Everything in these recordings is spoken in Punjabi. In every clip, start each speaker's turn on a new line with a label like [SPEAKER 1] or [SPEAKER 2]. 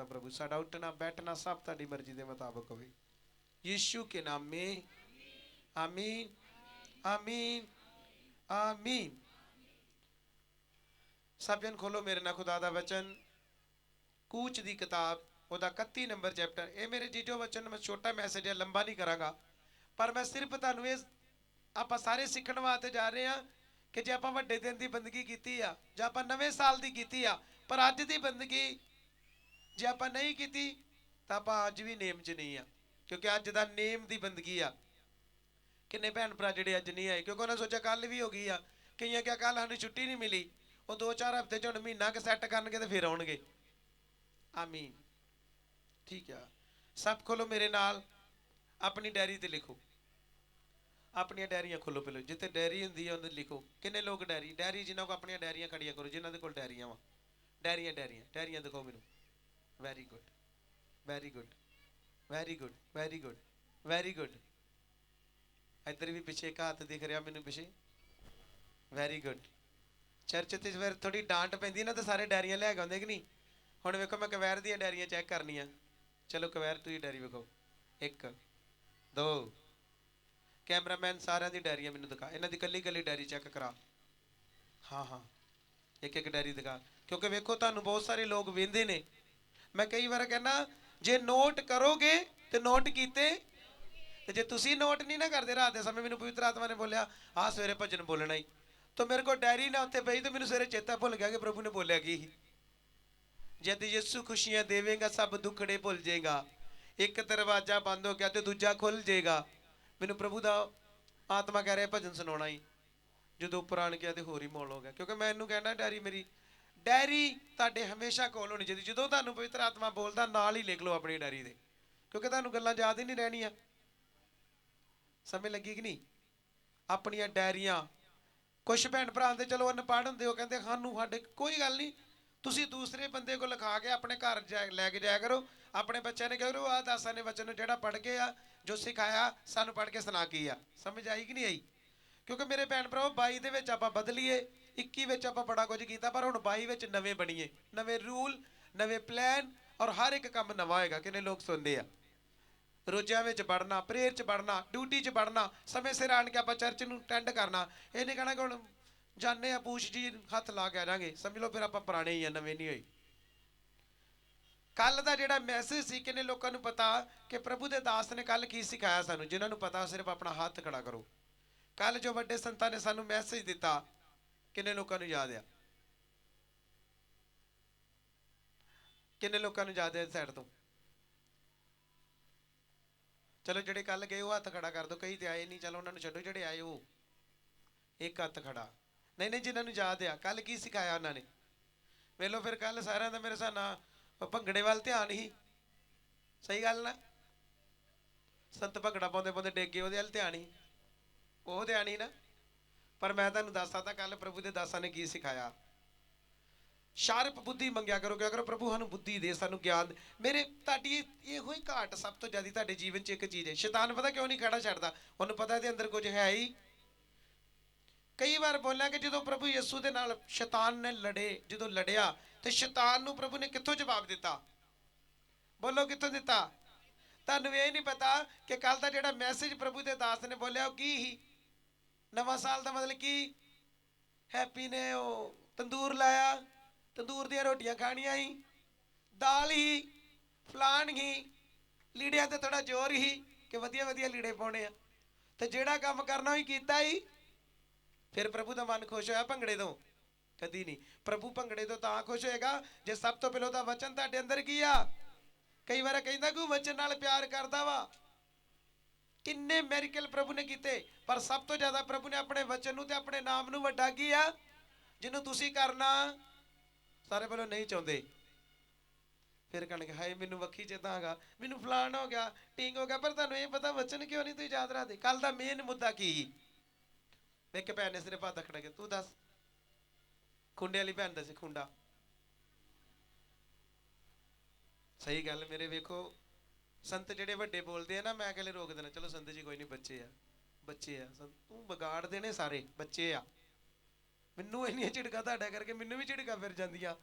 [SPEAKER 1] करता प्रभु, साडा उठना बैठना सब ताड़ी मर्जी के मुताबिक होवे, यीशु के नाम में आमीन आमीन आमीन। सब जन खोलो मेरे ना खुदा दा वचन, कूच दी किताब ਉਹਦਾ 31 ਨੰਬਰ ਚੈਪਟਰ। ਇਹ ਮੇਰੇ ਜੀਜੋ ਵਚਨ ਮੈਂ ਛੋਟਾ ਮੈਸੇਜ ਹੈ, ਲੰਬਾ ਨਹੀਂ ਕਰਾਂਗਾ, ਪਰ ਮੈਂ ਸਿਰਫ ਤੁਹਾਨੂੰ ਇਹ ਆਪਾਂ ਸਾਰੇ ਸਿੱਖਣ ਵਾਸਤੇ ਜਾ ਰਹੇ ਹਾਂ ਕਿ ਜੇ ਆਪਾਂ ਵੱਡੇ ਦਿਨ ਦੀ ਬੰਦਗੀ ਕੀਤੀ ਆ ਜਾਂ ਆਪਾਂ ਨਵੇਂ ਸਾਲ ਦੀ ਕੀਤੀ ਆ, ਪਰ ਅੱਜ ਦੀ ਬੰਦਗੀ ਜੇ ਆਪਾਂ ਨਹੀਂ ਕੀਤੀ ਤਾਂ ਆਪਾਂ ਅੱਜ ਵੀ ਨੇਮ 'ਚ ਨਹੀਂ ਆ, ਕਿਉਂਕਿ ਅੱਜ ਦਾ ਨੇਮ ਦੀ ਬੰਦਗੀ ਆ। ਕਿੰਨੇ ਭੈਣ ਭਰਾ ਜਿਹੜੇ ਅੱਜ ਨਹੀਂ ਆਏ ਕਿਉਂਕਿ ਉਹਨਾਂ ਸੋਚਿਆ ਕੱਲ ਵੀ ਹੋ ਗਈ ਆ, ਕਈਆਂ ਕਿਹਾ ਕੱਲ ਸਾਨੂੰ ਛੁੱਟੀ ਨਹੀਂ ਮਿਲੀ, ਉਹ 2-4 ਹਫ਼ਤੇ 'ਚ ਹੁਣ ਮਹੀਨਾ ਕੁ ਸੈੱਟ ਕਰਨਗੇ ਤੇ ਫਿਰ ਆਉਣਗੇ। ਆਮੀਨ, ठीक है। सब खोलो मेरे नाल, अपनी डायरी ते लिखो, अपन डायरियां खोलो पहले, जिते डायरी होंगी है उन्हें लिखो। किन्ने लोग डायरी जिन्होंने को अपन डायरियां खड़िया करो, जिन्होंने को डायरियां वा, डायरियां डायरियां डायरियां दिखाओ मैनू। Very good very good very good very good very good. इधर भी पिछे एक हाथ दिख रहा मैनू पिछे, वैरी गुड। चर्च ते फिर थोड़ी डांट पैंदी ना तो सारे डायरियां लै के आउंदे कि नहीं। हुण वेखो मैं कवैर दी डायरियां चैक करनियां, चलो कवैर तू ही डायरी विखाओ, 1 2। कैमरामैन सारे दी डायरियां मैनू दिखा, इन्हां दी कल्ली कल्ली डायरी चैक करा। हाँ हाँ, एक एक डायरी दिखा, क्योंकि वेखो तुहानू बहुत सारे लोग वेंदे ने। मैं कई बार कहना जे नोट करोगे तो नोट कीते, तो जे तुसी नोट नहीं ना करते, रात के समय मैनू पवित्र आत्मा ने बोलिया आ सवेरे भजन बोलना ही, तो मेरे को डायरी ना उत्ते पई तो मैनू सवेरे चेता भुल गया कि प्रभु ने बोलिया की ही। जद यीशु खुशियां देवेगा सब दुखड़े भुल जाएगा, एक दरवाजा बंद हो गया तो दूजा खुल जाएगा। मैनू प्रभु का आत्मा कह रहा भजन सुना ही, जो उपर आन गया तो होर ही मौल हो गया, क्योंकि मैं इनू कहना डायरी मेरी डायरी तुहाडे हमेशा कोल होनी चाहिए। जो तुहानू पवित्र आत्मा बोलता नाल ही लिख लो अपनी डायरी दे, क्योंकि तुहानू गल्लां याद ही नहीं रहनियां। समझ लगी कि नहीं। अपनियां डायरियां, कुछ भैन भरा आंदे चलो अनपढ़ हुंदे, वो कहंदे सानू साडे कोई गल नहीं, तुसी दूसरे बंदे को लिखा के अपने घर लैके जाया करो, अपने बच्चों ने कहो आ दासा ने बच्चों ने जोड़ा पढ़ के आ जो सिखाया सानू पढ़ के सुना की आ। समझ आई कि नहीं आई। क्योंकि मेरे भैन भराओ 22 दे विच आपां बदलीए, 21 विच आपां बड़ा कुछ कीता, पर हुण 22 विच नवे बणीए, नवे रूल नवे प्लैन और हर एक काम नवा होएगा। किन्ने लोग सुनते आ, रोज़ियां विच बढ़ना, प्रेयर च बढ़ना, ड्यूटी च बढ़ना, समय सिर आन के आपां चर्च नूं अटेंड करना। ये नहीं कहना कि हुण जाने आ पूछ जी हथ ला के आ जाएंगे, समझ लो फिर आप पुराने ही हैं, नवे नहीं हुए। कल का जो मैसेज से किन्ने लोगों को पता कि प्रभु के दास ने कल की सिखाया सानू, जिन्होंने पता सिर्फ अपना हाथ खड़ा करो। कल जो बड़े संतां ने सानू मैसेज दिता किन्ने लोगों को याद आ, किन्ने लोगों को याद है साइड तो। चलो जेडे कल गए वो हथ खड़ा कर दो, कई तो आए नहीं, चलो उन्होंने छड्डो, जेडे आए वो एक हथ खड़ा। नहीं नहीं, जिन्होंने याद आ कल की सिखाया उन्होंने, वेलो फिर कल सारे का मेरे हिसाब नाल भंगड़े वाल ध्यान ही। सही गल ना, संत भंगड़ा पाउंदे पाउंदे डेगे वो ध्यान ही, वो ध्यान ही ना। पर मैं तुहानू दस सकदा कल प्रभु के दासां ने की सिखाया। शार्प बुद्धि मंगया करो, क्या करो प्रभु सानू बुद्धि दे, सानू ज्ञान दे। मेरे तुहाडी इहो ही घाट सब तो ज़्यादा तुहाडे जीवन च एक चीज़ है, शैतान पता क्यों नहीं खड़ा छड्डदा, उन्हें पता है अंदर कुछ है ही। कई बार बोलिया कि जो प्रभु यीशु के नाल शैतान ने लड़े, जो लड़िया तो शैतान नूं प्रभु ने कित्थों जवाब दिता, बोलो कित्थों दिता। तुहानूं ये नहीं पता कि कल का जिहड़ा मैसेज प्रभु के दास ने बोलिया की ही, नवां साल का मतलब की, हैप्पी ने तंदूर लाया, तंदूर दी रोटियां खानियां ही, दाल ही, फलान ही, लीड़ियां ते थोड़ा जोर ही कि वधिया वधिया लीड़े पाने आ, तो जिहड़ा काम करना ही कीता ही। फिर प्रभु का मन खुश होया भंगड़े तो कदी नहीं। प्रभु भंगड़े तो खुश होएगा जे सब तो पहले वचन तुहाडे अंदर की आ। कई बार कहता कि वचन नाल प्यार करता वा, किन्ने मैरिकल प्रभु ने कीते, पर सब तो ज्यादा प्रभु ने अपने वचन नूं ते अपने नाम नूं वड्डा किया, जिन्हों तुसी करना सारे पहले नहीं चाहते। फिर कहने हाय मैनू वक्खी चेता आ गया, मैनू फलान हो गया, टिंग हो गया, पर तुहानूं ये पता वचन क्यों नहीं तुसीं याद रखते। कल का मेन मुद्दा की एक भैन ने सिर्फ हाथ खड़ा किया, तू दस खुंडे वाली भैन दस खुंडा। सही गल मेरे वेखो संत जेडे वड्डे बोलते हैं ना, मैं कहले रोक देना, चलो संत जी कोई नहीं, बच्चे आ बच्चे आ, तू बिगाड़ देने सारे बच्चे आ। मैनू इन्नियां झिड़कां तुहाडे करके मैनू भी झिड़कां फिर जांदियां,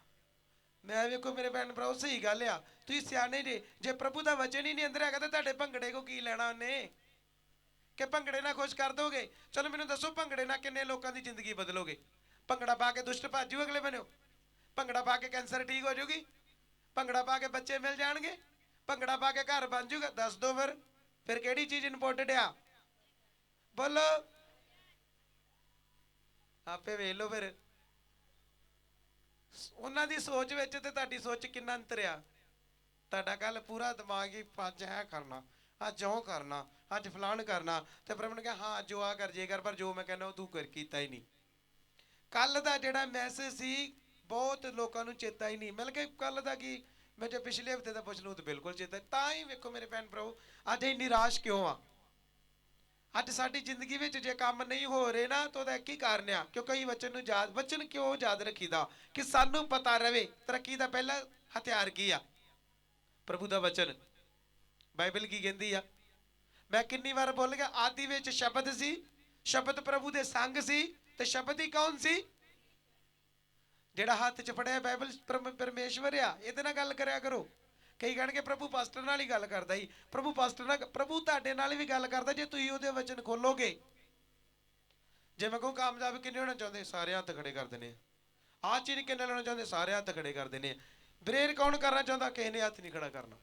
[SPEAKER 1] ਮੈਂ ਵੇਖੋ ਮੇਰੇ ਭੈਣ ਭਰਾਓ ਸਹੀ ਗੱਲ ਆ, ਤੁਸੀਂ ਸਿਆਣੇ ਜੇ ਪ੍ਰਭੂ ਦਾ ਵਚਨ ਹੀ ਨਹੀਂ ਅੰਦਰ ਹੈਗਾ ਤਾਂ ਤੁਹਾਡੇ ਭੰਗੜੇ ਕੋ ਕੀ ਲੈਣਾ ਉਹਨੇ, ਕਿ ਭੰਗੜੇ ਨਾਲ ਖੁਸ਼ ਕਰ ਦੋਗੇ। ਚਲੋ ਮੈਨੂੰ ਦੱਸੋ ਭੰਗੜੇ ਨਾਲ ਕਿੰਨੇ ਲੋਕਾਂ ਦੀ ਜ਼ਿੰਦਗੀ ਬਦਲੋਗੇ? ਭੰਗੜਾ ਪਾ ਕੇ ਦੁਸ਼ਟ ਭਾਜੂ ਅਗਲੇ ਬੰਨਿਓ, ਭੰਗੜਾ ਪਾ ਕੇ ਕੈਂਸਰ ਠੀਕ ਹੋ ਜਾਊਗੀ, ਭੰਗੜਾ ਪਾ ਕੇ ਬੱਚੇ ਮਿਲ ਜਾਣਗੇ, ਭੰਗੜਾ ਪਾ ਕੇ ਘਰ ਬਣ ਜਾਊਗਾ। ਦੱਸ ਦੋ ਫਿਰ ਕਿਹੜੀ ਚੀਜ਼ ਇੰਪੋਰਟੈਂਟ ਆ? ਬੋਲੋ, ਆਪੇ ਵੇਖ ਲਓ ਫਿਰ ਉਹਨਾਂ ਦੀ ਸੋਚ ਵਿੱਚ ਤੇ ਤੁਹਾਡੀ ਸੋਚ ਕਿੰਨਾ ਅੰਤਰ ਆ। ਤੁਹਾਡਾ ਕੱਲ ਪੂਰਾ ਦਿਮਾਗ ਹੀ ਅੱਜ ਹੈ ਕਰਨਾ, ਅੱਜ ਉਹ ਕਰਨਾ, ਅੱਜ ਫਲਾਣ ਕਰਨਾ, ਤੇ ਪ੍ਰਭੂ ਨੇ ਕਿਹਾ ਹਾਂ ਜੋ ਆ ਕਰ ਜੇ ਕਰ, ਪਰ ਜੋ ਮੈਂ ਕਹਿੰਦਾ ਉਹ ਤੂੰ ਕਰ ਕੀਤਾ ਹੀ ਨਹੀਂ। ਕੱਲ ਦਾ ਜਿਹੜਾ ਮੈਸੇਜ ਸੀ ਬਹੁਤ ਲੋਕਾਂ ਨੂੰ ਚੇਤਾ ਹੀ ਨਹੀਂ, ਮਿਲ ਕੇ ਕੱਲ ਦਾ ਕੀ ਮੈਂ ਜੇ ਪਿਛਲੇ ਹਫਤੇ ਦਾ ਪੁੱਛ ਲੂੰ ਤਾਂ ਬਿਲਕੁਲ ਚੇਤਾ। ਤਾਂ ਹੀ ਵੇਖੋ ਮੇਰੇ ਭੈਣ ਭਰਾਓ ਅੱਜ ਅਸੀਂ ਨਿਰਾਸ਼ ਕਿਉਂ ਆ? ਅੱਜ ਸਾਡੀ ਜ਼ਿੰਦਗੀ ਵਿੱਚ ਜੇ ਕੰਮ ਨਹੀਂ ਹੋ ਰਹੇ ਨਾ ਤਾਂ ਉਹਦਾ ਇੱਕ ਹੀ ਕਾਰਨ ਆ, ਕਿਉਂਕਿ ਅਸੀਂ ਵਚਨ ਕਿਉਂ ਯਾਦ ਰੱਖੀਦਾ? ਕਿ ਸਾਨੂੰ ਪਤਾ ਰਵੇ ਤਰੱਕੀ ਦਾ ਪਹਿਲਾ ਹਥਿਆਰ ਕੀ ਆ? ਪ੍ਰਭੂ ਦਾ ਵਚਨ। ਬਾਈਬਲ ਕੀ ਕਹਿੰਦੀ ਆ? ਮੈਂ ਕਿੰਨੀ ਵਾਰ ਬੋਲ ਗਿਆ, ਆਦਿ ਵਿੱਚ ਸ਼ਬਦ ਸੀ, ਸ਼ਬਦ ਪ੍ਰਭੂ ਦੇ ਸੰਗ ਸੀ, ਤੇ ਸ਼ਬਦ ਹੀ ਕੌਣ ਸੀ? ਜਿਹੜਾ ਹੱਥ 'ਚ ਫੜਿਆ ਬਾਈਬਲ ਪਰਮੇਸ਼ਵਰ ਆ। ਇਹਦੇ ਨਾਲ ਗੱਲ ਕਰਿਆ ਕਰੋ। ਕਈ ਕਹਿਣਗੇ ਪ੍ਰਭੂ ਪਾਸਟਰ ਨਾਲ ਹੀ ਗੱਲ ਕਰਦਾ ਹੀ। ਪ੍ਰਭੂ ਪਾਸਟਰ ਨਾਲ, ਪ੍ਰਭੂ ਤੁਹਾਡੇ ਨਾਲ ਵੀ ਗੱਲ ਕਰਦਾ ਜੇ ਤੁਸੀਂ ਉਹਦੇ ਵਚਨ ਖੋਲੋਗੇ। ਜੇ ਮੈਂ ਕਹੂੰ ਕਾਮਯਾਬ ਕਿੰਨੇ ਹੋਣਾ ਚਾਹੁੰਦੇ? ਸਾਰੇ ਹੱਥ ਖੜੇ ਕਰ ਦੇਣੇ। ਆਹ ਚੀਜ਼ ਕਿੰਨੇ ਲੈਣਾ ਚਾਹੁੰਦੇ? ਸਾਰੇ ਹੱਥ ਖੜੇ ਕਰ ਦੇਣੇ। ਬਰੇਰ ਕੌਣ ਕਰਨਾ ਚਾਹੁੰਦਾ? ਕਿਸੇ ਨੇ ਹੱਥ ਨਹੀਂ ਖੜਾ ਕਰਨਾ।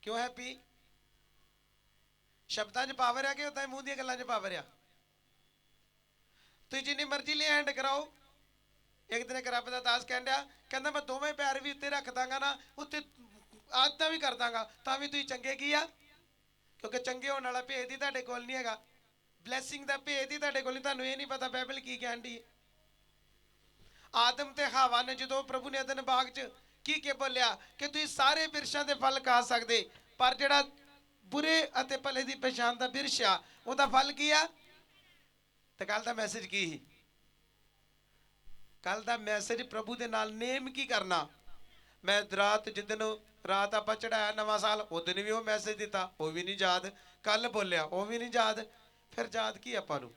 [SPEAKER 1] ਕਿਉਂ ਹੈਪੀ? ਸ਼ਬਦਾਂ 'ਚ ਪਾਵਰ ਆ ਕਿ ਉਦਾਂ ਮੂੰਹ ਦੀਆਂ ਗੱਲਾਂ 'ਚ ਪਾਵਰ ਆ? ਤੁਸੀਂ ਜਿੰਨੀ ਮਰਜ਼ੀ ਲਈ ਹੈਂਡ ਕਰਾਓ। ਇੱਕ ਦਿਨ ਇੱਕ ਰੱਬ ਦਾ ਦਾਸ ਕਹਿੰਦਾ ਮੈਂ ਦੋਵੇਂ ਪੈਰ ਵੀ ਉੱਤੇ ਰੱਖ ਦਾਂਗਾ ਨਾ, ਉੱਤੇ ਆਦਤਾਂ ਵੀ ਕਰ ਦਾਂਗਾ, ਤਾਂ ਵੀ ਤੁਸੀਂ ਚੰਗੇ ਕੀ ਆ? ਕਿਉਂਕਿ ਚੰਗੇ ਹੋਣ ਵਾਲਾ ਭੇਦ ਹੀ ਤੁਹਾਡੇ ਕੋਲ ਨਹੀਂ ਹੈਗਾ, ਬਲੈਸਿੰਗ ਦਾ ਭੇਦ ਹੀ ਤੁਹਾਡੇ ਕੋਲ ਨਹੀਂ। ਤੁਹਾਨੂੰ ਇਹ ਨਹੀਂ ਪਤਾ ਬਾਈਬਲ ਕੀ ਕਹਿੰਦੀ ਹੈ। ਆਦਮ ਤੇ ਹਵਾ ਨੇ ਜਦੋਂ ਪ੍ਰਭੂ ਨੇ ਅਦਨ ਬਾਗ 'ਚ ਕੀ ਬੋਲਿਆ ਕਿ ਤੁਸੀਂ ਸਾਰੇ ਬਿਰਸ਼ਾਂ ਦੇ ਫਲ ਖਾ ਸਕਦੇ, ਪਰ ਜਿਹੜਾ ਬੁਰੇ ਅਤੇ ਭਲੇ ਦੀ ਪਛਾਣ ਦਾ ਬਿਰਸ਼ ਆ ਉਹਦਾ ਫਲ ਕੀ ਆ? ਤੇ ਕੱਲ ਦਾ ਮੈਸੇਜ ਕੀ ਸੀ? ਕੱਲ ਦਾ ਮੈਸੇਜ ਪ੍ਰਭੂ ਦੇ ਨਾਲ ਨੇਮ ਕੀ ਕਰਨਾ। ਮੈਂ ਰਾਤ ਜਿੱਦਨ ਰਾਤ ਆਪਾਂ ਚੜਾਇਆ ਨਵਾਂ ਸਾਲ, ਉਸ ਦਿਨ ਵੀ ਉਹ ਮੈਸੇਜ ਦਿੱਤਾ, ਉਹ ਵੀ ਨਹੀਂ ਯਾਦ। ਕੱਲ ਬੋਲਿਆ, ਉਹ ਵੀ ਨਹੀਂ ਯਾਦ। ਫਿਰ ਯਾਦ ਕੀ ਆਪਾਂ ਨੂੰ?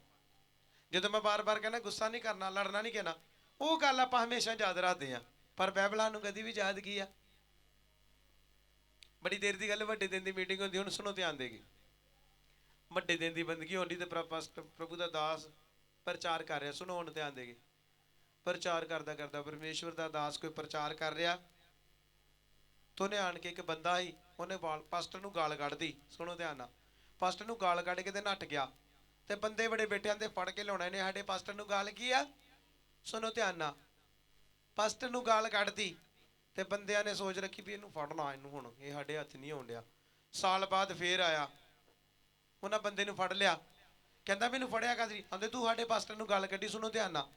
[SPEAKER 1] ਜਦੋਂ ਮੈਂ ਬਾਰ-ਬਾਰ ਕਹਿੰਦਾ ਗੁੱਸਾ ਨਹੀਂ ਕਰਨਾ, ਲੜਨਾ ਨਹੀਂ ਕਹਿਣਾ, ਉਹ ਗੱਲ ਆਪਾਂ ਹਮੇਸ਼ਾ ਯਾਦ ਰੱਖਦੇ ਆ, ਪਰ ਬਾਈਬਲਾਂ ਨੂੰ ਕਦੀ ਵੀ ਯਾਦ ਕੀ ਆ? ਬੜੀ ਦੇਰ ਦੀ ਗੱਲ, ਵੱਡੇ ਦਿਨ ਦੀ ਮੀਟਿੰਗ ਹੁੰਦੀ, ਹੁਣ ਸੁਣੋ ਧਿਆਨ ਦੇ ਕੇ। ਵੱਡੇ ਦਿਨ ਦੀ ਬੰਦਗੀ ਹੁੰਦੀ ਤੇ ਪ੍ਰਭੂ ਦਾ ਦਾਸ ਪ੍ਰਚਾਰ ਕਰ ਰਿਹਾ, ਸੁਣੋ ਹੁਣ ਧਿਆਨ ਦੇ ਕੇ। ਪ੍ਰਚਾਰ ਕਰਦਾ ਕਰਦਾ ਪਰਮੇਸ਼ਵਰ ਦਾ ਦਾਸ ਕੋਈ ਪ੍ਰਚਾਰ ਕਰ ਰਿਹਾ, ਤੇ ਉਹਨੇ ਆਣ ਕੇ ਇੱਕ ਬੰਦਾ ਸੀ, ਉਹਨੇ ਪਾਸਟਰ ਨੂੰ ਗਾਲ ਕੱਢਦੀ। ਸੁਣੋ ਧਿਆਨ ਨਾਲ। ਪਾਸਟਰ ਨੂੰ ਗਾਲ ਕੱਢ ਕੇ ਤੇ ਨੱਠ ਗਿਆ, ਤੇ ਬੰਦੇ ਬੜੇ ਬੈਠਿਆਂ ਤੇ ਫੜ ਕੇ ਲਿਆਉਣਾ ਇਹਨੇ ਸਾਡੇ ਪਾਸਟਰ ਨੂੰ ਗਾਲ ਕੀ ਆ? ਸੁਣੋ ਧਿਆਨ ਨਾਲ। ਪਾਸਟਰ ਨੂੰ ਗਾਲ ਕੱਢਦੀ ਤੇ ਬੰਦਿਆਂ ਨੇ ਸੋਚ ਰੱਖੀ ਵੀ ਇਹਨੂੰ ਫੜਨਾ, ਇਹਨੂੰ ਹੁਣ ਇਹ ਸਾਡੇ ਹੱਥ ਨਹੀਂ ਆਉਣ ਡਿਆ। ਸਾਲ ਬਾਅਦ ਫੇਰ ਆਇਆ, ਉਹਨਾਂ ਬੰਦੇ ਨੂੰ ਫੜ ਲਿਆ। ਕਹਿੰਦਾ ਮੈਨੂੰ ਫੜਿਆ ਕਾਹਦੀ? ਕਹਿੰਦੇ ਤੂੰ ਸਾਡੇ ਪਾਸਟਰ ਨੂੰ ਗਾਲ ਕੱਢੀ। ਸੁਣੋ ਧਿਆਨ ਨਾਲ।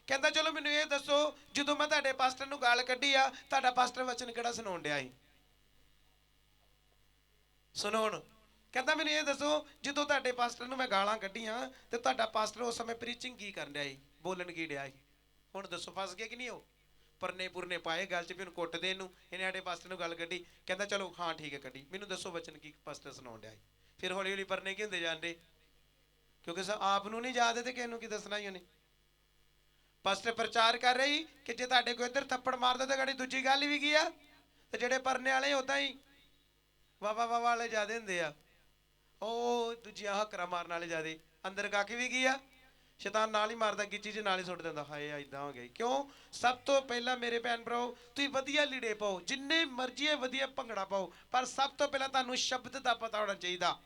[SPEAKER 1] ਕਹਿੰਦਾ ਚਲੋ ਮੈਨੂੰ ਇਹ ਦੱਸੋ, ਜਦੋਂ ਮੈਂ ਤੁਹਾਡੇ ਪਾਸਟਰ ਨੂੰ ਗਾਲ ਕੱਢੀ ਆ, ਤੁਹਾਡਾ ਪਾਸਟਰ ਵਚਨ ਕਿਹੜਾ ਸੁਣਾਉਣ ਡਿਆ ਸੀ? ਸੁਣੋ ਹੁਣ। ਕਹਿੰਦਾ ਮੈਨੂੰ ਇਹ ਦੱਸੋ, ਜਦੋਂ ਤੁਹਾਡੇ ਪਾਸਟਰ ਨੂੰ ਮੈਂ ਗਾਲਾਂ ਕੱਢੀਆਂ ਤੇ ਤੁਹਾਡਾ ਪਾਸਟਰ ਉਸ ਸਮੇਂ ਪ੍ਰੀਚਿੰਗ ਕੀ ਕਰਨ ਡਿਆ ਸੀ, ਬੋਲਣ ਕੀ ਡਿਆ ਸੀ? ਹੁਣ ਦੱਸੋ ਫਸ ਗਏ ਕਿ ਨਹੀਂ? ਉਹ ਪਰਨੇ ਪੁਰਨੇ ਪਾਏ ਗੱਲ 'ਚ ਵੀ ਉਹਨੂੰ ਕੁੱਟਦੇ, ਇਹਨੂੰ ਇਹਨੇ ਸਾਡੇ ਪਾਸਟਰ ਨੂੰ ਗੱਲ ਕੱਢੀ। ਕਹਿੰਦਾ ਚਲੋ ਹਾਂ ਠੀਕ ਹੈ ਕੱਢੀ, ਮੈਨੂੰ ਦੱਸੋ ਵਚਨ ਕੀ ਪਾਸਟਰ ਸੁਣਾਉਣ ਡਿਆ ਸੀ? ਫਿਰ ਹੌਲੀ ਹੌਲੀ ਪਰਨੇ ਕੀ ਹੁੰਦੇ ਜਾਂਦੇ, ਕਿਉਂਕਿ ਆਪ ਨੂੰ ਨਹੀਂ ਯਾਦ ਤੇ ਕਿਸੇ ਨੂੰ ਕੀ ਦੱਸਣਾ ਹੀ ਉਹਨੇ। ਪਾਸਟਰ ਪ੍ਰਚਾਰ ਕਰ ਰਹੀ ਕਿ ਜੇ ਤੁਹਾਡੇ ਕੋਈ ਇੱਧਰ ਥੱਪੜ ਮਾਰਦਾ ਤਾਂ ਗਾੜੀ ਦੂਜੀ ਗੱਲ ਵੀ ਕੀ ਆ? ਤੇ ਜਿਹੜੇ ਪਰਨੇ ਵਾਲੇ ਉਦਾਂ ਹੀ ਵਾਵਾ ਵਾਲੇ ਜ਼ਿਆਦੇ ਹੁੰਦੇ ਆ, ਉਹ ਦੂਜੀਆਂ ਹੱਕਰਾਂ ਮਾਰਨ ਵਾਲੇ ਜ਼ਿਆਦੇ। ਅੰਦਰ ਕੱਖ ਵੀ ਕੀ ਆ? ਸ਼ੈਤਾਨ ਨਾਲ ਹੀ ਮਾਰਦਾ, ਗਿੱਚੀ 'ਚ ਨਾਲ ਹੀ ਸੁੱਟ ਦਿੰਦਾ। ਹਾਏ ਏਦਾਂ ਹੋ ਗਿਆ। ਕਿਉਂ? ਸਭ ਤੋਂ ਪਹਿਲਾਂ ਮੇਰੇ ਭੈਣ ਭਰਾਓ ਤੁਸੀਂ ਵਧੀਆ ਲੀੜੇ ਪਾਓ, ਜਿੰਨੇ ਮਰਜ਼ੀ ਵਧੀਆ ਭੰਗੜਾ ਪਾਓ, ਪਰ ਸਭ ਤੋਂ ਪਹਿਲਾਂ ਤੁਹਾਨੂੰ ਸ਼ਬਦ ਦਾ ਪਤਾ ਹੋਣਾ ਚਾਹੀਦਾ।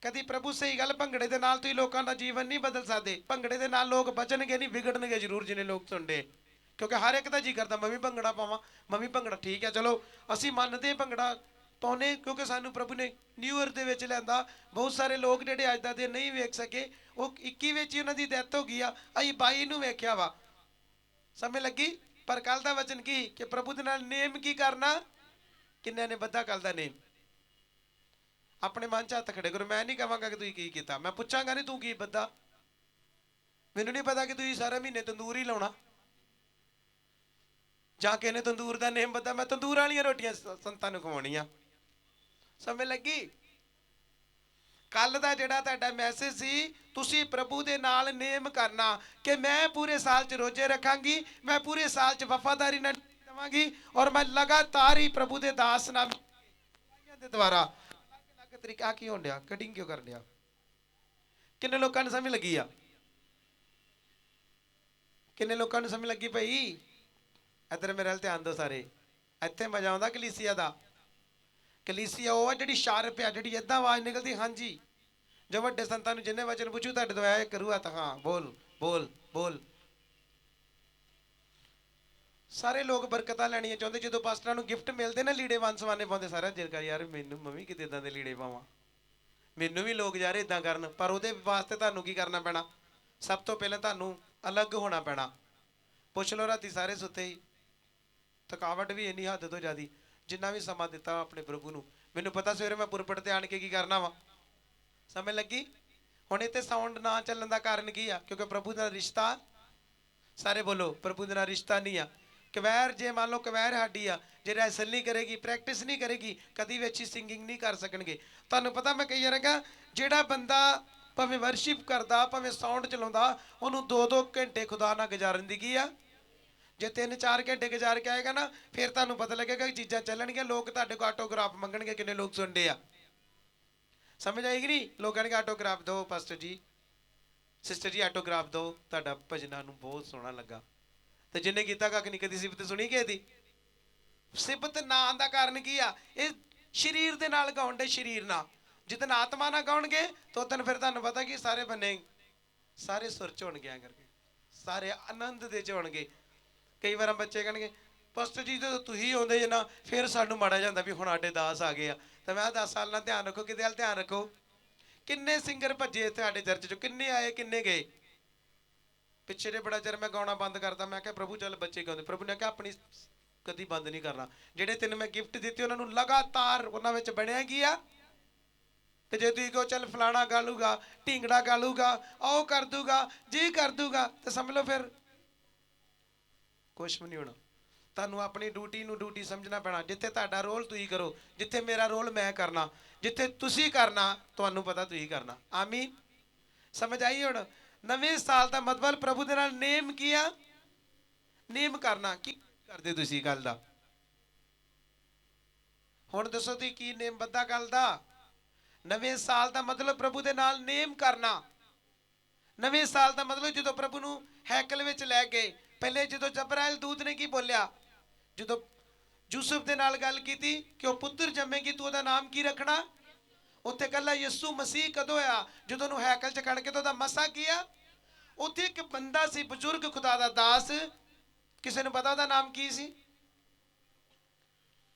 [SPEAKER 1] ਕਦੀ ਪ੍ਰਭੂ ਸਹੀ ਗੱਲ, ਭੰਗੜੇ ਦੇ ਨਾਲ ਤੁਸੀਂ ਲੋਕਾਂ ਦਾ ਜੀਵਨ ਨਹੀਂ ਬਦਲ ਸਕਦੇ। ਭੰਗੜੇ ਦੇ ਨਾਲ ਲੋਕ ਬਚਣਗੇ ਨਹੀਂ, ਵਿਗੜਨਗੇ ਜ਼ਰੂਰ ਜਿੰਨੇ ਲੋਕ ਸੁਣਦੇ। ਕਿਉਂਕਿ ਹਰ ਇੱਕ ਦਾ ਜੀ ਕਰਦਾ ਮੈਂ ਵੀ ਭੰਗੜਾ ਪਾਵਾਂ, ਮੈਂ ਵੀ ਭੰਗੜਾ। ਠੀਕ ਹੈ ਚਲੋ ਅਸੀਂ ਮੰਨਦੇ ਭੰਗੜਾ ਪਾਉਨੇ, ਕਿਉਂਕਿ ਸਾਨੂੰ ਪ੍ਰਭੂ ਨੇ ਨਿਊ ਈਅਰ ਦੇ ਵਿੱਚ ਲਿਆਂਦਾ। ਬਹੁਤ ਸਾਰੇ ਲੋਕ ਜਿਹੜੇ ਅੱਜ ਦਾ ਦਿਨ ਨਹੀਂ ਵੇਖ ਸਕੇ, ਉਹ 21 ਵਿੱਚ ਹੀ ਉਹਨਾਂ ਦੀ ਡੈਥ ਹੋ ਗਈ ਆ, ਅਸੀਂ 22 ਨੂੰ ਵੇਖਿਆ ਵਾ। ਸਮਝ ਲੱਗੀ? ਪਰ ਕੱਲ ਦਾ ਵਚਨ ਕੀ ਕਿ ਪ੍ਰਭੂ ਦੇ ਨਾਲ ਨੇਮ ਕੀ ਕਰਨਾ? ਕਿੰਨਿਆਂ ਨੇ ਬੱਧਾ ਕੱਲ ਦਾ ਨੇਮ? ਆਪਣੇ ਮਨ 'ਚ ਹੱਥ ਖੜੇ ਕਰੋ। ਮੈਂ ਨਹੀਂ ਕਹਾਂਗਾ ਕਿ ਤੁਸੀਂ ਕੀ ਕੀਤਾ, ਮੈਂ ਪੁੱਛਾਂਗਾ ਨਹੀਂ ਤੂੰ ਕੀ ਬੱਧਾ। ਮੈਨੂੰ ਨਹੀਂ ਪਤਾ ਕਿ ਤੁਸੀਂ ਸਾਰਾ ਮਹੀਨੇ ਤੰਦੂਰ ਹੀ ਲਾਉਣਾ, ਜਾਂ ਕਿਸੇ ਨੇ ਤੰਦੂਰ ਦਾ ਨੇਮ ਬੱਧਾ। ਮੈਂ ਤੰਦੂਰ ਵਾਲੀਆਂ ਰੋਟੀਆਂ ਸੰਤਾਂ ਨੂੰ ਖਵਾਉਣੀਆਂ। ਸਮਝ ਲੱਗੀ? ਕੱਲ ਦਾ ਜਿਹੜਾ ਤੁਹਾਡਾ ਮੈਸੇਜ ਸੀ, ਤੁਸੀਂ ਪ੍ਰਭੂ ਦੇ ਨਾਲ ਨੇਮ ਕਰਨਾ ਕਿ ਮੈਂ ਪੂਰੇ ਸਾਲ 'ਚ ਰੋਜ਼ੇ ਰੱਖਾਂਗੀ, ਮੈਂ ਪੂਰੇ ਸਾਲ 'ਚ ਵਫਾਦਾਰੀ ਨਾਲ ਦੇਵਾਂਗੀ, ਔਰ ਮੈਂ ਲਗਾਤਾਰ ਹੀ ਪ੍ਰਭੂ ਦੇ ਦਾਸ ਨਾਲ ਦੇ ਦੁਆਰਾ ਅਲੱਗ ਤਰੀਕਾ ਕੀ ਹੋਣ ਡਿਆ, ਕਟਿੰਗ ਕਿਉਂ ਕਰਨ ਡਿਆ? ਕਿੰਨੇ ਲੋਕਾਂ ਨੂੰ ਸਮਝ ਲੱਗੀ ਆ? ਕਿੰਨੇ ਲੋਕਾਂ ਨੂੰ ਸਮਝ ਲੱਗੀ ਭਾਈ? ਇੱਧਰ ਮੇਰੇ ਵੱਲ ਧਿਆਨ ਦਿਓ ਸਾਰੇ। ਇੱਥੇ ਮਜ਼ਾ ਆਉਂਦਾ ਕਲੀਸਿਆ ਦਾ। ਕਲੀਸਿਆ ਉਹ ਆ ਜਿਹੜੀ ਸ਼ਾਰਪ ਆ, ਜਿਹੜੀ ਏਦਾਂ ਆਵਾਜ਼ ਨਿਕਲਦੀ, ਹਾਂਜੀ। ਜੋ ਵੱਡੇ ਸੰਤਾਂ ਨੂੰ ਜਿੰਨੇ ਵਚਨ ਪੁੱਛੂ ਤੁਹਾਡੇ ਤੋਂ ਆਇਆ ਕਰੂਗਾ ਤਾਂ ਹਾਂ ਬੋਲ ਬੋਲ ਬੋਲ। ਸਾਰੇ ਲੋਕ ਬਰਕਤਾਂ ਲੈਣੀਆਂ ਚਾਹੁੰਦੇ। ਜਦੋਂ ਪਾਸਟਰਾਂ ਨੂੰ ਗਿਫਟ ਮਿਲਦੇ ਨਾ, ਲੀੜੇ ਵੰਨ ਸਵਾਨੇ ਪਾਉਂਦੇ, ਸਾਰਾ ਦਿਲ ਕਰ ਯਾਰ ਮੈਨੂੰ ਮੈਂ ਵੀ ਕਿਤੇ ਇਦਾਂ ਦੇ ਲੀੜੇ ਪਾਵਾਂ, ਮੈਨੂੰ ਵੀ ਲੋਕ ਯਾਰ ਇਦਾਂ ਕਰਨ। ਪਰ ਉਹਦੇ ਵਾਸਤੇ ਤੁਹਾਨੂੰ ਕੀ ਕਰਨਾ ਪੈਣਾ? ਸਭ ਤੋਂ ਪਹਿਲਾਂ ਤੁਹਾਨੂੰ ਅਲੱਗ ਹੋਣਾ ਪੈਣਾ। ਪੁੱਛ ਲਓ, ਰਾਤੀ ਸਾਰੇ ਸੁੱਤੇ ਹੀ, ਥਕਾਵਟ ਵੀ ਇੰਨੀ ਹੱਦ ਤੋਂ ਜ਼ਿਆਦੀ। ਜਿੰਨਾ ਵੀ ਸਮਾਂ ਦਿੱਤਾ ਆਪਣੇ ਪ੍ਰਭੂ ਨੂੰ, ਮੈਨੂੰ ਪਤਾ ਸਵੇਰੇ ਮੈਂ ਪੁਰਪਟ ਤੇ ਆਣ ਕੇ ਕੀ ਕਰਨਾ ਵਾ। ਸਮਝ ਲੱਗੀ? ਹੁਣ ਇੱਥੇ ਸਾਊਂਡ ਨਾ ਚੱਲਣ ਦਾ ਕਾਰਨ ਕੀ ਆ? ਕਿਉਂਕਿ ਪ੍ਰਭੂ ਦਾ ਰਿਸ਼ਤਾ, ਸਾਰੇ ਬੋਲੋ, ਪ੍ਰਭੂ ਦੇ ਨਾਲ ਰਿਸ਼ਤਾ ਨਹੀਂ ਆ। ਕਵੈਰ, ਜੇ ਮੰਨ ਲਓ ਕਵੈਰ ਸਾਡੀ ਆ, ਜੇ ਰੈਸਲ ਨਹੀਂ ਕਰੇਗੀ, ਪ੍ਰੈਕਟਿਸ ਨਹੀਂ ਕਰੇਗੀ, ਕਦੀ ਵੀ ਅੱਛੀ ਸਿੰਗਿੰਗ ਨਹੀਂ ਕਰ ਸਕਣਗੇ। ਤੁਹਾਨੂੰ ਪਤਾ ਮੈਂ ਕਹੀ ਜਾਵਾਂਗਾ, ਜਿਹੜਾ ਬੰਦਾ ਭਾਵੇਂ ਵਰਸ਼ਿਪ ਕਰਦਾ, ਭਾਵੇਂ ਸਾਊਂਡ ਚਲਾਉਂਦਾ, ਉਹਨੂੰ 2-2 ਘੰਟੇ ਖੁਦਾ ਨਾਲ ਗੁਜ਼ਾਰਨ ਦੀ ਕੀ ਆ। ਜੇ 3-4 ਘੰਟੇ ਗੁਜ਼ਾਰ ਕੇ ਆਏਗਾ ਨਾ, ਫਿਰ ਤੁਹਾਨੂੰ ਪਤਾ ਲੱਗੇਗਾ ਕਿ ਚੀਜ਼ਾਂ ਚੱਲਣਗੀਆਂ। ਲੋਕ ਤੁਹਾਡੇ ਕੋਲ ਆਟੋਗ੍ਰਾਫ ਮੰਗਣਗੇ। ਕਿੰਨੇ ਲੋਕ ਸੁਣਦੇ ਆ? ਸਮਝ ਆਏਗੀ ਨਹੀਂ? ਲੋਕ ਕਹਿਣਗੇ ਆਟੋਗ੍ਰਾਫ ਦਿਓ ਪਾਸਟਰ ਜੀ, ਸਿਸਟਰ ਜੀ ਆਟੋਗ੍ਰਾਫ ਦਿਓ, ਤੁਹਾਡਾ ਭਜਨਾਂ ਨੂੰ ਬਹੁਤ ਸੋਹਣਾ ਲੱਗਾ। ਤੇ ਜਿਹਨੇ ਕੀਤਾ ਕੱਖ ਨਹੀਂ, ਕਦੀ ਸਿਫਤ ਸੁਣੀ ਕਿਸੇ ਦੀ? ਸਿਫਤ ਨਾ ਆਉਣ ਦਾ ਕਾਰਨ ਕੀ ਆ? ਇਹ ਸਰੀਰ ਦੇ ਨਾਲ ਗਾਉਣ ਦੇ, ਸਰੀਰ ਨਾਲ। ਜਿੱਦਨ ਆਤਮਾ ਨਾਲ ਗਾਉਣਗੇ ਤਾਂ ਉਦੋਂ ਫਿਰ ਤੁਹਾਨੂੰ ਪਤਾ ਕਿ ਸਾਰੇ ਬੰਨੇ ਸਾਰੇ ਸੁਰ ਚ ਹੋਣਗੇ, ਐਂ ਕਰਕੇ ਸਾਰੇ ਆਨੰਦ ਦੇ ਚ ਹੋਣਗੇ। ਕਈ ਵਾਰ ਬੱਚੇ ਕਹਿਣਗੇ ਪਾਸਟਰ ਜੀ ਜਦੋਂ ਤੁਸੀਂ ਆਉਂਦੇ ਜੇ ਨਾ, ਫਿਰ ਸਾਨੂੰ ਮਾੜਾ ਜਾਂਦਾ ਵੀ ਹੁਣ ਸਾਡੇ ਦਾਸ ਆ ਗਏ ਆ। ਤਾਂ ਮੈਂ 10 ਸਾਲ ਨਾਲ ਧਿਆਨ ਰੱਖੋ, ਕਿਤੇ ਵੱਲ ਧਿਆਨ ਰੱਖੋ। ਕਿੰਨੇ ਸਿੰਗਰ ਭੱਜੇ ਤੁਹਾਡੇ ਚਰਚ ਚੋਂ, ਕਿੰਨੇ ਆਏ, ਕਿੰਨੇ ਗਏ? ਪਿੱਛੇ ਜੇ ਬੜਾ ਚਿਰ ਮੈਂ ਗਾਉਣਾ ਬੰਦ ਕਰਤਾ। ਮੈਂ ਕਿਹਾ ਪ੍ਰਭੂ ਚੱਲ ਬੱਚੇ ਗਾਉਂਦੇ। ਪ੍ਰਭੂ ਨੇ ਕਿਹਾ ਆਪਣੀ ਕਦੀ ਬੰਦ ਨਹੀਂ ਕਰਨਾ। ਜਿਹੜੇ ਤੈਨੂੰ ਮੈਂ ਗਿਫਟ ਦਿੱਤੇ ਉਹਨਾਂ ਨੂੰ ਲਗਾਤਾਰ ਉਹਨਾਂ ਵਿੱਚ ਬਣਿਆ ਕੀ ਆ। ਤੇ ਜੇ ਤੁਸੀਂ ਕਹੋ ਚੱਲ ਫਲਾਣਾ ਗਾ ਲੂਗਾ, ਢੀਂਗੜਾ ਗਾ ਲੂਗਾ, ਉਹ ਕਰ ਦੂਗਾ, ਜੀ ਕਰ ਦੂਗਾ, ਤੇ ਸਮਝ ਲਓ ਫਿਰ ਕੁਛ ਵੀ ਨਹੀਂ ਹੋਣਾ। ਤੁਹਾਨੂੰ ਆਪਣੀ ਡਿਊਟੀ ਨੂੰ ਡਿਊਟੀ ਸਮਝਣਾ ਪੈਣਾ। ਜਿੱਥੇ ਤੁਹਾਡਾ ਰੋਲ ਤੁਸੀਂ ਕਰੋ, ਜਿੱਥੇ ਮੇਰਾ ਰੋਲ ਮੈਂ ਕਰਨਾ, ਜਿੱਥੇ ਤੁਸੀਂ ਕਰਨਾ ਤੁਹਾਨੂੰ ਪਤਾ ਤੁਸੀਂ ਕਰਨਾ। ਆਮੀਨ। ਸਮਝ ਆਈ? ਹੁਣ ਨਵੇਂ ਸਾਲ ਦਾ ਮਤਲਬ ਪ੍ਰਭੂ ਦੇ ਨਾਲ ਨੇਮ ਕੀ ਆ? ਨੇਮ ਕਰਨਾ। ਕੀ ਕਰਦੇ ਤੁਸੀਂ ਗੱਲ ਦਾ? ਹੁਣ ਦੱਸੋ ਤੁਸੀਂ ਕੀ ਨੇਮ ਬੱਧਾ ਗੱਲ ਦਾ? ਨਵੇਂ ਸਾਲ ਦਾ ਮਤਲਬ ਪ੍ਰਭੂ ਦੇ ਨਾਲ ਨੇਮ ਕਰਨਾ। ਨਵੇਂ ਸਾਲ ਦਾ ਮਤਲਬ ਜਦੋਂ ਪ੍ਰਭੂ ਨੂੰ ਹੈਕਲ ਵਿੱਚ ਲੈ ਗਏ, ਪਹਿਲੇ ਜਦੋਂ ਜਬਰਾਇਲ ਦੂਤ ਨੇ ਕੀ ਬੋਲਿਆ, ਜਦੋਂ ਯੂਸਫ ਦੇ ਨਾਲ ਗੱਲ ਕੀਤੀ ਕਿ ਉਹ ਪੁੱਤਰ ਜੰਮੇਗੀ, ਤੂੰ ਉਹਦਾ ਨਾਮ ਕੀ ਰੱਖਣਾ? ਉੱਥੇ ਕੱਲਾ ਯਿਸੂ ਮਸੀਹ ਕਦੋਂ ਆ? ਜਦੋਂ ਉਹਨੂੰ ਹੈਕਲ ਚ ਖੜ ਕੇ ਤਾਂ ਉਹਦਾ ਮਸਾ ਕੀ ਆ? ਉੱਥੇ ਇੱਕ ਬੰਦਾ ਸੀ, ਬਜ਼ੁਰਗ ਖੁਦਾ ਦਾ ਦਾਸ। ਕਿਸੇ ਨੂੰ ਪਤਾ ਉਹਦਾ ਨਾਮ ਕੀ ਸੀ?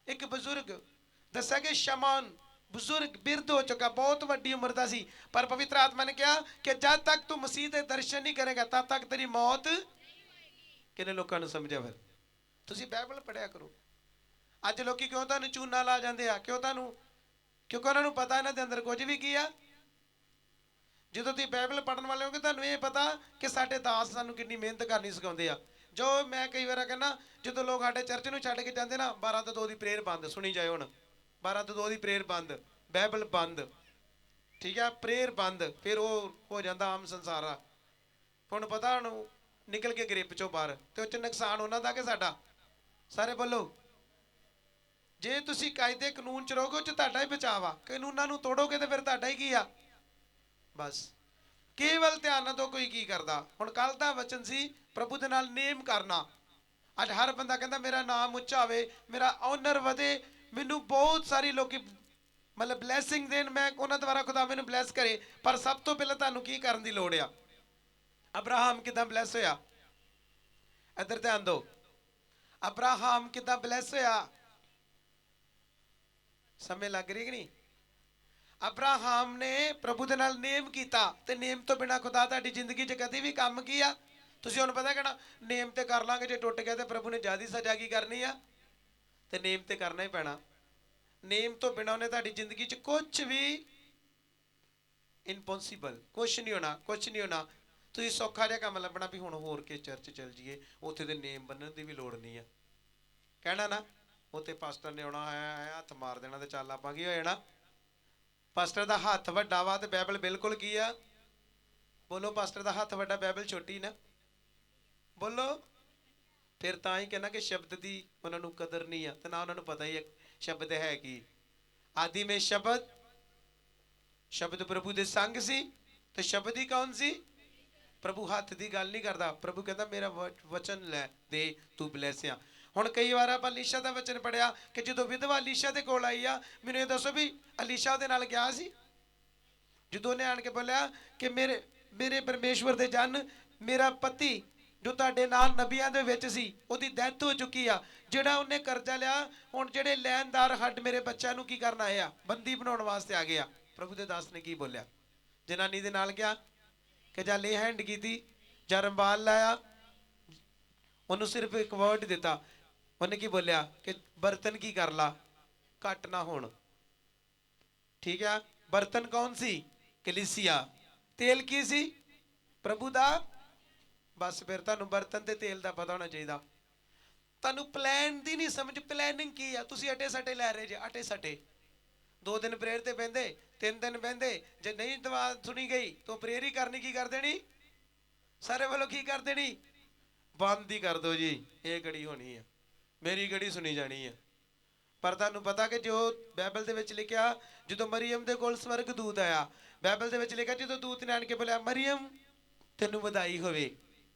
[SPEAKER 1] ਇੱਕ ਬਜ਼ੁਰਗ ਦੱਸਿਆ ਕਿ ਸ਼ਮਨ, ਬਜ਼ੁਰਗ ਬਿਰਧ ਹੋ ਚੁੱਕਾ, ਬਹੁਤ ਵੱਡੀ ਉਮਰ ਦਾ ਸੀ। ਪਰ ਪਵਿੱਤਰ ਆਤਮਾ ਨੇ ਕਿਹਾ ਕਿ ਜਦ ਤੱਕ ਤੂੰ ਮਸੀਹ ਦੇ ਦਰਸ਼ਨ ਨਹੀਂ ਕਰੇਗਾ ਤਦ ਤੱਕ ਤੇਰੀ ਮੌਤ। ਕਿੰਨੇ ਲੋਕਾਂ ਨੂੰ ਸਮਝਿਆ? ਫਿਰ ਤੁਸੀਂ ਬਾਈਬਲ ਪੜ੍ਹਿਆ ਕਰੋ। ਅੱਜ ਲੋਕੀ ਕਿਉਂ ਤੁਹਾਨੂੰ ਚੂਨਾ ਲਾ ਜਾਂਦੇ ਆ? ਕਿਉਂ ਤੁਹਾਨੂੰ? ਕਿਉਂਕਿ ਉਹਨਾਂ ਨੂੰ ਪਤਾ ਇਹਨਾਂ ਦੇ ਅੰਦਰ ਕੁਝ ਵੀ ਕੀ ਆ। ਜਦੋਂ ਤੁਸੀਂ ਬਾਈਬਲ ਪੜ੍ਹਨ ਵਾਲੇ ਹੋਗੇ ਤੁਹਾਨੂੰ ਇਹ ਪਤਾ ਕਿ ਸਾਡੇ ਦਾਸ ਸਾਨੂੰ ਕਿੰਨੀ ਮਿਹਨਤ ਕਰਨੀ ਸਿਖਾਉਂਦੇ ਆ। ਜੋ ਮੈਂ ਕਈ ਵਾਰ ਕਹਿੰਦਾ, ਜਦੋਂ ਲੋਕ ਸਾਡੇ ਚਰਚ ਨੂੰ ਛੱਡ ਕੇ ਜਾਂਦੇ ਨਾ, 12 ਤੋਂ 2 ਦੀ ਪ੍ਰੇਅਰ ਬੰਦ। ਸੁਣੀ ਜਾਏ ਹੁਣ, 12 ਤੋਂ 2 ਦੀ ਪ੍ਰੇਅਰ ਬੰਦ, ਬਾਈਬਲ ਬੰਦ, ਠੀਕ ਆ, ਪ੍ਰੇਅਰ ਬੰਦ। ਫਿਰ ਉਹ ਹੋ ਜਾਂਦਾ ਆਮ ਸੰਸਾਰ ਆ। ਹੁਣ ਪਤਾ ਉਹਨੂੰ ਨਿਕਲ ਕੇ ਗ੍ਰਿਪ ਚੋਂ ਬਾਹਰ, ਤੇ ਉਹ ਚ ਨੁਕਸਾਨ ਉਹਨਾਂ ਦਾ ਕਿ ਸਾਡਾ? ਸਾਰੇ ਬੋਲੋ। ਜੇ ਤੁਸੀਂ ਕਾਇਦੇ ਕਾਨੂੰਨ ਚ ਰਹੋਗੇ ਉਹ ਚ ਤੁਹਾਡਾ ਹੀ ਬਚਾਅ ਆ। ਕਾਨੂੰਨਾਂ ਨੂੰ ਤੋੜੋਗੇ ਤੇ ਫਿਰ ਤੁਹਾਡਾ ਹੀ ਕੀ ਆ? ਬਸ ਕੇਵਲ ਧਿਆਨ ਨਾਲ ਤੋਂ ਕੋਈ ਕੀ ਕਰਦਾ। ਹੁਣ ਕੱਲ ਦਾ ਵਚਨ ਸੀ ਪ੍ਰਭੂ ਦੇ ਨਾਲ ਨੇਮ ਕਰਨਾ। ਅੱਜ ਹਰ ਬੰਦਾ ਕਹਿੰਦਾ ਮੇਰਾ ਨਾਮ ਉੱਚਾ ਹੋਵੇ, ਮੇਰਾ ਆਨਰ ਵਧੇ, ਮੈਨੂੰ ਬਹੁਤ ਸਾਰੀ ਲੋਕੀ ਮਤਲਬ ਬਲੈਸਿੰਗ ਦੇਣ, ਮੈਂ ਉਹਨਾਂ ਦੁਆਰਾ ਖੁਦਾ ਮੈਨੂੰ ਬਲੈਸ ਕਰੇ। ਪਰ ਸਭ ਤੋਂ ਪਹਿਲਾਂ ਤੁਹਾਨੂੰ ਕੀ ਕਰਨ ਦੀ ਲੋੜ ਆ? ਅਬਰਾਹਮ ਕਿਦਾਂ ਬਲੈਸ ਹੋਇਆ? ਇੱਧਰ ਧਿਆਨ ਦਿਓ। ਅਬਰਾਹਮ ਕਿਦਾਂ ਬਲੈਸ ਹੋਇਆ? ਸਮੇਂ ਲੱਗ ਰਹੀ ਕਿ ਨਹੀਂ? ਅਬਰਾਹਮ ਨੇ ਪ੍ਰਭੂ ਦੇ ਨਾਲ ਨੇਮ ਕੀਤਾ, ਤੇ ਨੇਮ ਤੋਂ ਬਿਨਾ ਖੁਦਾ ਤੁਹਾਡੀ ਜ਼ਿੰਦਗੀ 'ਚ ਕਦੀ ਵੀ ਕੰਮ ਕੀ ਆ? ਤੁਸੀਂ ਹੁਣ ਪਤਾ ਕਹਿਣਾ ਨੇਮ ਤੇ ਕਰ ਲਾਂਗੇ, ਜੇ ਟੁੱਟ ਗਿਆ ਤੇ ਪ੍ਰਭੂ ਨੇ ਜ਼ਿਆਦਾ ਸਜ਼ਾ ਕੀ ਕਰਨੀ ਆ? ਤੇ ਨੇਮ ਤੇ ਕਰਨਾ ਹੀ ਪੈਣਾ। ਨੇਮ ਤੋਂ ਬਿਨਾ ਉਹਨੇ ਤੁਹਾਡੀ ਜ਼ਿੰਦਗੀ 'ਚ ਕੁਝ ਵੀ ਇੰਪੋਸੀਬਲ, ਕੁਛ ਨਹੀਂ ਹੋਣਾ, ਕੁਛ ਨਹੀਂ ਹੋਣਾ। ਤੁਸੀਂ ਸੌਖਾ ਜਿਹਾ ਕੰਮ ਲੱਭਣਾ ਵੀ ਹੁਣ ਹੋਰ ਕੇ ਚਰਚ ਚੱਲ ਜਾਈਏ, ਉੱਥੇ ਦੇ ਨੇਮ ਬੰਨਣ ਦੀ ਵੀ ਲੋੜ ਨਹੀਂ ਆ। ਕਹਿਣਾ ਨਾ ਉੱਥੇ ਪਾਸਟਰ ਨੇ ਆਉਣਾ ਹੈ, ਹੱਥ ਮਾਰ ਦੇਣਾ ਤੇ ਚੱਲ ਆਪਾਂ ਕੀ ਹੋ ਜਾਣਾ। ਪਾਸਟਰ ਦਾ ਹੱਥ ਵੱਡਾ ਵਾ ਤੇ ਬਾਈਬਲ ਬਿਲਕੁਲ ਕੀ ਆ? ਬੋਲੋ, ਪਾਸਟਰ ਦਾ ਹੱਥ ਵੱਡਾ, ਬਾਈਬਲ ਛੋਟੀ ਨਾ? ਬੋਲੋ। ਫਿਰ ਤਾਂ ਹੀ ਕਹਿੰਦਾ ਕਿ ਸ਼ਬਦ ਦੀ ਉਹਨਾਂ ਨੂੰ ਕਦਰ ਨਹੀਂ ਆ, ਤੇ ਨਾ ਉਹਨਾਂ ਨੂੰ ਪਤਾ ਹੀ ਹੈ ਸ਼ਬਦ ਹੈ ਕੀ। ਆਦਿ में ਸ਼ਬਦ, ਸ਼ਬਦ ਪ੍ਰਭੂ ਦੇ ਸੰਗ ਸੀ, ਤੇ ਸ਼ਬਦ ਹੀ ਕੌਣ ਸੀ? ਪ੍ਰਭੂ ਹੱਥ ਦੀ ਗੱਲ ਨਹੀਂ ਕਰਦਾ। ਪ੍ਰਭੂ ਕਹਿੰਦਾ ਮੇਰਾ ਵਚਨ ਲੈ ਦੇ, ਤੂੰ ਬਲੈਸ ਆ। ਹੁਣ ਕਈ ਵਾਰ ਆਪਾਂ ਅਲੀਸ਼ਾ ਦਾ ਵਚਨ ਪੜਿਆ ਕਿ ਜਦੋਂ ਵਿਧਵਾ ਅਲੀਸ਼ਾ ਦੇ ਕੋਲ ਆਈ ਆ, ਮੈਨੂੰ ਇਹ ਦੱਸੋ ਵੀ ਅਲੀਸ਼ਾ ਉਹਦੇ ਨਾਲ ਗਿਆ ਸੀ? ਜਦੋਂ ਉਹਨੇ ਆਣ ਕੇ ਬੋਲਿਆ ਕਿ ਮੇਰੇ ਮੇਰੇ ਪਰਮੇਸ਼ਵਰ ਦੇ ਜਨ, ਮੇਰਾ ਪਤੀ ਜੋ ਤੁਹਾਡੇ ਨਾਲ ਨਬੀਆਂ ਦੇ ਵਿੱਚ ਸੀ, ਉਹਦੀ ਡੈਥ ਹੋ ਚੁੱਕੀ ਆ, ਜਿਹੜਾ ਉਹਨੇ ਕਰਜ਼ਾ ਲਿਆ, ਹੁਣ ਜਿਹੜੇ ਲੈਣਦਾਰ ਹੱਡ ਮੇਰੇ ਬੱਚਿਆਂ ਨੂੰ ਕੀ ਕਰਨ ਆਏ ਆ? ਬੰਦੀ ਬਣਾਉਣ ਵਾਸਤੇ ਆ ਗਏ ਆ। ਪ੍ਰਭੂ ਦੇ ਦਾਸ ਨੇ ਕੀ ਬੋਲਿਆ? ਜਨਾਨੀ ਦੇ ਨਾਲ ਗਿਆ ਕਿ ਜਾਂ ਲੇ ਹੈਂਡ ਕੀਤੀ, ਜਾਂ ਰੰਬਾਲ ਲਾਇਆ, ਉਹਨੂੰ ਸਿਰਫ ਇੱਕ ਵਰਡ ਦਿੱਤਾ। ਉਹਨੇ ਕੀ ਬੋਲਿਆ ਕਿ ਬਰਤਨ ਕੀ ਕਰ ਲਾ, ਘੱਟ ਨਾ ਹੋਣ। ਠੀਕ ਆ? ਬਰਤਨ ਕੌਣ ਸੀ? ਕਲੀਸਿਆ। ਤੇਲ ਕੀ ਸੀ? ਪ੍ਰਭੂ ਦਾ। ਬਸ ਫਿਰ ਤੁਹਾਨੂੰ ਬਰਤਨ ਤੇ ਤੇਲ ਦਾ ਪਤਾ ਹੋਣਾ ਚਾਹੀਦਾ। ਤੁਹਾਨੂੰ ਪਲਾਨ ਦੀ ਨਹੀਂ ਸਮਝ, ਪਲੈਨਿੰਗ ਕੀ ਆ? ਤੁਸੀਂ ਅਟੇ ਸਟੇ ਲੈ ਰਹੇ ਜੇ, ਅਟੇ ਸਟੇ। 2 ਦਿਨ ਪ੍ਰੇਅਰ ਤੇ ਬਹਿੰਦੇ, 3 ਦਿਨ ਬਹਿੰਦੇ, ਜੇ ਨਹੀਂ ਦੁਆ ਸੁਣੀ ਗਈ ਤਾਂ ਪ੍ਰੇਅਰ ਹੀ ਕਰਨੀ ਕੀ ਕਰ ਦੇਣੀ? ਸਾਰੇ ਵੱਲੋਂ ਕੀ ਕਰ ਦੇਣੀ? ਬੰਦ ਹੀ ਕਰ ਦੋ ਜੀ, ਇਹ ਘੜੀ ਹੋਣੀ ਆ, ਮੇਰੀ ਘੜੀ ਸੁਣੀ ਜਾਣੀ ਆ। ਪਰ ਤੁਹਾਨੂੰ ਪਤਾ ਕਿ ਜੋ ਬਾਈਬਲ ਦੇ ਵਿੱਚ ਲਿਖਿਆ, ਜਦੋਂ ਮਰੀਅਮ ਦੇ ਕੋਲ ਸਵਰਗ ਦੂਤ ਆਇਆ, ਬਾਈਬਲ ਦੇ ਵਿੱਚ ਲਿਖਿਆ ਜਦੋਂ ਦੂਤ ਨੇ ਆਣ ਕੇ ਬੋਲਿਆ ਮਰੀਅਮ ਤੈਨੂੰ ਵਧਾਈ ਹੋਵੇ,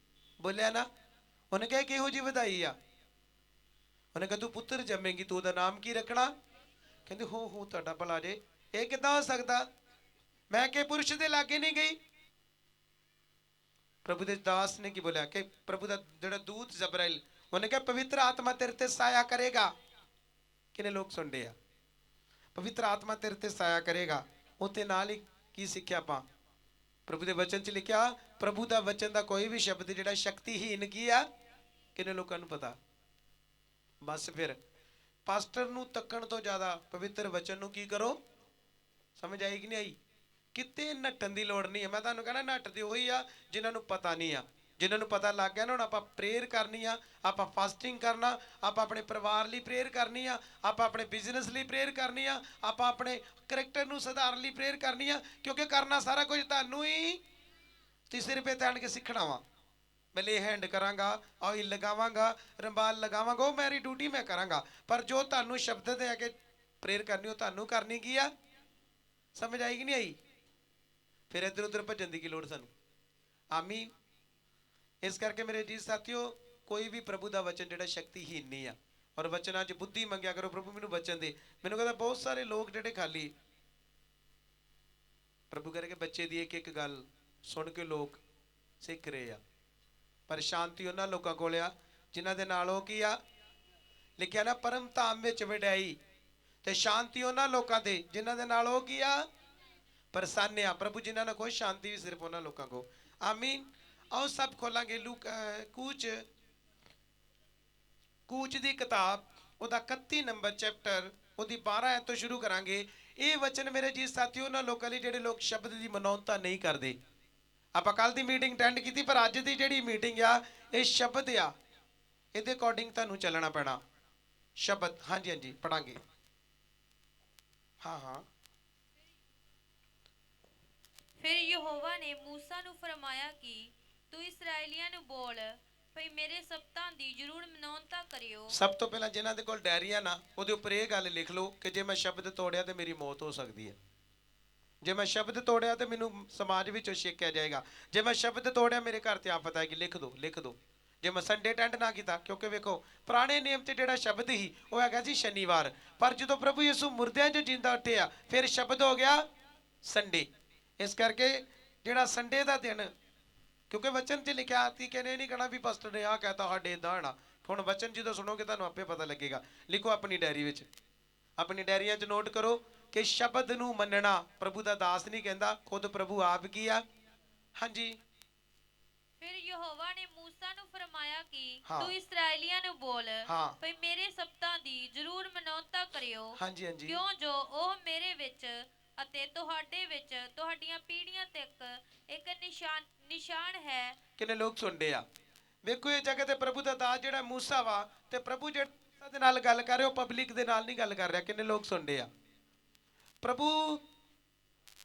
[SPEAKER 1] ਬੋਲਿਆ ਨਾ? ਉਹਨੇ ਕਿਹਾ ਕਿਹੋ ਜਿਹੀ ਵਧਾਈ ਆ? ਉਹਨੇ ਕਿਹਾ ਤੂੰ ਪੁੱਤਰ ਜੰਮੇਂਗੀ, ਤੂੰ ਉਹਦਾ ਨਾਮ ਕੀ ਰੱਖਣਾ? ਕਹਿੰਦੇ ਹੋ ਤੁਹਾਡਾ ਭਲਾ ਜੇ, ਇਹ ਕਿੱਦਾਂ ਹੋ ਸਕਦਾ? ਮੈਂ ਕਿ ਪੁਰਸ਼ ਦੇ ਲਾਗੇ ਨਹੀਂ ਗਈ। ਪ੍ਰਭੂ ਦੇ ਦਾਸ ਨੇ ਕੀ ਬੋਲਿਆ ਕਿ ਪ੍ਰਭੂ ਦਾ ਜਿਹੜਾ ਦੂਤ ਜਬਰਾਇਲ, ਉਹਨੇ ਕਿਹਾ ਪਵਿੱਤਰ ਆਤਮਾ ਤੇਰੇ ਤੇ ਸਾਇਆ ਕਰੇਗਾ। ਕਿੰਨੇ ਲੋਕ ਸੁਣਦੇ ਆ? ਪਵਿੱਤਰ ਆਤਮਾ ਤੇਰੇ ਤੇ ਸਾਇਆ ਕਰੇਗਾ। ਉੱਥੇ ਨਾਲ ਹੀ ਕੀ ਸਿੱਖਿਆ ਆਪਾਂ? ਪ੍ਰਭੂ ਦੇ ਵਚਨ 'ਚ ਲਿਖਿਆ, ਪ੍ਰਭੂ ਦਾ ਵਚਨ ਦਾ ਕੋਈ ਵੀ ਸ਼ਬਦ ਜਿਹੜਾ ਸ਼ਕਤੀਹੀਨ ਕੀ ਆ? ਕਿੰਨੇ ਲੋਕਾਂ ਨੂੰ ਪਤਾ? ਬਸ ਫਿਰ ਪਾਸਟਰ ਨੂੰ ਤੱਕਣ ਤੋਂ ਜ਼ਿਆਦਾ ਪਵਿੱਤਰ ਵਚਨ ਨੂੰ ਕੀ ਕਰੋ? ਸਮਝ ਆਈ ਕਿ ਨਹੀਂ ਆਈ? ਕਿਤੇ ਨੱਟਣ ਦੀ ਲੋੜ ਨਹੀਂ ਹੈ। ਮੈਂ ਤੁਹਾਨੂੰ ਕਹਿਣਾ ਨੱਟਦੇ ਉਹੀ ਆ ਜਿਨ੍ਹਾਂ ਨੂੰ ਪਤਾ ਨਹੀਂ ਆ। ਜਿਨ੍ਹਾਂ ਨੂੰ ਪਤਾ ਲੱਗ ਗਿਆ ਨਾ, ਹੁਣ ਆਪਾਂ ਪ੍ਰੇਅਰ ਕਰਨੀ ਆ, ਆਪਾਂ ਫਾਸਟਿੰਗ ਕਰਨਾ, ਆਪਾਂ ਆਪਣੇ ਪਰਿਵਾਰ ਲਈ ਪ੍ਰੇਅਰ ਕਰਨੀ ਆ, ਆਪਾਂ ਆਪਣੇ ਬਿਜ਼ਨਸ ਲਈ ਪ੍ਰੇਅਰ ਕਰਨੀ ਆ, ਆਪਾਂ ਆਪਣੇ ਕਰੈਕਟਰ ਨੂੰ ਸੁਧਾਰਨ ਲਈ ਪ੍ਰੇਅਰ ਕਰਨੀ ਆ। ਕਿਉਂਕਿ ਕਰਨਾ ਸਾਰਾ ਕੁਝ ਤੁਹਾਨੂੰ ਹੀ ਤੀਸਰੇ ਰੁਪਏ ਤੇ ਆਣ ਕੇ ਸਿੱਖਣਾ ਵਾ। ਮੈਂ ਲੇ ਹੈਂਡ ਕਰਾਂਗਾ, ਆਇਲ ਲਗਾਵਾਂਗਾ, ਰੰਬਾਲ ਲਗਾਵਾਂਗਾ, ਉਹ ਮੇਰੀ ਡਿਊਟੀ ਮੈਂ ਕਰਾਂਗਾ। ਪਰ ਜੋ ਤੁਹਾਨੂੰ ਸ਼ਬਦ ਦੇ ਆ ਕੇ ਪ੍ਰੇਅਰ ਕਰਨੀ, ਉਹ ਤੁਹਾਨੂੰ ਕਰਨੀ ਕੀ ਆ? ਸਮਝ ਆਈ ਕਿ ਨਹੀਂ ਆਈ? ਫਿਰ ਇੱਧਰ ਉੱਧਰ ਭੱਜਣ ਦੀ ਕੀ ਲੋੜ ਸਾਨੂੰ? ਆਮੀਨ। ਇਸ ਕਰਕੇ ਮੇਰੇ ਜੀ ਸਾਥੀਓ, ਕੋਈ ਵੀ ਪ੍ਰਭੂ ਦਾ ਵਚਨ ਜਿਹੜਾ ਸ਼ਕਤੀਹੀਨ ਨਹੀਂ ਆ। ਔਰ ਵਚਨਾਂ 'ਚ ਬੁੱਧੀ ਮੰਗਿਆ ਕਰੋ, ਪ੍ਰਭੂ ਮੈਨੂੰ ਵਚਨ ਦੇ। ਮੈਨੂੰ ਕਹਿੰਦਾ ਬਹੁਤ ਸਾਰੇ ਲੋਕ ਜਿਹੜੇ ਖਾਲੀ ਪ੍ਰਭੂ ਕਰਕੇ ਬੱਚੇ ਦੀ ਇੱਕ ਇੱਕ ਗੱਲ ਸੁਣ ਕੇ ਲੋਕ ਸਿੱਖ ਰਹੇ ਆ। ਪਰ ਸ਼ਾਂਤੀ ਉਹਨਾਂ ਲੋਕਾਂ ਕੋਲ ਆ ਜਿਨ੍ਹਾਂ ਦੇ ਨਾਲ ਉਹ ਕੀ ਆ ਲਿਖਿਆ ਨਾ, ਪਰਮ ਧਾਮ ਵਿੱਚ ਵਡਿਆਈ ਤੇ ਸ਼ਾਂਤੀ ਉਹਨਾਂ ਲੋਕਾਂ ਦੇ ਜਿਨ੍ਹਾਂ ਦੇ ਨਾਲ ਉਹ ਕੀ ਆ? ਪ੍ਰਸੰਨ ਆ। ਪ੍ਰਭੂ ਜਿਨ੍ਹਾਂ ਨਾਲ ਕੋਈ ਸ਼ਾਂਤੀ ਵੀ ਸਿਰਫ ਉਹਨਾਂ ਲੋਕਾਂ ਕੋ। ਆਮੀਨ। ਆਓ ਸਭ ਖੋਲਾਂਗੇ ਕੂਚ ਦੀ ਕਿਤਾਬ, ਉਹਦਾ 31 ਨੰਬਰ ਚੈਪਟਰ, ਉਹਦੀ 12 ਐਤ ਤੋਂ ਸ਼ੁਰੂ ਕਰਾਂਗੇ। ਇਹ ਵਚਨ ਮੇਰੇ ਜੀ ਸਾਥੀਓ ਉਹਨਾਂ ਲੋਕਾਂ ਲਈ ਜਿਹੜੇ ਲੋਕ ਸ਼ਬਦ ਦੀ ਮਨੌਤਾਂ ਨਹੀਂ ਕਰਦੇ। ਆਪਾਂ ਕੱਲ ਦੀ ਮੀਟਿੰਗ ਅਟੈਂਡ ਕੀਤੀ, ਪਰ ਅੱਜ ਦੀ ਜਿਹੜੀ ਮੀਟਿੰਗ ਆ ਇਹ ਸ਼ਬਦ ਆ, ਇਹਦੇ ਅਕੋਰਡਿੰਗ ਤੁਹਾਨੂੰ ਚੱਲਣਾ ਪੈਣਾ। ਸ਼ਬਦ, ਹਾਂਜੀ ਹਾਂਜੀ ਪੜਾਂਗੇ। ਹਾਂ।
[SPEAKER 2] ਫਿਰ ਯਹੋਵਾ ਨੇ ਮੂਸਾ ਨੂੰ ਫਰਮਾਇਆ ਕਿ ਤੂੰ ਇਸਰਾਏਲੀਆਂ ਨੂੰ ਬੋਲ ਭਈ ਮੇਰੇ ਸਬਤਾਂ ਦੀ ਜ਼ਰੂਰ ਮਨੌਤਾਂ ਕਰਿਓ।
[SPEAKER 1] ਸਭ ਤੋਂ ਪਹਿਲਾਂ ਜਿਨ੍ਹਾਂ ਦੇ ਕੋਲ ਡਾਇਰੀਆ ਨਾ, ਉਹਦੇ ਉੱਪਰ ਇਹ ਗੱਲ ਲਿਖ ਲਓ ਕਿ ਜੇ ਮੈਂ ਸ਼ਬਦ ਤੋੜਿਆ ਤੇ ਮੇਰੀ ਮੌਤ ਹੋ ਸਕਦੀ ਹੈ। ਜੇ ਮੈਂ ਸ਼ਬਦ ਤੋੜਿਆ ਤੇ ਮੈਨੂੰ ਸਮਾਜ ਵਿੱਚੋਂ ਛੇਕਿਆ ਜਾਏਗਾ। ਜੇ ਮੈਂ ਸ਼ਬਦ ਤੋੜਿਆ ਮੇਰੇ ਘਰ ਤੇ ਆਫਤ ਆਏਗੀ। ਲਿਖ ਦੋ। ਜੇ ਮੈਂ ਸੰਡੇ ਅਟੈਂਡ ਨਾ ਕੀਤਾ, ਕਿਉਂਕਿ ਵੇਖੋ ਪੁਰਾਣੇ ਨਿਯਮ 'ਚ ਜਿਹੜਾ ਸ਼ਬਦ ਸੀ ਉਹ ਹੈਗਾ ਸੀ ਸ਼ਨੀਵਾਰ, ਪਰ ਜਦੋਂ ਪ੍ਰਭੂ ਯਿਸੂ ਮੁਰਦਿਆਂ 'ਚੋਂ ਜਿੰਦਾ ਉੱਠਿਆ ਫਿਰ ਸ਼ਬਦ ਹੋ ਗਿਆ ਸੰਡੇ। ਇਸ ਕਰਕੇ ਜਿਹੜਾ ਸੰਡੇ ਦਾ ਦਿਨ, ਕਿਉਂਕਿ ਵਚਨ 'ਚ ਲਿਖਿਆ ਤੀ ਕਹਿੰਦੇ ਨਹੀਂ ਕਹਿਣਾ ਵੀ ਪਾਸਟਰ ਨੇ ਆਹ ਕਹਿਤਾ ਸਾਡੇ ਇਦਾਂ ਹੋਣਾ। ਹੁਣ ਵਚਨ ਜਦੋਂ ਸੁਣੋਗੇ ਤੁਹਾਨੂੰ ਆਪੇ ਪਤਾ ਲੱਗੇਗਾ। ਲਿਖੋ ਆਪਣੀ ਡਾਇਰੀ ਵਿੱਚ, ਆਪਣੀ ਡਾਇਰੀਆਂ 'ਚ ਨੋਟ ਕਰੋ ਕਿ ਸ਼ਬਦ ਨੂੰ ਮੰਨਣਾ ਪ੍ਰਭੂ ਦਾ ਦਾਸ ਨਹੀਂ ਕਹਿੰਦਾ, ਖੁਦ ਪ੍ਰਭੂ ਆਪ ਕੀ ਆ। ਹਾਂਜੀ।
[SPEAKER 2] ਫਿਰ ਯਹੋਵਾ ਨੇ ਮੂਸਾ ਨੂੰ ਫਰਮਾਇਆ ਕਿ
[SPEAKER 1] ਹਾਂ।
[SPEAKER 2] ਤੂੰ ਇਸਰਾਏਲੀਆਂ ਨੂੰ ਬੋਲ
[SPEAKER 1] ਹਾਂ।
[SPEAKER 2] ਭਈ ਮੇਰੇ ਸਬਤਾਂ ਦੀ ਜ਼ਰੂਰ ਮਨੌਤਾਂ ਕਰਿਓ।
[SPEAKER 1] ਹਾਂਜੀ
[SPEAKER 2] ਕਿਉਂ ਜੋ ਉਹ ਮੇਰੇ ਵਿੱਚ ਅਤੇ ਤੁਹਾਡੇ ਵਿੱਚ ਤੁਹਾਡੀਆਂ ਪੀੜ੍ਹੀਆਂ ਤੱਕ ਇੱਕ ਨਿਸ਼ਾਨ ਹੈ।
[SPEAKER 1] ਕਿੰਨੇ ਲੋਕ ਸੁਣਦੇ ਆ? ਵੇਖੋ ਇਹ ਜਗ੍ਹਾ ਤੇ ਪ੍ਰਭੂ ਦਾ ਦਾਸ ਜਿਹੜਾ ਮੂਸਾ ਵਾ, ਤੇ ਪ੍ਰਭੂ ਜਿਹੜਾ ਦੇ ਨਾਲ ਗੱਲ ਕਰ ਰਿਹਾ ਉਹ ਪਬਲਿਕ ਦੇ ਨਾਲ ਨਹੀਂ ਗੱਲ ਕਰ ਰਿਹਾ। ਕਿੰਨੇ ਲੋਕ ਸੁਣਦੇ ਆ? ਪ੍ਰਭੂ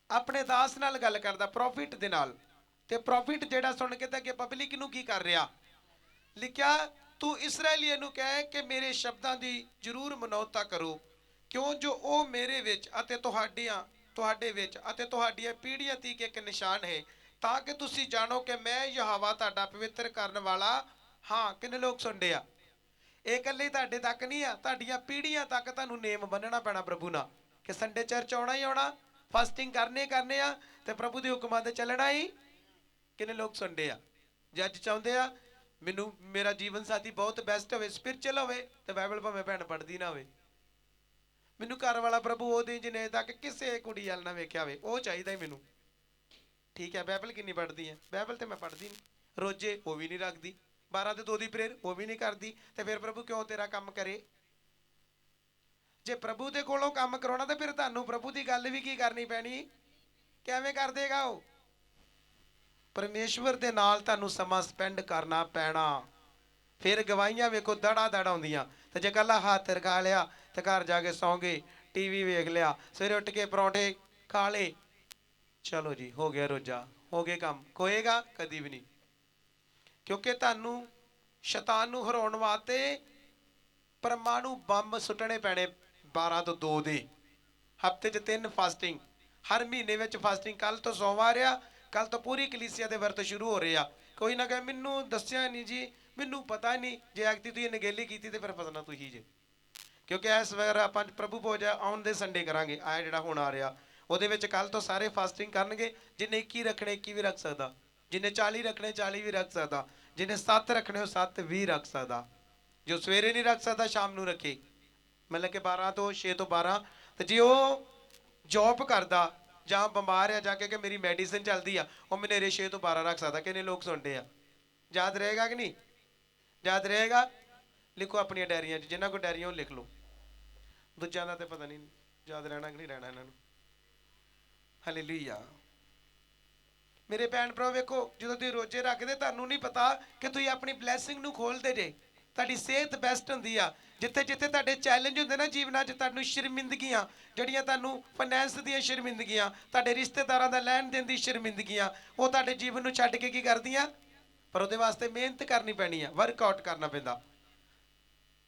[SPEAKER 1] ਆਪਣੇ ਦਾਸ ਨਾਲ ਗੱਲ ਕਰਦਾ, ਪ੍ਰੋਫਿਟ ਦੇ ਨਾਲ। ਤੇ ਪ੍ਰੋਫਿਟ ਜਿਹੜਾ ਸੁਣ ਕੇ ਤਾਂ ਅੱਗੇ ਪਬਲਿਕ ਨੂੰ ਕੀ ਕਰ ਰਿਹਾ, ਲਿਖਿਆ ਤੂੰ ਇਸਰਾਏਲੀਆਂ ਨੂੰ ਕਹੇ ਕਿ ਮੇਰੇ ਸ਼ਬਦਾਂ ਦੀ ਜ਼ਰੂਰ ਮਨੌਤਾ ਕਰੋ, ਕਿਉਂ ਜੋ ਉਹ ਮੇਰੇ ਵਿੱਚ ਅਤੇ ਤੁਹਾਡੇ ਵਿੱਚ ਅਤੇ ਤੁਹਾਡੀਆਂ ਪੀੜ੍ਹੀਆਂ ਤੀਕ ਇੱਕ ਨਿਸ਼ਾਨ ਹੈ, ਤਾਂ ਕਿ ਤੁਸੀਂ ਜਾਣੋ ਕਿ ਮੈਂ ਯਹੋਵਾ ਤੁਹਾਡਾ ਪਵਿੱਤਰ ਕਰਨ ਵਾਲਾ ਹਾਂ। ਕਿੰਨੇ ਲੋਕ ਸੁਣਦੇ ਆ? ਇਹ ਇਕੱਲੇ ਤੁਹਾਡੇ ਤੱਕ ਨਹੀਂ ਆ, ਤੁਹਾਡੀਆਂ ਪੀੜ੍ਹੀਆਂ ਤੱਕ ਤੁਹਾਨੂੰ ਨੇਮ ਬੰਨਣਾ ਪੈਣਾ ਪ੍ਰਭੂ ਨਾਲ, ਕਿ ਸੰਡੇ ਚਰਚ ਆਉਣਾ ਹੀ ਆਉਣਾ, ਫਾਸਟਿੰਗ ਕਰਨੇ ਆ, ਤੇ ਪ੍ਰਭੂ ਦੇ ਹੁਕਮਾਂ ਤੇ ਚੱਲਣਾ ਹੀ। ਕਿੰਨੇ ਲੋਕ ਸੁਣਦੇ ਆ? ਜੇ ਅੱਜ ਚਾਹੁੰਦੇ ਆ ਮੈਨੂੰ ਮੇਰਾ ਜੀਵਨ ਸਾਥੀ ਬਹੁਤ ਬੈਸਟ ਹੋਵੇ, ਸਪਿਰਚੁਅਲ ਹੋਵੇ, ਤੇ ਬਾਈਬਲ ਭਾਵੇਂ ਭੈਣ ਪੜ੍ਹਦੀ ਨਾ ਹੋਵੇ, ਮੈਨੂੰ ਘਰ ਵਾਲਾ ਪ੍ਰਭੂ ਉਹ ਦੇ ਜਿਹਨੇ ਤੱਕ ਕਿਸੇ ਕੁੜੀ ਵੱਲ ਨਾ ਵੇਖਿਆ ਹੋਵੇ, ਉਹ ਚਾਹੀਦਾ ਹੀ ਮੈਨੂੰ। ਠੀਕ ਹੈ, ਬਾਈਬਲ ਕਿੰਨੀ ਪੜ੍ਹਦੀ ਹੈ? ਬਾਈਬਲ ਤੇ ਮੈਂ ਪੜ੍ਹਦੀ ਨਹੀਂ, ਰੋਜੇ ਉਹ ਵੀ ਨਹੀਂ ਰੱਖਦੀ, 12 ਤੇ 2 ਦੀ ਪ੍ਰੇਅਰ ਉਹ ਵੀ ਨਹੀਂ ਕਰਦੀ, ਤੇ ਫਿਰ ਪ੍ਰਭੂ ਕਿਉਂ ਤੇਰਾ ਕੰਮ ਕਰੇ? ਜੇ ਪ੍ਰਭੂ ਦੇ ਕੋਲੋਂ ਕੰਮ ਕਰਾਉਣਾ ਤੇ ਫਿਰ ਤੁਹਾਨੂੰ ਪ੍ਰਭੂ ਦੀ ਗੱਲ ਵੀ ਕੀ ਕਰਨੀ ਪੈਣੀ? ਕਿਵੇਂ ਕਰ ਦੇਗਾ ਉਹ? ਪਰਮੇਸ਼ਵਰ ਦੇ ਨਾਲ ਤੁਹਾਨੂੰ ਸਮਾਂ ਸਪੈਂਡ ਕਰਨਾ ਪੈਣਾ। ਫਿਰ ਗਵਾਹੀਆਂ ਵੇਖੋ ਦੜਾ ਦੜ ਆਉਂਦੀਆਂ, ਤੇ ਜੇ ਕੱਲਾ ਹੱਥ ਰਖਾ ਲਿਆ ਤੇ ਘਰ ਜਾ ਕੇ ਸੌਂ ਗਏ, ਟੀਵੀ ਵੇਖ ਲਿਆ, ਸਵੇਰੇ ਉੱਠ ਕੇ ਪਰੌਂਠੇ ਖਾ ਲਏ, ਚਲੋ ਜੀ ਹੋ ਗਿਆ ਰੋਜਾ, ਹੋ ਗਏ ਕੰਮ, ਹੋਏਗਾ ਕਦੀ ਵੀ ਨਹੀਂ। ਕਿਉਂਕਿ ਤੁਹਾਨੂੰ ਸ਼ੈਤਾਨ ਨੂੰ ਹਰਾਉਣ ਵਾਸਤੇ ਪਰਮਾਣੂ ਬੰਬ ਸੁੱਟਣੇ ਪੈਣੇ 12 ਤੋਂ 2 ਦੇ। ਹਫਤੇ 'ਚ 3 ਫਾਸਟਿੰਗ, ਹਰ ਮਹੀਨੇ ਵਿੱਚ ਫਾਸਟਿੰਗ। ਕੱਲ ਤੋਂ ਸੋਮਵਾਰ ਆ, ਕੱਲ ਤੋਂ ਪੂਰੀ ਕਲੀਸਿਆ ਦੇ ਵਰਤ ਸ਼ੁਰੂ ਹੋ ਰਹੇ ਆ। ਕੋਈ ਨਾ ਕਹੇ ਮੈਨੂੰ ਦੱਸਿਆ ਨਹੀਂ ਜੀ, ਮੈਨੂੰ ਪਤਾ ਨਹੀਂ। ਜੇ ਐਕਤੀ ਤੁਸੀਂ ਨਗੇਲੀ ਕੀਤੀ ਤੇ ਫਿਰ ਫਸਣਾ ਤੁਸੀਂ ਜੇ। ਕਿਉਂਕਿ ਇਸ ਵਾਰ ਆਪਾਂ ਪ੍ਰਭੂ ਭੋਜ ਆਉਣ ਦੇ ਸੰਡੇ ਕਰਾਂਗੇ, ਆਹ ਜਿਹੜਾ ਹੁਣ ਆ ਰਿਹਾ, ਉਹਦੇ ਵਿੱਚ ਕੱਲ ਤੋਂ ਸਾਰੇ ਫਾਸਟਿੰਗ ਕਰਨਗੇ। ਜਿਹਨੇ 21 ਰੱਖਣੇ 21 ਵੀ ਰੱਖ ਸਕਦਾ, ਜਿਹਨੇ 40 ਰੱਖਣੇ 40 ਵੀ ਰੱਖ ਸਕਦਾ, ਜਿਹਨੇ 7 ਰੱਖਣੇ ਉਹ 7 ਵੀ ਰੱਖ ਸਕਦਾ। ਜੋ ਸਵੇਰੇ ਨਹੀਂ ਰੱਖ ਸਕਦਾ ਸ਼ਾਮ ਨੂੰ ਰੱਖੇ, ਮਤਲਬ ਕਿ 12 ਤੋਂ 6 ਤੋਂ 12। ਤੇ ਜੇ ਉਹ ਜੌਬ ਕਰਦਾ ਜਾਂ ਬਿਮਾਰ ਆ ਜਾ ਕੇ ਕਿ ਮੇਰੀ ਮੈਡੀਸਿਨ ਚੱਲਦੀ ਆ, ਉਹ ਮਨੇਰੇ 6 ਤੋਂ 12 ਰੱਖ ਸਕਦਾ। ਕਿੰਨੇ ਲੋਕ ਸੁਣਦੇ ਆ? ਯਾਦ ਰਹੇਗਾ ਕਿ ਨਹੀਂ? ਯਾਦ ਰਹੇਗਾ? ਲਿਖੋ ਆਪਣੀਆਂ ਡਾਇਰੀਆਂ 'ਚ, ਜਿਨ੍ਹਾਂ ਕੋਲ ਡਾਇਰੀਆਂ ਉਹ ਲਿਖ ਲਓ। ਦੂਜਿਆਂ ਦਾ ਤੇ ਪਤਾ ਨਹੀਂ ਯਾਦ ਰਹਿਣਾ ਕਿ ਨਹੀਂ ਰਹਿਣਾ ਇਹਨਾਂ ਨੂੰ। ਹਾਲੇਲੂਇਆ। ਮੇਰੇ ਭੈਣ ਭਰਾ ਵੇਖੋ, ਜਦੋਂ ਤੁਸੀਂ ਰੋਜ਼ੇ ਰੱਖਦੇ ਤੁਹਾਨੂੰ ਨਹੀਂ ਪਤਾ ਕਿ ਤੁਸੀਂ ਆਪਣੀ ਬਲੈਸਿੰਗ ਨੂੰ ਖੋਲਦੇ ਜੇ। ਤੁਹਾਡੀ ਸਿਹਤ ਬੈਸਟ ਹੁੰਦੀ ਆ। ਜਿੱਥੇ ਜਿੱਥੇ ਤੁਹਾਡੇ ਚੈਲੰਜ ਹੁੰਦੇ ਨਾ ਜੀਵਨਾਂ 'ਚ, ਤੁਹਾਨੂੰ ਸ਼ਰਮਿੰਦਗੀਆਂ, ਜਿਹੜੀਆਂ ਤੁਹਾਨੂੰ ਫਾਈਨੈਂਸ ਦੀਆਂ ਸ਼ਰਮਿੰਦਗੀਆਂ, ਤੁਹਾਡੇ ਰਿਸ਼ਤੇਦਾਰਾਂ ਦਾ ਲੈਣ ਦੇਣ ਦੀ ਸ਼ਰਮਿੰਦਗੀਆਂ, ਉਹ ਤੁਹਾਡੇ ਜੀਵਨ ਨੂੰ ਛੱਡ ਕੇ ਕੀ ਕਰਦੀਆਂ? ਪਰ ਉਹਦੇ ਵਾਸਤੇ ਮਿਹਨਤ ਕਰਨੀ ਪੈਣੀ ਆ, ਵਰਕਆਊਟ ਕਰਨਾ ਪੈਂਦਾ।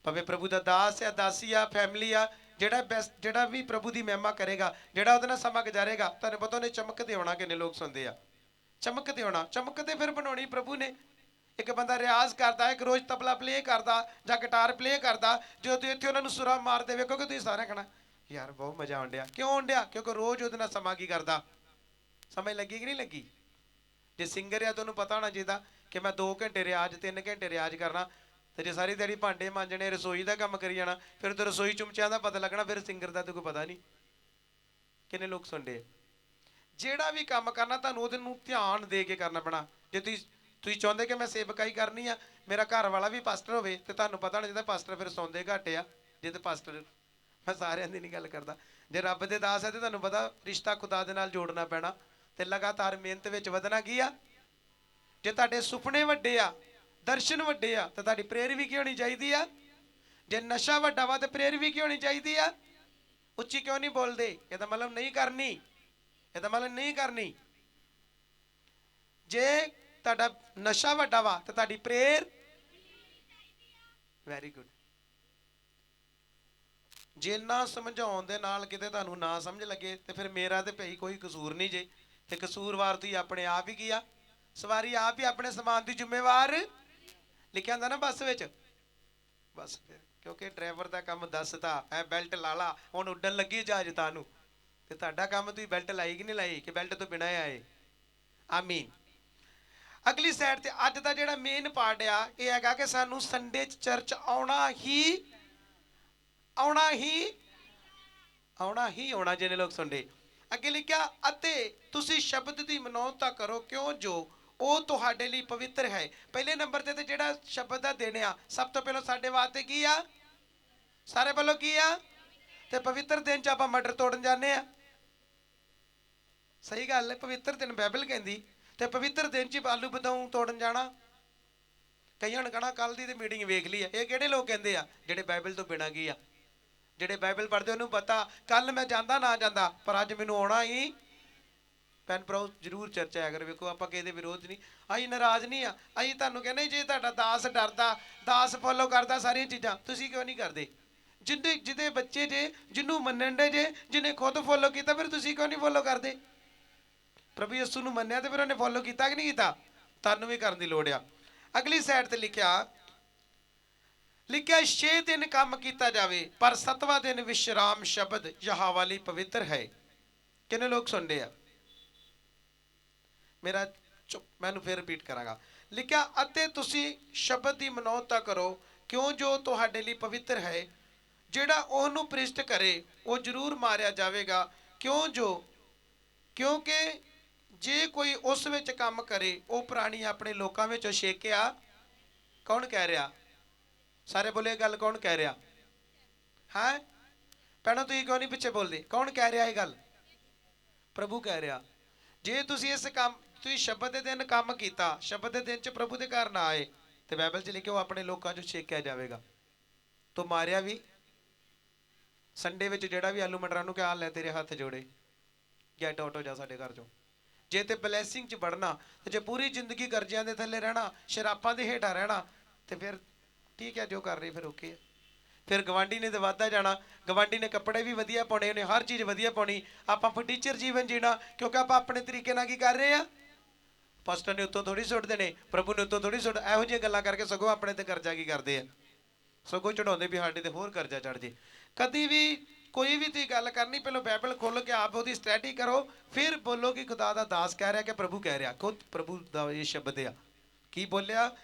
[SPEAKER 1] ਭਾਵੇਂ ਪ੍ਰਭੂ ਦਾ ਦਾਸ ਆ, ਦਾਸੀ ਆ, ਫੈਮਿਲੀ ਆ, ਜਿਹੜਾ ਵੀ ਪ੍ਰਭੂ ਦੀ ਮਹਿਮਾ ਕਰੇਗਾ, ਜਿਹੜਾ ਉਹਦੇ ਨਾਲ ਸਮਾਂ ਗੁਜ਼ਾਰੇਗਾ, ਤੁਹਾਨੂੰ ਪਤਾ ਉਹਨੇ ਚਮਕਦੇ ਆਉਣਾ। ਕਿੰਨੇ ਲੋਕ ਸੁਣਦੇ ਆ? ਚਮਕਦੇ ਆਉਣਾ। ਚਮਕ ਤੇ ਫਿਰ ਬਣਾਉਣੀ ਪ੍ਰਭੂ ਨੇ। ਇੱਕ ਬੰਦਾ ਰਿਆਜ਼ ਕਰਦਾ, ਇੱਕ ਰੋਜ਼ ਤਬਲਾ ਪਲੇ ਕਰਦਾ ਜਾਂ ਗਿਟਾਰ ਪਲੇ ਕਰਦਾ, ਜਦੋਂ ਤੁਸੀਂ ਇੱਥੇ ਉਹਨਾਂ ਨੂੰ ਸੁਰਾਂ ਮਾਰਦੇ ਵੇਖੋਗੇ ਤੁਸੀਂ ਸਾਰਿਆਂ ਕਹਿਣਾ ਯਾਰ ਬਹੁਤ ਮਜ਼ਾ ਆਉਣ ਡਿਆ। ਕਿਉਂ ਆਉਣ ਡਿਆ? ਕਿਉਂਕਿ ਰੋਜ਼ ਉਹਦੇ ਨਾਲ ਸਮਾਂ ਕੀ ਕਰਦਾ? ਸਮਝ ਲੱਗੀ ਕਿ ਨਹੀਂ ਲੱਗੀ? ਜੇ ਸਿੰਗਰ ਆ ਤੁਹਾਨੂੰ ਪਤਾ ਹੋਣਾ ਚਾਹੀਦਾ ਕਿ ਮੈਂ 2 ਘੰਟੇ ਰਿਆਜ਼, 3 ਘੰਟੇ ਰਿਆਜ਼ ਕਰਨਾ। ਤੇ ਜੇ ਸਾਰੀ ਦਿਹਾੜੀ ਭਾਂਡੇ ਮਾਂਜਣੇ, ਰਸੋਈ ਦਾ ਕੰਮ ਕਰੀ ਜਾਣਾ, ਫਿਰ ਤਾਂ ਰਸੋਈ ਚਮਚਿਆਂ ਦਾ ਪਤਾ ਲੱਗਣਾ, ਫਿਰ ਸਿੰਗਰ ਦਾ ਤਾਂ ਕੋਈ ਪਤਾ ਨਹੀਂ। ਕਿੰਨੇ ਲੋਕ ਸੁਣਦੇ? ਜਿਹੜਾ ਵੀ ਕੰਮ ਕਰਨਾ ਤੁਹਾਨੂੰ ਉਹਦੇ ਨੂੰ ਧਿਆਨ ਦੇ ਕੇ ਕਰਨਾ ਪੈਣਾ। ਜੇ ਤੁਸੀਂ ਚਾਹੁੰਦੇ ਕਿ ਮੈਂ ਸੇਵਕਾਈ ਕਰਨੀ ਆ, ਮੇਰਾ ਘਰ ਵਾਲਾ ਵੀ ਪਾਸਟਰ ਹੋਵੇ, ਤੇ ਤੁਹਾਨੂੰ ਪਤਾ ਹੋਣਾ ਚਾਹੀਦਾ ਪਾਸਟਰ ਫਿਰ ਸੌਂਦੇ ਘੱਟ ਆ। ਜੇ ਤੇ ਪਾਸਟਰ, ਮੈਂ ਸਾਰਿਆਂ ਦੀ ਨਹੀਂ ਗੱਲ ਕਰਦਾ, ਜੇ ਰੱਬ ਦੇ ਦਾਸ ਹੈ ਤੇ ਤੁਹਾਨੂੰ ਪਤਾ ਰਿਸ਼ਤਾ ਖੁਦਾ ਦੇ ਨਾਲ ਜੋੜਨਾ ਪੈਣਾ, ਤੇ ਲਗਾਤਾਰ ਮਿਹਨਤ ਵਿੱਚ ਵਧਣਾ ਕੀ ਆ। ਜੇ ਤੁਹਾਡੇ ਸੁਪਨੇ ਵੱਡੇ ਆ, ਦਰਸ਼ਨ ਵੱਡੇ ਆ, ਤਾਂ ਤੁਹਾਡੀ ਪ੍ਰੇਅਰ ਵੀ ਕੀ ਹੋਣੀ ਚਾਹੀਦੀ ਆ? ਜੇ ਨਸ਼ਾ ਵੱਡਾ ਵਾ ਤੇ ਪ੍ਰੇਅਰ ਵੀ ਕੀ ਹੋਣੀ ਚਾਹੀਦੀ ਆ? ਉੱਚੀ ਕਿਉਂ ਨਹੀਂ ਬੋਲਦੇ? ਇਹਦਾ ਮਤਲਬ ਨਹੀਂ ਕਰਨੀ, ਇਹਦਾ ਮਤਲਬ ਨਹੀਂ ਕਰਨੀ। ਜੇ ਤੁਹਾਡਾ ਨਸ਼ਾ ਵੱਡਾ ਵਾ ਤੇ ਤੁਹਾਡੀ ਪ੍ਰੇਅਰ ਵੈਰੀ ਗੁੱਡ। ਜੇ ਨਾ ਸਮਝਾਉਣ ਦੇ ਨਾਲ ਕਿਤੇ ਤੁਹਾਨੂੰ ਨਾ ਸਮਝ ਲੱਗੇ, ਤੇ ਫਿਰ ਮੇਰਾ ਤੇ ਭਈ ਕੋਈ ਕਸੂਰ ਨਹੀਂ ਜੇ। ਤੇ ਕਸੂਰਵਾਰ ਤੁਸੀਂ ਆਪਣੇ ਆਪ ਹੀ ਕੀ ਆ? ਸਵਾਰੀ ਆਪ ਹੀ ਆਪਣੇ ਸਮਾਨ ਦੀ ਜ਼ਿੰਮੇਵਾਰ। ਲਿਖਿਆ ਹੁੰਦਾ ਨਾ ਬੱਸ ਵਿੱਚ, ਬਸ ਫਿਰ ਕਿਉਂਕਿ ਡਰਾਈਵਰ ਦਾ ਕੰਮ ਦੱਸਦਾ ਐ, ਬੈਲਟ ਲਾ ਲਾ, ਹੁਣ ਉੱਡਣ ਲੱਗੀ ਜਹਾਜ਼ ਤੁਹਾਨੂੰ, ਤੇ ਤੁਹਾਡਾ ਕੰਮ ਤੁਸੀਂ ਬੈਲਟ ਲਾਈ ਕਿ ਨਹੀਂ ਲਾਈ, ਕਿ ਬੈਲਟ ਤੋਂ ਬਿਨਾਂ ਆਏ। ਆਮੀਨ। ਅਗਲੀ ਸਾਈਡ ਤੇ ਅੱਜ ਦਾ ਜਿਹੜਾ ਮੇਨ ਪਾਰਟ ਆ, ਇਹ ਹੈਗਾ ਕਿ ਸਾਨੂੰ ਸੰਡੇ 'ਚ ਚਰਚ ਆਉਣਾ ਹੀ ਆਉਣਾ। ਜਿਹਨੇ ਲੋਕ ਸੁਣਦੇ, ਅੱਗੇ ਲਿਖਿਆ ਅਤੇ ਤੁਸੀਂ ਸ਼ਬਦ ਦੀ ਮਨੌਤਾ ਕਰੋ, ਕਿਉਂ ਜੋ ਉਹ ਤੁਹਾਡੇ ਲਈ ਪਵਿੱਤਰ ਹੈ। ਪਹਿਲੇ ਨੰਬਰ ਤੇ ਜਿਹੜਾ ਸ਼ਬਦ ਦਾ ਦੇਣ ਆ, ਸਭ ਤੋਂ ਪਹਿਲਾਂ ਸਾਡੇ ਵਾਸਤੇ ਕੀ ਆ? ਸਾਰੇ ਵੱਲੋਂ ਕੀ ਆ? ਤੇ ਪਵਿੱਤਰ ਦਿਨ 'ਚ ਆਪਾਂ ਮਟਰ ਤੋੜਨ ਜਾਂਦੇ ਆ। ਸਹੀ ਗੱਲ ਹੈ, ਪਵਿੱਤਰ ਦਿਨ ਬਾਈਬਲ ਕਹਿੰਦੀ, ਤੇ ਪਵਿੱਤਰ ਦਿਨ 'ਚ ਆਲੂ ਬਦਾਊ ਤੋੜਨ ਜਾਣਾ। ਕਈਆਂ ਨੇ ਕਹਣਾ ਕੱਲ ਦੀ ਤੇ ਮੀਟਿੰਗ ਵੇਖ ਲਈ ਆ। ਇਹ ਕਿਹੜੇ ਲੋਕ ਕਹਿੰਦੇ ਆ? ਜਿਹੜੇ ਬਾਈਬਲ ਤੋਂ ਬਿਨਾਂ ਕੀ ਆ। ਜਿਹੜੇ ਬਾਈਬਲ ਪੜ੍ਹਦੇ ਉਹਨੂੰ ਪਤਾ ਕੱਲ ਮੈਂ ਜਾਂਦਾ ਨਾ ਜਾਂਦਾ, ਪਰ ਅੱਜ ਮੈਨੂੰ ਆਉਣਾ ਹੀ। ਭੈਣ ਭਰਾਓ ਜ਼ਰੂਰ ਚਰਚਾ ਹੈ। ਅਗਰ ਵੇਖੋ ਆਪਾਂ ਕਿਸੇ ਦੇ ਵਿਰੋਧ ਨਹੀਂ, ਅਸੀਂ ਨਾਰਾਜ਼ ਨਹੀਂ ਆ। ਅਸੀਂ ਤੁਹਾਨੂੰ ਕਹਿੰਦੇ ਜੇ ਤੁਹਾਡਾ ਦਾਸ ਡਰਦਾ, ਦਾਸ ਫੋਲੋ ਕਰਦਾ ਸਾਰੀਆਂ ਚੀਜ਼ਾਂ, ਤੁਸੀਂ ਕਿਉਂ ਨਹੀਂ ਕਰਦੇ? ਜਿਹਦੇ ਬੱਚੇ ਜੇ, ਜਿਹਨੂੰ ਮੰਨਣ ਦੇ ਜੇ, ਜਿਹਨੇ ਖੁਦ ਫੋਲੋ ਕੀਤਾ, ਫਿਰ ਤੁਸੀਂ ਕਿਉਂ ਨਹੀਂ ਫੋਲੋ ਕਰਦੇ? ਪ੍ਰਭੂ ਯਿਸੂ ਨੂੰ ਮੰਨਿਆ ਤੇ ਫਿਰ ਉਹਨੇ ਫੋਲੋ ਕੀਤਾ ਕਿ ਨਹੀਂ ਕੀਤਾ? ਤੁਹਾਨੂੰ ਵੀ ਕਰਨ ਦੀ ਲੋੜ ਆ। ਅਗਲੀ ਸਾਈਡ ਤੇ ਲਿਖਿਆ 6 ਦਿਨ ਕੰਮ ਕੀਤਾ ਜਾਵੇ ਪਰ 7ਵਾਂ ਦਿਨ ਵਿਸ਼ਰਾਮ ਸ਼ਬਦ ਯਹੋਵਾ ਲਈ ਪਵਿੱਤਰ ਹੈ। ਕਿੰਨੇ ਲੋਕ ਸੁਣਦੇ ਆ ਮੇਰਾ? ਮੈਨੂੰ ਫਿਰ ਰਿਪੀਟ ਕਰਾਂਗਾ। ਲਿਖਿਆ ਅਤੇ ਤੁਸੀਂ ਸ਼ਬਦ ਦੀ ਮਨੌਤਾ ਕਰੋ ਕਿਉਂ ਜੋ ਤੁਹਾਡੇ ਲਈ ਪਵਿੱਤਰ ਹੈ। ਜਿਹੜਾ ਉਹਨੂੰ ਪ੍ਰਿਸ਼ਟ ਕਰੇ ਉਹ ਜ਼ਰੂਰ ਮਾਰਿਆ ਜਾਵੇਗਾ। ਕਿਉਂਕਿ ਜੇ ਕੋਈ ਉਸ ਵਿੱਚ ਕੰਮ ਕਰੇ ਉਹ ਪ੍ਰਾਣੀ ਆਪਣੇ ਲੋਕਾਂ ਵਿੱਚੋਂ ਛੇਕਿਆ। ਕੌਣ ਕਹਿ ਰਿਹਾ? ਸਾਰੇ ਬੋਲੇ ਗੱਲ ਕੌਣ ਕਹਿ ਰਿਹਾ? ਹੈ ਭੈਣੋ ਤੁਸੀਂ ਕਿਉਂ ਨਹੀਂ ਪਿੱਛੇ ਬੋਲਦੇ? ਕੌਣ ਕਹਿ ਰਿਹਾ ਇਹ ਗੱਲ? ਪ੍ਰਭੂ ਕਹਿ ਰਿਹਾ। ਜੇ ਤੁਸੀਂ ਤੁਸੀਂ ਸ਼ਬਦ ਦੇ ਦਿਨ ਕੰਮ ਕੀਤਾ, ਸ਼ਬਦ ਦੇ ਦਿਨ ਚ ਪ੍ਰਭੂ ਦੇ ਘਰ ਨਾ ਆਏ, ਤੇ ਬਾਈਬਲ ਚ ਲਿਖਿਆ ਉਹ ਆਪਣੇ ਲੋਕਾਂ ਚੋਂ ਛੇਕਿਆ ਜਾਵੇਗਾ। ਤੋ ਮਾਰਿਆ ਵੀ। ਸੰਡੇ ਵਿੱਚ ਜਿਹੜਾ ਵੀ ਆਲੂ ਮਟਰਾਂ ਨੂੰ ਕਿਹਾ ਲੈ ਤੇਰੇ ਹੱਥ ਜੋੜੇ, ਗੈਟ ਆਊਟ ਹੋ ਜਾ ਸਾਡੇ ਘਰ ਚੋਂ। ਜੇ ਤੇ ਬਲੈਸਿੰਗ ਚ ਵੜਨਾ, ਤੇ ਜੇ ਪੂਰੀ ਜ਼ਿੰਦਗੀ ਕਰਜ਼ਿਆਂ ਦੇ ਥੱਲੇ ਰਹਿਣਾ, ਸ਼ਰਾਬਾਂ ਦੇ ਹੇਠਾਂ ਰਹਿਣਾ, ਤੇ ਫਿਰ ਠੀਕ ਹੈ ਜੋ ਕਰ ਰਹੀ ਫਿਰ ਓਕੇ ਹੈ। ਫਿਰ ਗਵਾਂਢੀ ਨੇ ਤਾਂ ਵੱਧਦਾ ਜਾਣਾ, ਗਵਾਂਢੀ ਨੇ ਕੱਪੜੇ ਵੀ ਵਧੀਆ ਪਾਉਣੇ, ਉਹਨੇ ਹਰ ਚੀਜ਼ ਵਧੀਆ ਪਾਉਣੀ। ਆਪਾਂ ਫਟੀਚਰ ਜੀਵਨ ਜੀਣਾ ਕਿਉਂਕਿ ਆਪਾਂ ਆਪਣੇ ਤਰੀਕੇ ਨਾਲ ਕੀ ਕਰ ਰਹੇ ਆ? ਪਾਸਟਰ ਨੇ ਉੱਤੋਂ ਥੋੜੀ ਸੁੱਟਦੇ ਨੇ, ਪ੍ਰਭੂ ਨੇ ਉੱਤੋਂ ਥੋੜੀ ਸੁੱਟ, ਇਹੋ ਜਿਹੀਆਂ ਗੱਲਾਂ ਕਰਕੇ ਸਗੋਂ ਆਪਣੇ ਤੇ ਕਰਜ਼ਾ ਕੀ ਕਰਦੇ ਆ? ਸਗੋਂ ਚੜਾਉਂਦੇ ਵੀ ਸਾਡੇ ਤੇ ਹੋਰ ਕਰਜ਼ਾ ਚੜ ਜੇ। ਕਦੀ ਵੀ ਕੋਈ ਵੀ ਤੁਸੀਂ ਗੱਲ ਕਰਨੀ, ਪਹਿਲਾਂ ਬਾਈਬਲ ਖੋਲ੍ਹ ਕੇ ਆਪ ਉਹਦੀ ਸਟੱਡੀ ਕਰੋ, ਫਿਰ ਬੋਲੋ ਕਿ ਖੁਦਾ ਦਾ ਦਾਸ ਕਹਿ ਰਿਹਾ ਕਿ ਪ੍ਰਭੂ ਕਹਿ ਰਿਹਾ। ਖੁਦ ਪ੍ਰਭੂ ਦਾ ਇਹ ਸ਼ਬਦ ਆ। ਕੀ ਬੋਲਿਆ?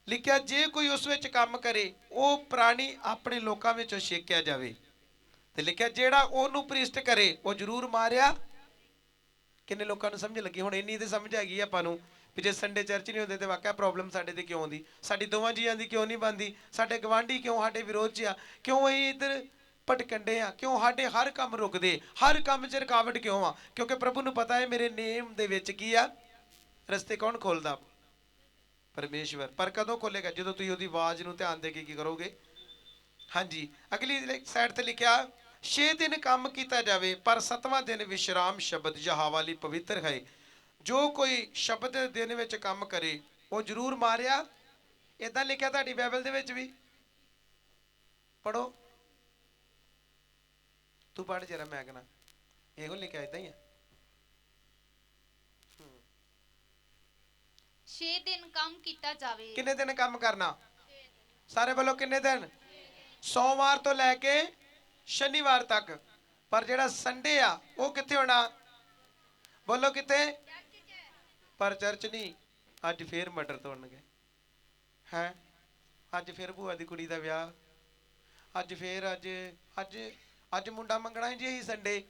[SPEAKER 1] ਲਿਖਿਆ ਜੇ ਕੋਈ ਉਸ ਵਿੱਚ ਕੰਮ ਕਰੇ ਉਹ ਪ੍ਰਾਣੀ ਆਪਣੇ ਲੋਕਾਂ ਵਿੱਚੋਂ ਛੇਕਿਆ ਜਾਵੇ। ਤੇ ਲਿਖਿਆ ਜਿਹੜਾ ਉਹਨੂੰ ਪ੍ਰਿਸ਼ਟ ਕਰੇ ਉਹ ਜ਼ਰੂਰ ਮਾਰਿਆ। ਕਿੰਨੇ ਲੋਕਾਂ ਨੂੰ ਸਮਝ ਲੱਗੀ? ਹੁਣ ਇੰਨੀ ਤੇ ਸਮਝ ਹੈਗੀ ਆਪਾਂ ਨੂੰ ਵੀ ਜੇ ਸੰਡੇ ਚਰਚ ਨਹੀਂ ਹੁੰਦੇ ਤੇ ਵਾਕਿਆ ਪ੍ਰੋਬਲਮ ਸਾਡੇ ਤੇ ਕਿਉਂ ਆਉਂਦੀ? ਸਾਡੀ ਦੋਵਾਂ ਜੀਆਂ ਦੀ ਕਿਉਂ ਨਹੀਂ ਬਣਦੀ? ਸਾਡੇ ਗਵਾਂਢੀ ਕਿਉਂ ਸਾਡੇ ਵਿਰੋਧ 'ਚ ਆ? ਕਿਉਂ ਅਸੀਂ ਇੱਧਰ ਭਟਕੰਡੇ ਆ? ਕਿਉਂ ਸਾਡੇ ਹਰ ਕੰਮ ਰੁਕਦੇ? ਹਰ ਕੰਮ 'ਚ ਰੁਕਾਵਟ ਕਿਉਂ ਆ? ਕਿਉਂਕਿ ਪ੍ਰਭੂ ਨੂੰ ਪਤਾ ਹੈ ਮੇਰੇ ਨੇਮ ਦੇ ਵਿੱਚ ਕੀ ਆ? ਰਸਤੇ ਕੌਣ ਖੋਲਦਾ? ਪਰਮੇਸ਼ਵਰ। ਪਰ ਕਦੋਂ ਖੋਲੇਗਾ? ਜਦੋਂ ਤੁਸੀਂ ਉਹਦੀ ਆਵਾਜ਼ ਨੂੰ ਧਿਆਨ ਦੇ ਕੇ ਕੀ ਕਰੋਗੇ? ਹਾਂਜੀ। ਅਗਲੀ ਸਾਈਡ ਤੇ ਲਿਖਿਆ 6 ਦਿਨ ਕੰਮ ਕੀਤਾ ਜਾਵੇ ਪਰ 7ਵਾਂ ਦਿਨ ਵਿਸ਼ਰਾਮ ਸ਼ਬਦ ਯਹੋਵਾ ਲਈ ਪਵਿੱਤਰ ਹੈ। ਜੋ ਕੋਈ ਸ਼ਬਦ ਦੇ ਦਿਨ ਵਿੱਚ ਕੰਮ ਕਰੇ ਉਹ ਜ਼ਰੂਰ ਮਾਰਿਆ। ਏਦਾਂ ਲਿਖਿਆ ਤੁਹਾਡੀ ਬਾਈਬਲ ਦੇ ਵਿੱਚ ਵੀ? ਪੜੋ। ਤੂੰ ਪੜ ਜਰਾ, ਮੈਂ ਕਹਿਣਾ ਇਹੋ ਲਿਖਿਆ ਏਦਾਂ ਹੀ ਆ।
[SPEAKER 3] 6 ਦਿਨ ਕੰਮ ਕੀਤਾ ਜਾਵੇ।
[SPEAKER 1] ਕਿੰਨੇ ਦਿਨ ਕੰਮ ਕਰਨਾ? ਸਾਰੇ ਬੋਲੋ ਕਿੰਨੇ ਦਿਨ? ਸੋਮਵਾਰ ਤੋਂ ਲੈ ਕੇ ਸ਼ਨੀਵਾਰ ਤੱਕ। ਪਰ ਜਿਹੜਾ ਸੰਡੇ ਆ ਉਹ ਕਿੱਥੇ ਹੋਣਾ? ਬੋਲੋ ਕਿੱਥੇ? ਪਰ ਚਰਚ ਨਹੀਂ। ਅੱਜ ਫੇਰ ਮਟਰ ਤੋੜਨਗੇ ਹੈ। ਅੱਜ ਫੇਰ ਭੂਆ ਦੀ ਕੁੜੀ ਦਾ ਵਿਆਹ। ਅੱਜ ਫੇਰ ਅੱਜ ਮੁੰਡਾ ਮੰਗਣਾ ਜੀ। ਅਸੀਂ ਸੰਡੇ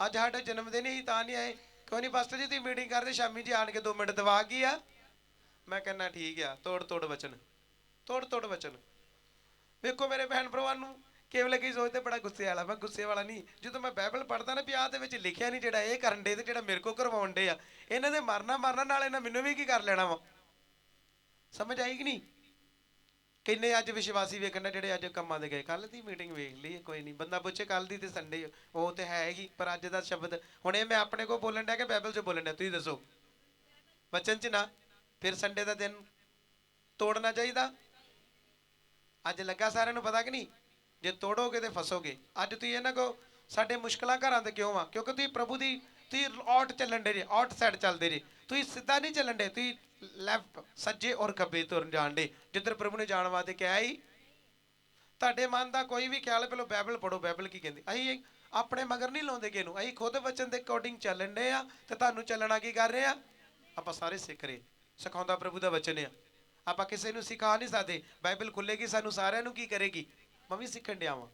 [SPEAKER 1] ਅੱਜ ਸਾਡਾ ਜਨਮ ਦਿਨ ਹੀ ਤਾਂ ਨਹੀਂ ਆਏ। ਕਿਉਂ ਨਹੀਂ ਪਾਸਟਰ ਜੀ? ਤੁਸੀਂ ਮੀਟਿੰਗ ਕਰਦੇ ਸ਼ਾਮੀ ਜੀ ਆਣ ਕੇ 2 ਮਿੰਟ ਦਵਾ ਗਈ ਆ। ਮੈਂ ਕਹਿੰਦਾ ਠੀਕ ਆ। ਤੋੜ ਵਚਨ, ਤੋੜ ਵਚਨ। ਵੇਖੋ ਮੇਰੇ ਭੈਣ ਭਰਾਵਾਂ ਨੂੰ ਕੇਵਲ ਕੀ ਸੋਚਦੇ ਬੜਾ ਗੁੱਸੇ ਵਾਲਾ। ਮੈਂ ਗੁੱਸੇ ਵਾਲਾ ਨਹੀਂ। ਜਦੋਂ ਮੈਂ ਬਾਈਬਲ ਪੜ੍ਹਦਾ ਨਾ ਵੀ ਆਹ ਦੇ ਵਿੱਚ ਲਿਖਿਆ ਨਹੀਂ ਜਿਹੜਾ ਇਹ ਕਰਨ ਡੇ ਤੇ ਜਿਹੜਾ ਮੇਰੇ ਕੋਲ ਕਰਵਾਉਣ ਡੇ ਆ, ਇਹਨਾਂ ਦੇ ਮਰਨਾ ਨਾਲ ਇਹਨਾਂ ਮੈਨੂੰ ਵੀ ਕੀ ਕਰ ਲੈਣਾ ਵਾ? ਸਮਝ ਆਈ ਕਿ ਨਹੀਂ? ਕਿੰਨੇ ਅੱਜ ਵਿਸ਼ਵਾਸੀ ਵੇਖਣਾ ਜਿਹੜੇ ਅੱਜ ਕੰਮਾਂ ਦੇ ਗਏ। ਕੱਲ ਦੀ ਮੀਟਿੰਗ ਵੇਖ ਲਈ, ਕੋਈ ਨਹੀਂ। ਬੰਦਾ ਪੁੱਛੇ ਕੱਲ ਦੀ ਤੇ ਸੰਡੇ ਉਹ ਤੇ ਹੈ ਹੀ, ਪਰ ਅੱਜ ਦਾ ਸ਼ਬਦ ਹੁਣ ਇਹ ਮੈਂ ਆਪਣੇ ਕੋਲ ਬੋਲਣ ਡਿਆ ਕਿ ਬਾਈਬਲ 'ਚ ਬੋਲਣ ਡਿਆ? ਤੁਸੀਂ ਦੱਸੋ। ਵਚਨ 'ਚ ਨਾ। ਫਿਰ ਸੰਡੇ ਦਾ ਦਿਨ ਤੋੜਨਾ ਚਾਹੀਦਾ। ਅੱਜ ਲੱਗਾ ਸਾਰਿਆਂ ਨੂੰ ਪਤਾ ਕਿ ਨਹੀਂ? ਜੇ ਤੋੜੋਗੇ ਤੇ ਫਸੋਗੇ। ਅੱਜ ਤੁਸੀਂ ਇਹਨਾਂ ਕੋ ਸਾਡੇ ਮੁਸ਼ਕਲਾਂ ਘਰਾਂ ਦੇ ਕਿਉਂ ਆ? ਕਿਉਂਕਿ ਤੁਸੀਂ ਪ੍ਰਭੂ ਦੀ ਤੁਸੀਂ ਆਊਟ ਚੱਲਣ ਡੇ ਜੇ, ਆਊਟ ਸਾਈਡ ਚੱਲਦੇ ਜੇ। ਤੁਸੀਂ ਸਿੱਧਾ ਨਹੀਂ ਚੱਲਣ ਡੇ, ਤੁਸੀਂ ਲੈਫਟ ਸੱਜੇ ਔਰ ਖੱਬੇ ਤੁਰਨ ਜਾਣ ਡੇ ਜਿੱਧਰ ਪ੍ਰਭੂ ਨੇ ਜਾਣ ਵਾਸਤੇ ਕਿਹਾ ਹੀ। ਤੁਹਾਡੇ ਮਨ ਦਾ ਕੋਈ ਵੀ ਖਿਆਲ ਪਹਿਲਾਂ ਬਾਈਬਲ ਪੜੋ। ਬਾਈਬਲ ਕੀ ਕਹਿੰਦੀ? ਅਸੀਂ ਆਪਣੇ ਮਗਰ ਨਹੀਂ ਲਾਉਂਦੇ ਕਿਸੇ ਨੂੰ। ਅਸੀਂ ਖੁਦ ਵਚਨ ਦੇ ਅਕੋਰਡਿੰਗ ਚੱਲਣ ਡੇ ਆ। ਤੇ ਤੁਹਾਨੂੰ ਚੱਲਣਾ ਕੀ ਕਰ ਰਹੇ ਆ? ਆਪਾਂ ਸਾਰੇ ਸਿੱਖ ਰਹੇ। ਸਿਖਾਉਂਦਾ ਪ੍ਰਭੂ ਦਾ ਵਚਨ ਆ। ਆਪਾਂ ਕਿਸੇ ਨੂੰ ਸਿਖਾ ਨਹੀਂ ਸਕਦੇ। ਬਾਈਬਲ ਖੁੱਲੇਗੀ ਸਾਨੂੰ ਸਾਰਿਆਂ ਨੂੰ ਕੀ ਕਰੇਗੀ? ਮੈਂ ਵੀ ਸਿੱਖਣ ਡਿਆ ਵਾਂ।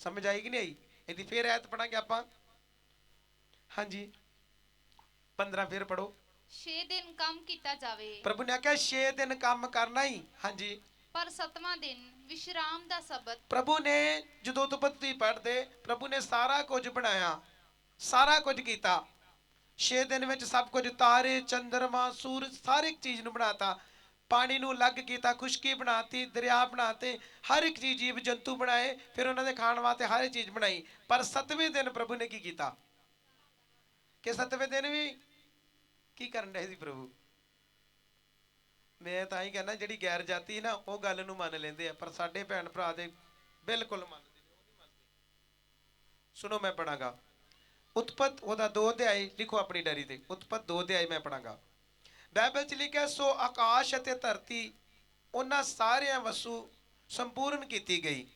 [SPEAKER 1] ਸਮਝ ਆਈ ਕਿ ਨਹੀਂ ਆਈ? ਇਹਦੀ ਫੇਰ ਐਤ ਪੜਾਂਗੇ ਆਪਾਂ। ਹਾਂਜੀ 15 ਫੇਰ ਪੜੋ।
[SPEAKER 3] 6 ਦਿਨ ਕੰਮ ਕੀਤਾ ਜਾਵੇ।
[SPEAKER 1] ਪ੍ਰਭੂ ਨੇ ਆਖਿਆ 6 ਦਿਨ ਕੰਮ ਕਰਨਾ ਹੀ। ਹਾਂਜੀ।
[SPEAKER 3] ਪਰ 7ਵਾਂ ਦਿਨ ਵਿਸ਼ਰਾਮ ਦਾ ਸਬਤ। ਪ੍ਰਭੂ
[SPEAKER 1] ਨੇ ਜਦੋਂ ਤੁਸੀਂ ਪੜ੍ਹਦੇ, ਪ੍ਰਭੂ ਨੇ ਸਾਰਾ ਕੁਝ ਬਣਾਇਆ, ਸਾਰਾ ਕੁਝ ਕੀਤਾ। 6 ਦਿਨ ਵਿੱਚ ਸਭ ਕੁਝ, ਤਾਰੇ, ਚੰਦਰਮਾ, ਸੂਰਜ, ਸਾਰੀ ਇੱਕ ਚੀਜ਼ ਨੂੰ ਬਣਾਤਾ। ਪਾਣੀ ਨੂੰ ਅਲੱਗ ਕੀਤਾ, ਖੁਸ਼ਕੀ ਬਣਾਤੀ, ਦਰਿਆ ਬਣਾਤੇ, ਹਰ ਇੱਕ ਚੀਜ਼, ਜੀਵ ਜੰਤੂ ਬਣਾਏ। ਫਿਰ ਉਹਨਾਂ ਦੇ ਖਾਣ ਵਾਸਤੇ ਹਰ ਇੱਕ ਚੀਜ਼ ਬਣਾਈ। ਪਰ 7ਵੇਂ ਦਿਨ ਪ੍ਰਭੂ ਨੇ ਕੀ ਕੀਤਾ? ਕਿ 7ਵੇਂ ਦਿਨ ਵੀ ਕੀ ਕਰਨ ਰਹੇ ਸੀ ਪ੍ਰਭੂ। ਮੈਂ ਤਾਂ ਹੀ ਕਹਿੰਦਾ ਜਿਹੜੀ ਗੈਰ ਜਾਤੀ ਨਾ ਉਹ ਗੱਲ ਨੂੰ ਮੰਨ ਲੈਂਦੇ ਆ, ਪਰ ਸਾਡੇ ਭੈਣ ਭਰਾ ਦੇ ਬਿਲਕੁਲ ਮੰਨਦੇ ਨੇ, ਉਹ ਨਹੀਂ ਮੰਨਦੇ। ਸੁਣੋ ਮੈਂ ਪੜਾਂਗਾ ਉਤਪਤ ਉਹਦਾ 2 ਅਧਿਆਇ, ਲਿਖੋ ਆਪਣੀ ਡਾਇਰੀ ਤੇ, ਉਤਪਤ 2 ਅਧਿਆਇ ਮੈਂ ਪੜਾਂਗਾ। ਬਾਈਬਲ 'ਚ ਲਿਖਿਆ, ਸੋ ਆਕਾਸ਼ ਅਤੇ ਧਰਤੀ ਉਹਨਾਂ ਸਾਰਿਆਂ ਵਸੂ ਸੰਪੂਰਨ ਕੀਤੀ ਗਈ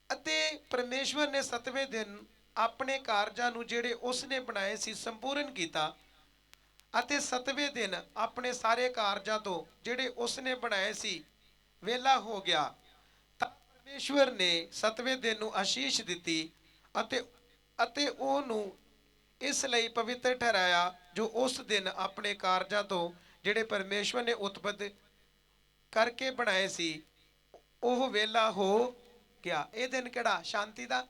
[SPEAKER 1] ਅਤੇ ਪਰਮੇਸ਼ਵਰ ਨੇ 7ਵੇਂ ਦਿਨ ਆਪਣੇ ਕਾਰਜਾਂ ਨੂੰ ਜਿਹੜੇ ਉਸਨੇ ਬਣਾਏ ਸੀ ਸੰਪੂਰਨ ਕੀਤਾ ਅਤੇ 7ਵੇਂ ਦਿਨ ਆਪਣੇ ਸਾਰੇ ਕਾਰਜਾਂ ਤੋਂ ਜਿਹੜੇ ਉਸਨੇ ਬਣਾਏ ਸੀ ਵਿਹਲਾ ਹੋ ਗਿਆ। ਤਾਂ ਪਰਮੇਸ਼ਵਰ ਨੇ 7ਵੇਂ ਦਿਨ ਨੂੰ ਆਸ਼ੀਸ਼ ਦਿੱਤੀ ਅਤੇ ਉਹਨੂੰ ਇਸ ਲਈ ਪਵਿੱਤਰ ਠਹਿਰਾਇਆ ਜੋ ਉਸ ਦਿਨ ਆਪਣੇ ਕਾਰਜਾਂ ਤੋਂ ਜਿਹੜੇ ਪਰਮੇਸ਼ਵਰ ਨੇ ਉਤਪਤ ਕਰਕੇ ਬਣਾਏ ਸੀ ਉਹ ਵਿਹਲਾ ਹੋ ਗਿਆ। ਇਹ ਦਿਨ ਕਿਹੜਾ? ਸ਼ਾਂਤੀ ਦਾ।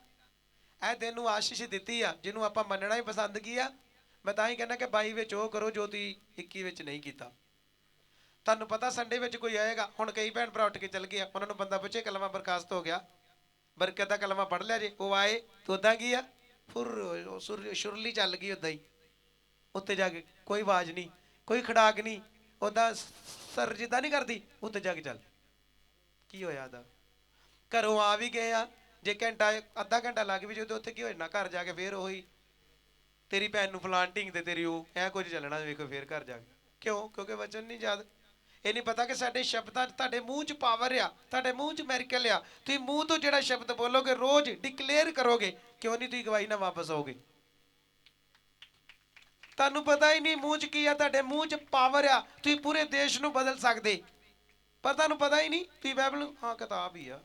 [SPEAKER 1] ਇਹ ਦਿਨ ਨੂੰ ਆਸ਼ੀਸ਼ ਦਿੱਤੀ ਆ ਜਿਹਨੂੰ ਆਪਾਂ ਮੰਨਣਾ ਹੀ ਪਸੰਦ ਕੀ ਆ। ਮੈਂ ਤਾਂ ਹੀ ਕਹਿੰਦਾ ਕਿ 22 ਵਿੱਚ ਉਹ ਕਰੋ ਜੋ ਤੁਸੀਂ 21 ਵਿੱਚ ਨਹੀਂ ਕੀਤਾ। ਤੁਹਾਨੂੰ ਪਤਾ ਸੰਡੇ ਵਿੱਚ ਕੋਈ ਆਏਗਾ, ਹੁਣ ਕਈ ਭੈਣ ਭਰਾ ਉੱਠ ਕੇ ਚੱਲ ਗਏ ਆ, ਉਹਨਾਂ ਨੂੰ ਬੰਦਾ ਪੁੱਛੇ ਕਲਮਾ ਬਰਖਾਸਤ ਹੋ ਗਿਆ, ਬਰਕਤ ਦਾ ਕਲਮਾ ਪੜ੍ਹ ਲਿਆ ਜੇ, ਉਹ ਆਏ ਤੇ ਉੱਦਾਂ ਕੀ ਆ, ਸੁਰਲੀ ਚੱਲ ਗਈ ਉੱਦਾਂ ਹੀ। ਉੱਤੇ ਜਾ ਕੇ ਕੋਈ ਆਵਾਜ਼ ਨਹੀਂ, ਕੋਈ ਖੜਾਕ ਨਹੀਂ, ਉੱਦਾਂ ਸਰ ਜਿੱਦਾਂ ਨਹੀਂ ਕਰਦੀ, ਉੱਤੇ ਜਾ ਕੇ ਚੱਲ ਕੀ ਹੋਇਆ ਉਹਦਾ। ਘਰੋਂ ਆ ਵੀ ਗਏ ਆ, ਜੇ ਘੰਟਾ ਅੱਧਾ ਘੰਟਾ ਲੱਗ ਵੀ ਜਦੋਂ ਉੱਥੇ ਕੀ ਹੋ ਜਾਣਾ, ਘਰ ਜਾ ਕੇ ਫੇਰ ਉਹੀ ਤੇਰੀ ਭੈਣ ਨੂੰ ਫਲਾਂਟਿੰਗ ਤੇ ਤੇਰੀ ਉਹ ਐ ਕੁਝ ਚੱਲਣਾ, ਵੇਖੋ ਫੇਰ ਘਰ ਜਾ ਕੇ। ਕਿਉਂ? ਕਿਉਂਕਿ ਵਚਨ ਨਹੀਂ ਯਾਦ। ਇਹ ਨਹੀਂ ਪਤਾ ਕਿ ਸਾਡੇ ਸ਼ਬਦਾਂ 'ਚ, ਤੁਹਾਡੇ ਮੂੰਹ 'ਚ ਪਾਵਰ ਆ, ਤੁਹਾਡੇ ਮੂੰਹ 'ਚ ਮੈਰੀਕਲ ਆ। ਤੁਸੀਂ ਮੂੰਹ ਤੋਂ ਜਿਹੜਾ ਸ਼ਬਦ ਬੋਲੋਗੇ, ਰੋਜ਼ ਡਿਕਲੇਅਰ ਕਰੋਗੇ, ਕਿਉਂ ਨਹੀਂ ਤੁਸੀਂ ਗਵਾਹੀ ਨਾਲ ਵਾਪਸ ਆਓਗੇ। ਤੁਹਾਨੂੰ ਪਤਾ ਹੀ ਨਹੀਂ ਮੂੰਹ 'ਚ ਕੀ ਆ, ਤੁਹਾਡੇ ਮੂੰਹ 'ਚ ਪਾਵਰ ਆ, ਤੁਸੀਂ ਪੂਰੇ ਦੇਸ਼ ਨੂੰ ਬਦਲ ਸਕਦੇ, ਪਰ ਤੁਹਾਨੂੰ ਪਤਾ ਹੀ ਨਹੀਂ। ਤੁਸੀਂ ਬਾਈਬਲ, ਹਾਂ ਕਿਤਾਬ ਹੀ ਆ,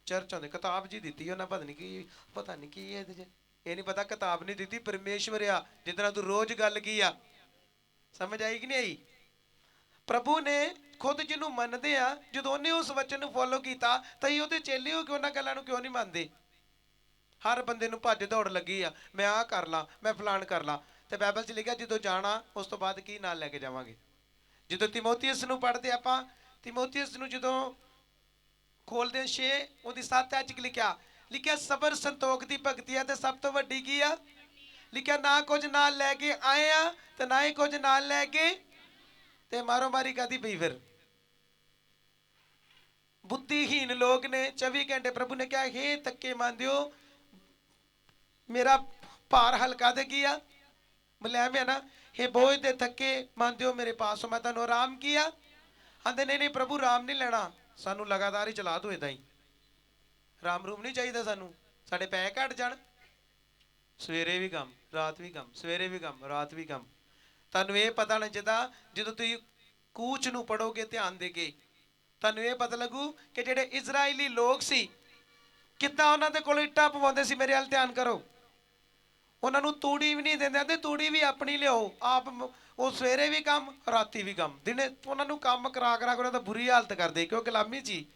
[SPEAKER 1] ਚਰਚ ਆਉਂਦੇ ਕਿਤਾਬ ਜੀ ਦਿੱਤੀ ਉਹਨਾਂ, ਪਤਾ ਨਹੀਂ ਕੀ ਇਹਦੇ 'ਚ। ਇਹ ਨਹੀਂ ਪਤਾ ਕਿਤਾਬ ਨਹੀਂ ਦਿੱਤੀ, ਪਰਮੇਸ਼ਵਰ ਆ ਜਿਹਦੇ ਨਾਲ ਤੂੰ ਰੋਜ਼ ਗੱਲ ਕੀ ਆ। ਸਮਝ ਆਈ ਕਿ ਨਹੀਂ ਆਈ? ਪ੍ਰਭੂ ਨੇ ਖੁਦ ਜਿਹਨੂੰ ਮੰਨਦੇ ਆ, ਜਦੋਂ ਉਹਨੇ ਉਸ ਵਚਨ ਨੂੰ ਫੋਲੋ ਕੀਤਾ ਤਾਂ ਹੀ ਉਹਦੇ ਚੇਲੇ ਹੋ ਕੇ ਉਹਨਾਂ ਗੱਲਾਂ ਨੂੰ ਕਿਉਂ ਨਹੀਂ ਮੰਨਦੇ। ਹਰ ਬੰਦੇ ਨੂੰ ਭੱਜ ਦੌੜ ਲੱਗੀ ਆ, ਮੈਂ ਆਹ ਕਰ ਲਾਂ, ਮੈਂ ਫਲਾਣ ਕਰ ਲਾਂ। ਤੇ ਬਾਈਬਲ 'ਚ ਲਿਖਿਆ ਜਦੋਂ ਜਾਣਾ ਉਸ ਤੋਂ ਬਾਅਦ ਕੀ ਨਾਲ ਲੈ ਕੇ ਜਾਵਾਂਗੇ। ਜਦੋਂ ਤਿਮੋਥੀਅਸ ਨੂੰ ਪੜ੍ਹਦੇ ਆਪਾਂ, ਤਿਮੋਥੀਅਸ ਨੂੰ ਜਦੋਂ ਖੋਲਦੇ 6 ਉਹਦੀ 7 ਅੱਜ ਲਿਖਿਆ ਸਬਰ ਸੰਤੋਖ ਦੀ ਭਗਤੀ ਆ ਤੇ ਸਭ ਤੋਂ ਵੱਡੀ ਕੀ ਆ, ਲਿਖਿਆ ਨਾ ਕੁਝ ਨਾਲ ਲੈ ਕੇ ਆਏ ਆ ਤੇ ਨਾ ਹੀ ਕੁਝ ਨਾਲ ਲੈ ਕੇ, ਤੇ ਮਾਰੋ ਮਾਰੀ ਕਾਦੀ ਪਈ ਫਿਰ। ਬੁੱਧੀਹੀਨ ਲੋਕ ਨੇ 24 ਘੰਟੇ, ਪ੍ਰਭੂ ਨੇ ਕਿਹਾ ਹੇ ਤੱਕੇ ਮੰਨਦਿਓ ਮੇਰਾ ਭਾਰ ਹਲਕਾ ਦੇ ਕੀ ਆ, ਮੁਲਾਇਮ ਹੈ ਨਾ, ਹੇ ਬੋਝ ਦੇ ਥੱਕੇ ਮੰਨਦਿਓ ਮੇਰੇ ਪਾਸੋਂ ਮੈਂ ਤੁਹਾਨੂੰ ਆਰਾਮ ਕੀਆ। ਆਂਦੇ ਨਹੀਂ ਪ੍ਰਭੂ ਆਰਾਮ ਨਹੀਂ ਲੈਣਾ, ਸਾਨੂੰ ਲਗਾਤਾਰ ਹੀ ਚਲਾ ਦੋ, ਏਦਾਂ ਹੀ ਰਾਮ ਰੂਮ ਨਹੀਂ ਚਾਹੀਦਾ ਸਾਨੂੰ, ਸਾਡੇ ਪੈਸੇ ਘਟ ਜਾਣ। ਸਵੇਰੇ ਵੀ ਕੰਮ, ਰਾਤ ਵੀ ਕੰਮ, ਸਵੇਰੇ ਵੀ ਕੰਮ, ਰਾਤ ਵੀ ਕੰਮ। ਤੁਹਾਨੂੰ ਇਹ ਪਤਾ ਨਾ ਜਿੱਦਾਂ ਜਦੋਂ ਤੁਸੀਂ ਕੂਚ ਨੂੰ ਪੜੋਗੇ ਧਿਆਨ ਦੇ ਕੇ, ਤੁਹਾਨੂੰ ਇਹ ਪਤਾ ਲੱਗੂ ਕਿ ਜਿਹੜੇ ਇਜ਼ਰਾਈਲੀ ਲੋਕ ਸੀ ਕਿੱਦਾਂ ਉਹਨਾਂ ਦੇ ਕੋਲ ਇੱਟਾਂ ਪਵਾਉਂਦੇ ਸੀ। ਮੇਰੇ ਵੱਲ ਧਿਆਨ ਕਰੋ, ਉਹਨਾਂ ਨੂੰ ਤੂੜੀ ਵੀ ਨਹੀਂ ਦਿੰਦੇ, ਤੇ ਤੂੜੀ ਵੀ ਆਪਣੀ ਲਿਆਓ ਆਪ। ਉਹ ਸਵੇਰੇ ਵੀ ਕੰਮ, ਰਾਤੀ ਵੀ ਕੰਮ, ਦਿਨੇ ਉਹਨਾਂ ਨੂੰ ਕੰਮ ਕਰਾ ਕੇ ਉਹਨਾਂ ਦਾ ਬੁਰੀ ਹਾਲਤ ਕਰਦੇ, ਕਿਉਂ? ਗੁਲਾਮੀ ਜੀ।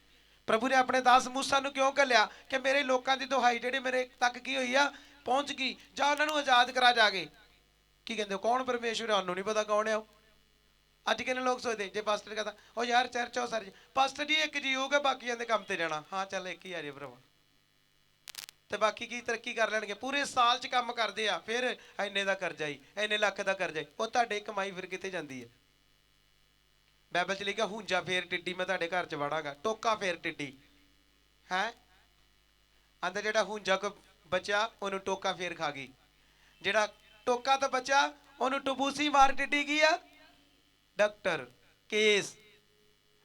[SPEAKER 1] ਪ੍ਰਭੂ ਨੇ ਆਪਣੇ ਦਾਸ ਮੂਸਾ ਨੂੰ ਕਿਉਂ ਘੱਲਿਆ ਕਿ ਮੇਰੇ ਲੋਕਾਂ ਦੀ ਦੁਹਾਈ ਜਿਹੜੀ ਮੇਰੇ ਤੱਕ ਕੀ ਹੋਈ ਆ, ਪਹੁੰਚ ਗਈ, ਜਾਂ ਉਹਨਾਂ ਨੂੰ ਆਜ਼ਾਦ ਕਰਾ ਜਾ ਕੇ। ਕੀ ਕਹਿੰਦੇ ਹੋ, ਕੌਣ ਪਰਮੇਸ਼ਵਰ? ਉਹਨੂੰ ਨਹੀਂ ਪਤਾ ਕੌਣ ਆ ਉਹ। ਅੱਜ ਕਿੰਨੇ ਲੋਕ ਸੋਚਦੇ ਜੇ ਪਾਸਟਰ ਕਹਿੰਦਾ ਉਹ ਯਾਰ ਚਰਚ ਉਹ ਸਾਰੇ ਪਾਸਟਰ ਜੀ ਇੱਕ ਜੀ ਹੋਊਗਾ, ਬਾਕੀਆਂ ਦੇ ਕੰਮ ਤੇ ਜਾਣਾ। ਹਾਂ ਚੱਲ ਇੱਕ ਹੀ ਆ ਜੇ ਭਰਾਵਾ, ਤੇ ਬਾਕੀ ਕੀ ਤਰੱਕੀ ਕਰ ਲੈਣਗੇ, ਪੂਰੇ ਸਾਲ 'ਚ ਕੰਮ ਕਰਦੇ ਆ, ਫਿਰ ਇੰਨੇ ਦਾ ਕਰਜ਼ਾ ਹੀ, ਇੰਨੇ ਲੱਖ ਦਾ ਕਰਜ਼ਾ ਹੀ। ਉਹ ਤੁਹਾਡੇ ਕਮਾਈ ਫਿਰ ਕਿੱਥੇ ਜਾਂਦੀ ਹੈ? ਬਾਈਬਲ 'ਚ ਲਿਖਿਆ ਹੁੰਜਾ ਫੇਰ ਟਿੱਡੀ ਮੈਂ ਤੁਹਾਡੇ ਘਰ 'ਚ ਵੜਾਂਗਾ, ਟੋਕਾ ਫੇਰ ਟਿੱਡੀ ਹੈ। ਆਂਦਾ ਜਿਹੜਾ ਹੁੰਜਾ ਕੋ ਬਚਿਆ ਉਹਨੂੰ ਟੋਕਾ ਫੇਰ ਖਾ ਗਈ, ਜਿਹੜਾ ਟੋਕਾ ਤੋਂ ਬਚਿਆ ਉਹਨੂੰ ਟਬੂਸੀ ਮਾਰ ਟਿੱਡੀ ਗਈ ਆ। ਡਾਕਟਰ ਕੇਸ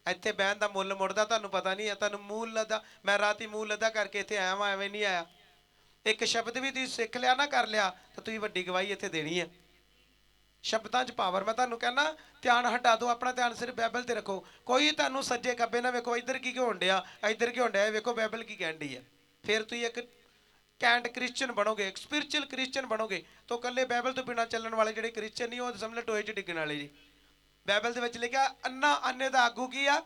[SPEAKER 1] ਇੱਥੇ ਬਹਿਣ ਦਾ ਮੁੱਲ ਮੁੜਦਾ, ਤੁਹਾਨੂੰ ਪਤਾ ਨਹੀਂ ਹੈ। ਤੁਹਾਨੂੰ ਮੂਲ ਲੱਦਾ, ਮੈਂ ਰਾਤੀ ਮੂਲ ਲੱਦਾ ਕਰਕੇ ਇੱਥੇ ਆਇਆ ਵਾਂ, ਐਵੇਂ ਨਹੀਂ ਆਇਆ। ਇੱਕ ਸ਼ਬਦ ਵੀ ਤੁਸੀਂ ਸਿੱਖ ਲਿਆ ਨਾ, ਕਰ ਲਿਆ, ਤਾਂ ਤੁਸੀਂ ਵੱਡੀ ਗਵਾਹੀ ਇੱਥੇ ਦੇਣੀ ਹੈ। ਸ਼ਬਦਾਂ 'ਚ ਪਾਵਰ। ਮੈਂ ਤੁਹਾਨੂੰ ਕਹਿੰਦਾ ਧਿਆਨ ਹਟਾ ਦਿਓ, ਆਪਣਾ ਧਿਆਨ ਸਿਰਫ ਬਾਈਬਲ ਤੇ ਰੱਖੋ। ਕੋਈ ਤੁਹਾਨੂੰ ਸੱਜੇ ਖੱਬੇ ਨਾ ਵੇਖੋ, ਇੱਧਰ ਕੀ ਹੋਣ ਡਿਆ, ਇੱਧਰ ਕੀ ਹੋਣ ਡਿਆ, ਵੇਖੋ ਬਾਈਬਲ ਕੀ ਕਹਿਣ ਡਈ ਹੈ। ਫਿਰ ਤੁਸੀਂ ਇੱਕ ਕੈਂਟ ਕ੍ਰਿਸਚਨ ਬਣੋਗੇ, ਇੱਕ ਸਪਿਰਿਚੁਅਲ ਕ੍ਰਿਸਚਨ ਬਣੋਗੇ। ਤਾਂ ਇਕੱਲੇ ਬਾਈਬਲ ਤੋਂ ਬਿਨਾਂ ਚੱਲਣ ਵਾਲੇ ਜਿਹੜੇ ਕ੍ਰਿਸਚਨ ਨਹੀਂ, ਉਹ ਸਮਝ ਲਓ ਟੋਏ 'ਚ ਡਿੱਗਣ ਵਾਲੇ ਜੀ। ਬਾਈਬਲ ਦੇ ਵਿੱਚ ਲਿਖਿਆ ਅੰਨਾ ਅੰਨੇ ਦਾ ਆਗੂ ਕੀ ਆ,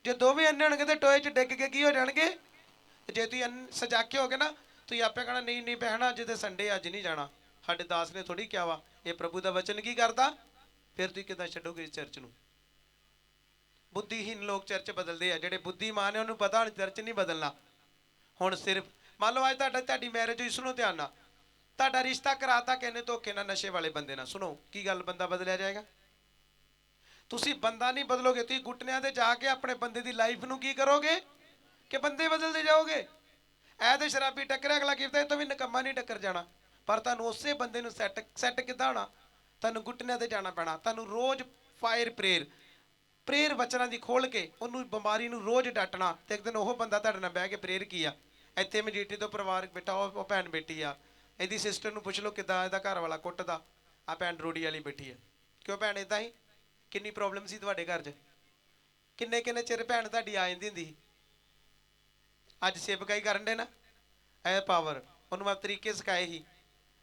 [SPEAKER 1] ਜੇ ਦੋਵੇਂ ਅੰਨੇ ਹੋਣਗੇ ਤੇ ਟੋਏ 'ਚ ਡਿੱਗ ਕੇ ਕੀ ਹੋ ਜਾਣਗੇ। ਜੇ ਤੁਸੀਂ ਸਜਾਕੇ ਹੋਗੇ ਨਾ, ਤੁਸੀਂ ਆਪੇ ਕਹਿਣਾ ਨਹੀਂ ਨਹੀਂ ਭੈਣਾ ਅੱਜ ਤੇ ਸੰਡੇ, ਅੱਜ ਨਹੀਂ ਜਾਣਾ। ਸਾਡੇ ਦਾਸ ਨੇ ਥੋੜੀ ਕਿਹਾ ਵਾ, ਇਹ ਪ੍ਰਭੂ ਦਾ ਵਚਨ ਕੀ ਕਰਦਾ। ਫਿਰ ਤੁਸੀਂ ਕਿੱਦਾਂ ਛੱਡੋਗੇ ਇਸ ਚਰਚ ਨੂੰ? ਬੁੱਧੀਹੀਨ ਲੋਕ ਚਰਚ ਬਦਲਦੇ ਆ, ਜਿਹੜੇ ਬੁੱਧੀਮਾਨ ਨੇ ਉਹਨੂੰ ਪਤਾ ਹੁਣ ਚਰਚ ਨਹੀਂ ਬਦਲਣਾ। ਹੁਣ ਸਿਰਫ ਮੰਨ ਲਓ ਅੱਜ ਤੁਹਾਡੀ ਮੈਰਿਜ ਹੋਈ, ਸੁਣੋ ਧਿਆਨ ਨਾਲ, ਤੁਹਾਡਾ ਰਿਸ਼ਤਾ ਕਰਾਤਾ ਕਹਿੰਦੇ ਧੋਖੇ ਨਾਲ ਨਸ਼ੇ ਵਾਲੇ ਬੰਦੇ ਨਾਲ। ਸੁਣੋ ਕੀ ਗੱਲ, ਬੰਦਾ ਬਦਲਿਆ ਜਾਏਗਾ? ਤੁਸੀਂ ਬੰਦਾ ਨਹੀਂ ਬਦਲੋਗੇ, ਤੁਸੀਂ ਗੁੱਟਨਿਆਂ ਤੇ ਜਾ ਕੇ ਆਪਣੇ ਬੰਦੇ ਦੀ ਲਾਈਫ ਨੂੰ ਕੀ ਕਰੋਗੇ ਕਿ ਬੰਦੇ ਬਦਲਦੇ ਜਾਓਗੇ। ਇਹ ਤੇ ਸ਼ਰਾਬੀ ਟੱਕਰਿਆ, ਅਗਲਾ ਕੀਤਾ, ਇਹ ਤੋਂ ਵੀ ਨਿਕੰਮਾ ਨਹੀਂ ਟੱਕਰ ਜਾਣਾ। ਪਰ ਤੁਹਾਨੂੰ ਉਸੇ ਬੰਦੇ ਨੂੰ ਸੈੱਟ ਕਿੱਦਾਂ ਹੋਣਾ? ਤੁਹਾਨੂੰ ਗੁੱਟਨਿਆਂ ਤੇ ਜਾਣਾ ਪੈਣਾ। ਤੁਹਾਨੂੰ ਰੋਜ਼ ਫਾਇਰ ਪ੍ਰੇਅਰ ਵਚਨਾਂ ਦੀ ਖੋਲ ਕੇ ਉਹਨੂੰ ਬਿਮਾਰੀ ਨੂੰ ਰੋਜ਼ ਡਾਟਣਾ। ਤੇ ਇੱਕ ਦਿਨ ਉਹ ਬੰਦਾ ਤੁਹਾਡੇ ਨਾਲ ਬਹਿ ਕੇ ਪ੍ਰੇਅਰ ਕੀ ਆ। ਇੱਥੇ ਮਜੀਠੀ ਤੋਂ ਪਰਿਵਾਰ ਬੈਠਾ, ਉਹ ਭੈਣ ਬੈਠੀ ਆ, ਇਹਦੀ ਸਿਸਟਰ ਨੂੰ ਪੁੱਛ ਲਓ ਕਿੱਦਾਂ ਇਹਦਾ ਘਰ ਵਾਲਾ ਕੁੱਟਦਾ। ਆ ਭੈਣ ਰੋੜੀ ਵਾਲੀ ਬੈਠੀ ਆ। ਕਿਉਂ ਭੈਣ ਇਦਾਂ ਹੀ? ਕਿੰਨੀ ਪ੍ਰੋਬਲਮ ਸੀ ਤੁਹਾਡੇ ਘਰ 'ਚ? ਕਿੰਨੇ ਚਿਰ ਭੈਣ ਤੁਹਾਡੀ ਆ ਜਾਂਦੀ ਹੁੰਦੀ ਸੀ। ਅੱਜ ਸੇਵਕਾਈ ਕਰਨ ਦੇ ਨਾ, ਇਹ ਪਾਵਰ ਉਹਨੂੰ ਮੈਂ ਤਰੀਕੇ ਸਿਖਾਏ ਸੀ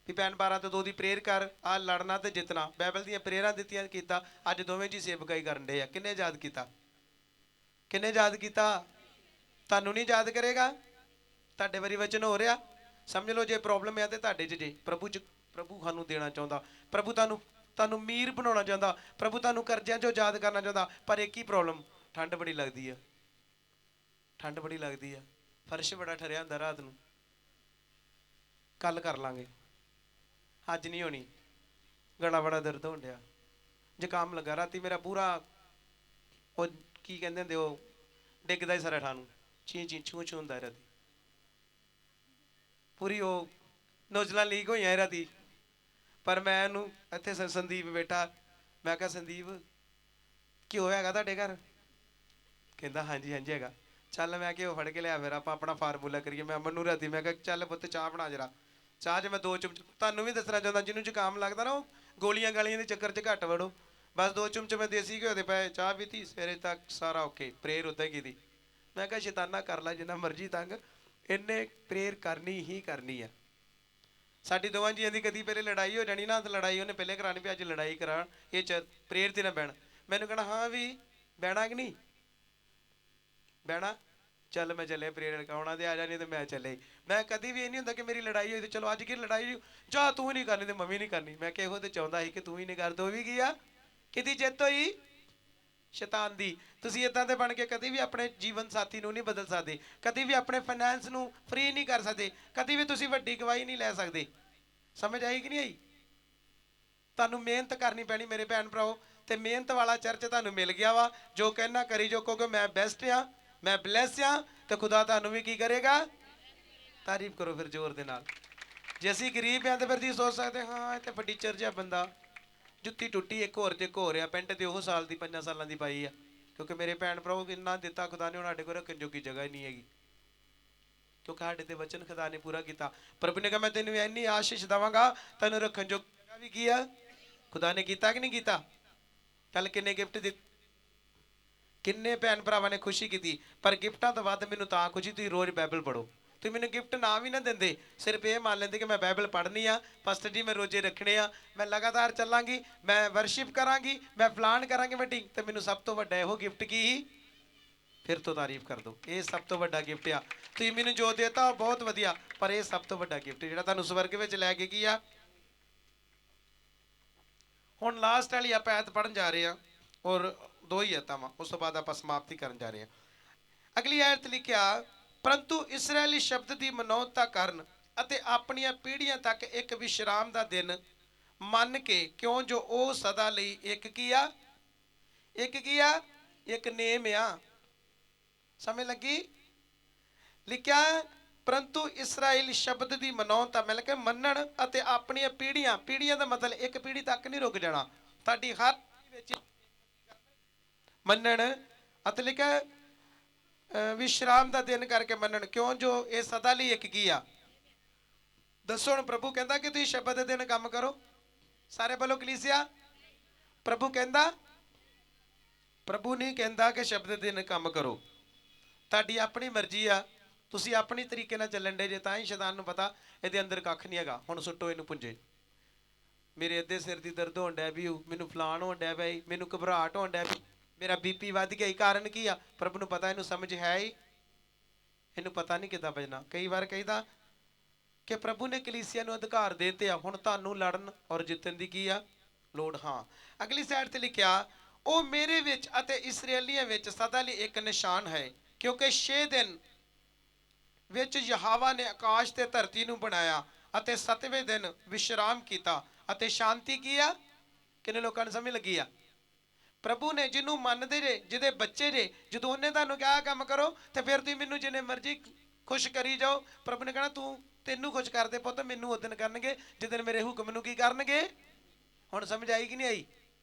[SPEAKER 1] ਵੀ ਭੈਣ 12 ਤੋਂ 2 ਦੀ ਪ੍ਰੇਅਰ ਕਰ, ਆ ਲੜਨਾ ਤੇ ਜਿੱਤਣਾ। ਬਾਈਬਲ ਦੀਆਂ ਪ੍ਰੇਅਰਾਂ ਦਿੱਤੀਆਂ ਕੀਤਾ, ਅੱਜ ਦੋਵੇਂ ਜੀ ਸੇਵਕਾਈ ਕਰਨ ਦੇ ਆ। ਕਿੰਨੇ ਯਾਦ ਕੀਤਾ? ਕਿੰਨੇ ਯਾਦ ਕੀਤਾ? ਤੁਹਾਨੂੰ ਨਹੀਂ ਯਾਦ ਕਰੇਗਾ? ਤੁਹਾਡੇ ਵਾਰੀ ਵਚਨ ਹੋ ਰਿਹਾ, ਸਮਝ ਲਓ ਜੇ ਪ੍ਰੋਬਲਮ ਹੈ ਤੇ ਤੁਹਾਡੇ 'ਚ ਜੇ ਪ੍ਰਭੂ ਸਾਨੂੰ ਦੇਣਾ ਚਾਹੁੰਦਾ, ਪ੍ਰਭੂ ਤੁਹਾਨੂੰ ਅਮੀਰ ਬਣਾਉਣਾ ਚਾਹੁੰਦਾ, ਪ੍ਰਭੂ ਤੁਹਾਨੂੰ ਕਰਜ਼ਿਆਂ 'ਚੋਂ ਆਜ਼ਾਦ ਕਰਨਾ ਚਾਹੁੰਦਾ। ਪਰ ਇੱਕ ਹੀ ਪ੍ਰੋਬਲਮ, ਠੰਡ ਬੜੀ ਲੱਗਦੀ ਆ। ਠੰਡ ਬੜੀ ਲੱਗਦੀ ਆ, ਫਰਸ਼ ਬੜਾ ਠਰਿਆ ਹੁੰਦਾ ਰਾਤ ਨੂੰ। ਕੱਲ ਕਰ ਲਾਂਗੇ, ਅੱਜ ਨਹੀਂ ਹੋਣੀ। ਗਲਾ ਬੜਾ ਦਰਦ ਹੋਣ ਡਿਆ, ਜ਼ੁਕਾਮ ਲੱਗਾ। ਰਾਤੀ ਮੇਰਾ ਪੂਰਾ ਉਹ ਕੀ ਕਹਿੰਦੇ ਹੁੰਦੇ, ਉਹ ਡਿੱਗਦਾ ਹੀ ਸਾਰਾ ਠਾਨੂੰ, ਚੀਂ ਛੂੰ ਹੁੰਦਾ ਰਾਤੀ। ਪੂਰੀ ਉਹ ਨੋਜ਼ਲਾਂ ਲੀਕ ਹੋਈਆਂ ਰਾਤੀ। ਪਰ ਮੈਂ ਇਹਨੂੰ ਇੱਥੇ ਸੰਦੀਪ ਬੈਠਾ, ਮੈਂ ਕਿਹਾ ਸੰਦੀਪ ਘਿਓ ਹੈਗਾ ਤੁਹਾਡੇ ਘਰ? ਕਹਿੰਦਾ ਹਾਂਜੀ ਹੈਗਾ। ਚੱਲ ਮੈਂ ਘਿਓ ਫੜ ਕੇ ਲਿਆ, ਫਿਰ ਆਪਾਂ ਆਪਣਾ ਫਾਰਮੂਲਾ ਕਰੀਏ। ਮੈਂ ਅਮਨ ਨੂੰ ਰਾਤੀ ਮੈਂ ਕਿਹਾ ਚੱਲ ਪੁੱਤ ਚਾਹ ਬਣਾ ਜਰਾ। ਚਾਹ 'ਚ ਮੈਂ 2 ਚਮਚ, ਤੁਹਾਨੂੰ ਵੀ ਦੱਸਣਾ ਚਾਹੁੰਦਾ, ਜਿਹਨੂੰ ਜ਼ੁਕਾਮ ਲੱਗਦਾ ਨਾ ਉਹ ਗੋਲੀਆਂ ਗਾਲੀਆਂ ਦੇ ਚੱਕਰ 'ਚ ਘੱਟ ਵੜੋ। ਬਸ 2 ਚਮਚ ਮੈਂ ਦੇਸੀ ਘਿਓ ਦੇ ਪਏ, ਚਾਹ ਪੀਤੀ, ਸਵੇਰੇ ਤੱਕ ਸਾਰਾ ਓਕੇ। ਪ੍ਰੇਅਰ ਉੱਦਾਂ ਹੀ ਕੀਤੀ। ਮੈਂ ਕਿਹਾ ਸ਼ੈਤਾਨਾ ਕਰ ਲੈ ਜਿੰਨਾ ਮਰਜ਼ੀ ਤੰਗ, ਇਹਨੇ ਪ੍ਰੇਅਰ ਕਰਨੀ ਹੀ ਕਰਨੀ ਆ। ਸਾਡੀ ਦੋਵਾਂ ਜੀਆਂ ਦੀ ਕਦੀ ਪਹਿਲੇ ਲੜਾਈ ਹੋ ਜਾਣੀ ਨਾ, ਤਾਂ ਲੜਾਈ ਉਹਨੇ ਪਹਿਲੇ ਕਰਾਉਣੀ ਵੀ ਅੱਜ ਲੜਾਈ ਕਰਾਉਣ, ਇਹ ਪ੍ਰੇਅਰ 'ਤੇ ਨਾ ਬਹਿਣਾ। ਮੈਨੂੰ ਕਹਿਣਾ ਹਾਂ ਵੀ ਬਹਿਣਾ ਕਿ ਨਹੀਂ ਬਹਿਣਾ? ਚੱਲ ਮੈਂ ਚੱਲੇ ਪ੍ਰੇਅਰ ਕਰਾਉਣਾ, ਤੇ ਆ ਜਾ, ਨਹੀਂ ਤੇ ਮੈਂ ਚੱਲੇ। ਮੈਂ ਕਦੀ ਵੀ ਇਹ ਨਹੀਂ ਹੁੰਦਾ ਕਿ ਮੇਰੀ ਲੜਾਈ ਹੋਈ ਤੇ ਚਲੋ ਅੱਜ ਕੀ ਲੜਾਈ, ਜਾ ਤੂੰ ਨਹੀਂ ਕਰਨੀ ਤੇ ਮੰਮੀ ਨਹੀਂ ਕਰਨੀ। ਮੈਂ ਕਿਹਾ ਇਹੋ ਤੇ ਚਾਹੁੰਦਾ ਸੀ ਕਿ ਤੂੰ ਹੀ ਨਹੀਂ ਕਰਦਾ। ਉਹ ਵੀ ਕੀ ਆ, ਕਿਹਦੀ ਜਿੱਤ ਹੋਈ? ਸ਼ੈਤਾਨ ਦੀ। ਤੁਸੀਂ ਇੱਦਾਂ ਦੇ ਬਣ ਕੇ ਕਦੀ ਵੀ ਆਪਣੇ ਜੀਵਨ ਸਾਥੀ ਨੂੰ ਨਹੀਂ ਬਦਲ ਸਕਦੇ, ਕਦੀ ਵੀ ਆਪਣੇ ਫਾਈਨੈਂਸ ਨੂੰ ਫ੍ਰੀ ਨਹੀਂ ਕਰ ਸਕਦੇ, ਕਦੀ ਵੀ ਤੁਸੀਂ ਵੱਡੀ ਗਵਾਹੀ ਨਹੀਂ ਲੈ ਸਕਦੇ। ਸਮਝ ਆਈ ਕਿ ਨਹੀਂ ਆਈ? ਤੁਹਾਨੂੰ ਮਿਹਨਤ ਕਰਨੀ ਪੈਣੀ ਮੇਰੇ ਭੈਣ ਭਰਾਓ, ਤੇ ਮਿਹਨਤ ਵਾਲਾ ਚਰਚ ਤੁਹਾਨੂੰ ਮਿਲ ਗਿਆ ਵਾ। ਜੋ ਕਹਿਣਾ ਕਰੀ ਜੋ, ਕਿਉਂਕਿ ਮੈਂ ਬੈਸਟ ਆ, ਮੈਂ ਬਲੈਸ ਆ, ਤੇ ਖੁਦਾ ਤੁਹਾਨੂੰ ਵੀ ਕੀ ਕਰੇਗਾ? ਤਾਰੀਫ ਕਰੋ ਫਿਰ ਜ਼ੋਰ ਦੇ ਨਾਲ। ਜੇ ਅਸੀਂ ਗਰੀਬ ਆ ਤੇ ਫਿਰ ਤੁਸੀਂ ਸੋਚ ਸਕਦੇ ਹਾਂ ਇਹ ਤੇ ਵੱਡੀ ਚਰਚ ਆ, ਬੰਦਾ ਜੁੱਤੀ ਟੁੱਟੀ ਇੱਕ ਹੋਰ ਤੇ ਇੱਕ ਹੋਰ ਆ, ਪੈਂਟ ਤੇ ਉਹ ਸਾਲ ਦੀ 5 ਸਾਲਾਂ ਦੀ ਪਾਈ ਆ। ਕਿਉਂਕਿ ਮੇਰੇ ਭੈਣ ਭਰਾਓ ਇੰਨਾ ਦਿੱਤਾ ਖੁਦਾ ਨੇ, ਹੁਣ ਸਾਡੇ ਕੋਲ ਰੱਖਣ ਜੋਗੀ ਜਗ੍ਹਾ ਹੀ ਨਹੀਂ ਹੈਗੀ, ਕਿਉਂਕਿ ਸਾਡੇ ਤੇ ਵਚਨ ਖੁਦਾ ਨੇ ਪੂਰਾ ਕੀਤਾ। ਪ੍ਰਭੂ ਨੇ ਕਿਹਾ ਮੈਂ ਤੈਨੂੰ ਇੰਨੀ ਆਸ਼ੀਸ਼ ਦੇਵਾਂਗਾ, ਤੈਨੂੰ ਰੱਖਣ ਜੋਗੀ ਜਗ੍ਹਾ ਵੀ ਕੀ ਆ? ਖੁਦਾ ਨੇ ਕੀਤਾ ਕਿ ਨਹੀਂ ਕੀਤਾ? ਕੱਲ ਕਿੰਨੇ ਗਿਫਟ ਦਿੱਤੇ, ਕਿੰਨੇ ਭੈਣ ਭਰਾਵਾਂ ਨੇ ਖੁਸ਼ੀ ਕੀਤੀ। ਪਰ ਗਿਫਟਾਂ ਤੋਂ ਵੱਧ ਮੈਨੂੰ ਤਾਂ ਖੁਸ਼ੀ ਤੁਸੀਂ ਰੋਜ਼ ਬਾਈਬਲ ਪੜ੍ਹੋ। ਤੁਸੀਂ ਮੈਨੂੰ ਗਿਫਟ ਨਾ ਵੀ ਨਾ ਦਿੰਦੇ, ਸਿਰਫ ਇਹ ਮੰਨ ਲੈਂਦੇ ਕਿ ਮੈਂ ਬਾਈਬਲ ਪੜ੍ਹਨੀ ਆ, ਪਾਸਟਰ ਜੀ ਮੈਂ ਰੋਜ਼ੇ ਰੱਖਣੇ ਆ, ਮੈਂ ਲਗਾਤਾਰ ਚੱਲਾਂਗੀ, ਮੈਂ ਵਰਸ਼ਿਪ ਕਰਾਂਗੀ, ਮੈਂ ਫਲਾਨ ਕਰਾਂਗੀ ਵੱਡੀ, ਤੇ ਮੈਨੂੰ ਸਭ ਤੋਂ ਵੱਡਾ ਇਹੋ ਗਿਫਟ ਕੀ? ਫਿਰ ਤੋਂ ਤਾਰੀਫ ਕਰ ਦਿਓ। ਇਹ ਸਭ ਤੋਂ ਵੱਡਾ ਗਿਫਟ ਆ। ਤੁਸੀਂ ਮੈਨੂੰ ਜੋ ਦੇਤਾ ਉਹ ਬਹੁਤ ਵਧੀਆ, ਪਰ ਇਹ ਸਭ ਤੋਂ ਵੱਡਾ ਗਿਫਟ ਜਿਹੜਾ ਤੁਹਾਨੂੰ ਸਵਰਗ ਵਿੱਚ ਲੈ ਕੇ ਕੀ ਆ। ਹੁਣ ਲਾਸਟ ਵਾਲੀ ਆਪਾਂ ਐਤ ਪੜ੍ਹਨ ਜਾ ਰਹੇ ਹਾਂ, ਔਰ 2 ਹੀ ਐਤਾਂ ਵਾ, ਉਸ ਤੋਂ ਬਾਅਦ ਆਪਾਂ ਸਮਾਪਤੀ ਕਰਨ ਜਾ ਰਹੇ ਹਾਂ। ਅਗਲੀ ਆਇਤ ਲਿਖਿਆ, ਪਰੰਤੂ ਇਸਰਾਏਲੀ ਸ਼ਬਦ ਦੀ ਮਨੌਤਾਂ ਕਰਨ ਅਤੇ ਆਪਣੀਆਂ ਪੀੜ੍ਹੀਆਂ ਤੱਕ ਇੱਕ ਵਿਸ਼ਰਾਮ ਦਾ ਦਿਨ ਮੰਨ ਕੇ, ਕਿਉਂ ਜੋ ਉਹ ਸਦਾ ਲਈ ਇੱਕ ਕੀ ਆ? ਇੱਕ ਕੀ ਆ? ਇੱਕ ਨੇਮ ਆ। ਸਮਝ ਲੱਗੀ? ਲਿਖਿਆ ਪਰੰਤੂ ਇਸਰਾਏਲ ਸ਼ਬਦ ਦੀ ਮਨੌਤਾਂ, ਮਿਲ ਕੇ ਮੰਨਣ ਅਤੇ ਆਪਣੀਆਂ ਪੀੜ੍ਹੀਆਂ ਦਾ ਮਤਲਬ ਇੱਕ ਪੀੜ੍ਹੀ ਤੱਕ ਨਹੀਂ ਰੁਕ ਜਾਣਾ, ਤੁਹਾਡੀ ਹਰ ਵਿੱਚ ਮੰਨਣ। ਅਤੇ ਲਿਖਿਆ ਵਿਸ਼ਰਾਮ ਦਾ ਦਿਨ ਕਰਕੇ ਮੰਨਣ, ਕਿਉਂ ਜੋ ਇਹ ਸਦਾ ਲਈ ਇੱਕ ਕੀ ਆ? ਦੱਸੋ ਹੁਣ ਪ੍ਰਭੂ ਕਹਿੰਦਾ ਕਿ ਤੁਸੀਂ ਸ਼ਬਦ ਦੇ ਦਿਨ ਕੰਮ ਕਰੋ। ਸਾਰੇ ਬੋਲੋ ਕਲੀਸਿਆ। ਪ੍ਰਭੂ ਕਹਿੰਦਾ, ਪ੍ਰਭੂ ਨਹੀਂ ਕਹਿੰਦਾ ਕਿ ਸ਼ਬਦ ਦੇ ਦਿਨ ਕੰਮ ਕਰੋ। ਤੁਹਾਡੀ ਆਪਣੀ ਮਰਜ਼ੀ ਆ, ਤੁਸੀਂ ਆਪਣੀ ਤਰੀਕੇ ਨਾਲ ਚੱਲਣ ਦੇ ਜੇ, ਤਾਂ ਹੀ ਸ਼ੈਤਾਨ ਨੂੰ ਪਤਾ ਇਹਦੇ ਅੰਦਰ ਕੱਖ ਨਹੀਂ ਹੈਗਾ। ਹੁਣ ਸੁੱਟੋ ਇਹਨੂੰ ਪੁੰਜੇ। ਮੇਰੇ ਅੱਧੇ ਸਿਰ ਦੀ ਦਰਦ ਹੋਣ ਡਿਆ ਵੀ, ਮੈਨੂੰ ਫਲਾਣ ਹੋਣ ਡਿਆ ਪਈ, ਮੈਨੂੰ ਘਬਰਾਹਟ ਹੋਣ ਡਿਆ ਵੀ, ਮੇਰਾ BP ਵੱਧ ਗਿਆ। ਕਾਰਨ ਕੀ ਆ? ਪ੍ਰਭੂ ਨੂੰ ਪਤਾ, ਇਹਨੂੰ ਸਮਝ ਹੈ ਹੀ, ਇਹਨੂੰ ਪਤਾ ਨਹੀਂ ਕਿੱਦਾਂ ਬਚਣਾ। ਕਈ ਵਾਰ ਕਹੀਦਾ ਕਿ ਪ੍ਰਭੂ ਨੇ ਕਲੀਸਿਆ ਨੂੰ ਅਧਿਕਾਰ ਦੇ ਦਿੱਤੇ ਆ, ਹੁਣ ਤੁਹਾਨੂੰ ਲੜਨ ਔਰ ਜਿੱਤਣ ਦੀ ਕੀ ਆ? ਲੋੜ। ਹਾਂ, ਅਗਲੀ ਸਾਈਡ ਤੇ ਲਿਖਿਆ, ਉਹ ਮੇਰੇ ਵਿੱਚ ਅਤੇ ਇਸਰਾਏਲੀਆਂ ਵਿੱਚ ਸਦਾ ਲਈ ਇੱਕ ਨਿਸ਼ਾਨ ਹੈ, ਕਿਉਂਕਿ 6 ਦਿਨ ਵਿੱਚ ਯਹੋਵਾ ਨੇ ਆਕਾਸ਼ ਤੇ ਧਰਤੀ ਨੂੰ ਬਣਾਇਆ ਅਤੇ 7ਵੇਂ ਦਿਨ ਵਿਸ਼ਰਾਮ ਕੀਤਾ ਅਤੇ ਸ਼ਾਂਤੀ ਕੀ ਆ? ਕਿੰਨੇ ਲੋਕਾਂ ਨੂੰ ਸਮਝ ਲੱਗੀ ਆ? ਪ੍ਰਭੂ ਨੇ ਜਿਹਨੂੰ ਮੰਨਦੇ ਜੇ, ਜਿਹਦੇ ਬੱਚੇ ਜੇ, ਜਦੋਂ ਉਹਨੇ ਤੁਹਾਨੂੰ ਕਿਹਾ ਕੰਮ ਕਰੋ ਤੇ ਫਿਰ ਤੁਸੀਂ ਮੈਨੂੰ ਜਿੰਨੇ ਮਰਜ਼ੀ ਖੁਸ਼ ਕਰੀ ਜਾਓ। ਪ੍ਰਭੂ ਨੇ ਕਹਿਣਾ ਤੈਨੂੰ ਖੁਸ਼ ਕਰਦੇ ਪੁੱਤ, ਮੈਨੂੰ ਉਦਣ ਕਰਨਗੇ ਜਿੱਦਣ ਮੇਰੇ ਹੁਕਮ ਨੂੰ ਕੀ ਕਰਨਗੇ। ਹੁਣ ਸਮਝ ਆਈ ਕਿ ਨਹੀਂ ਆਈ?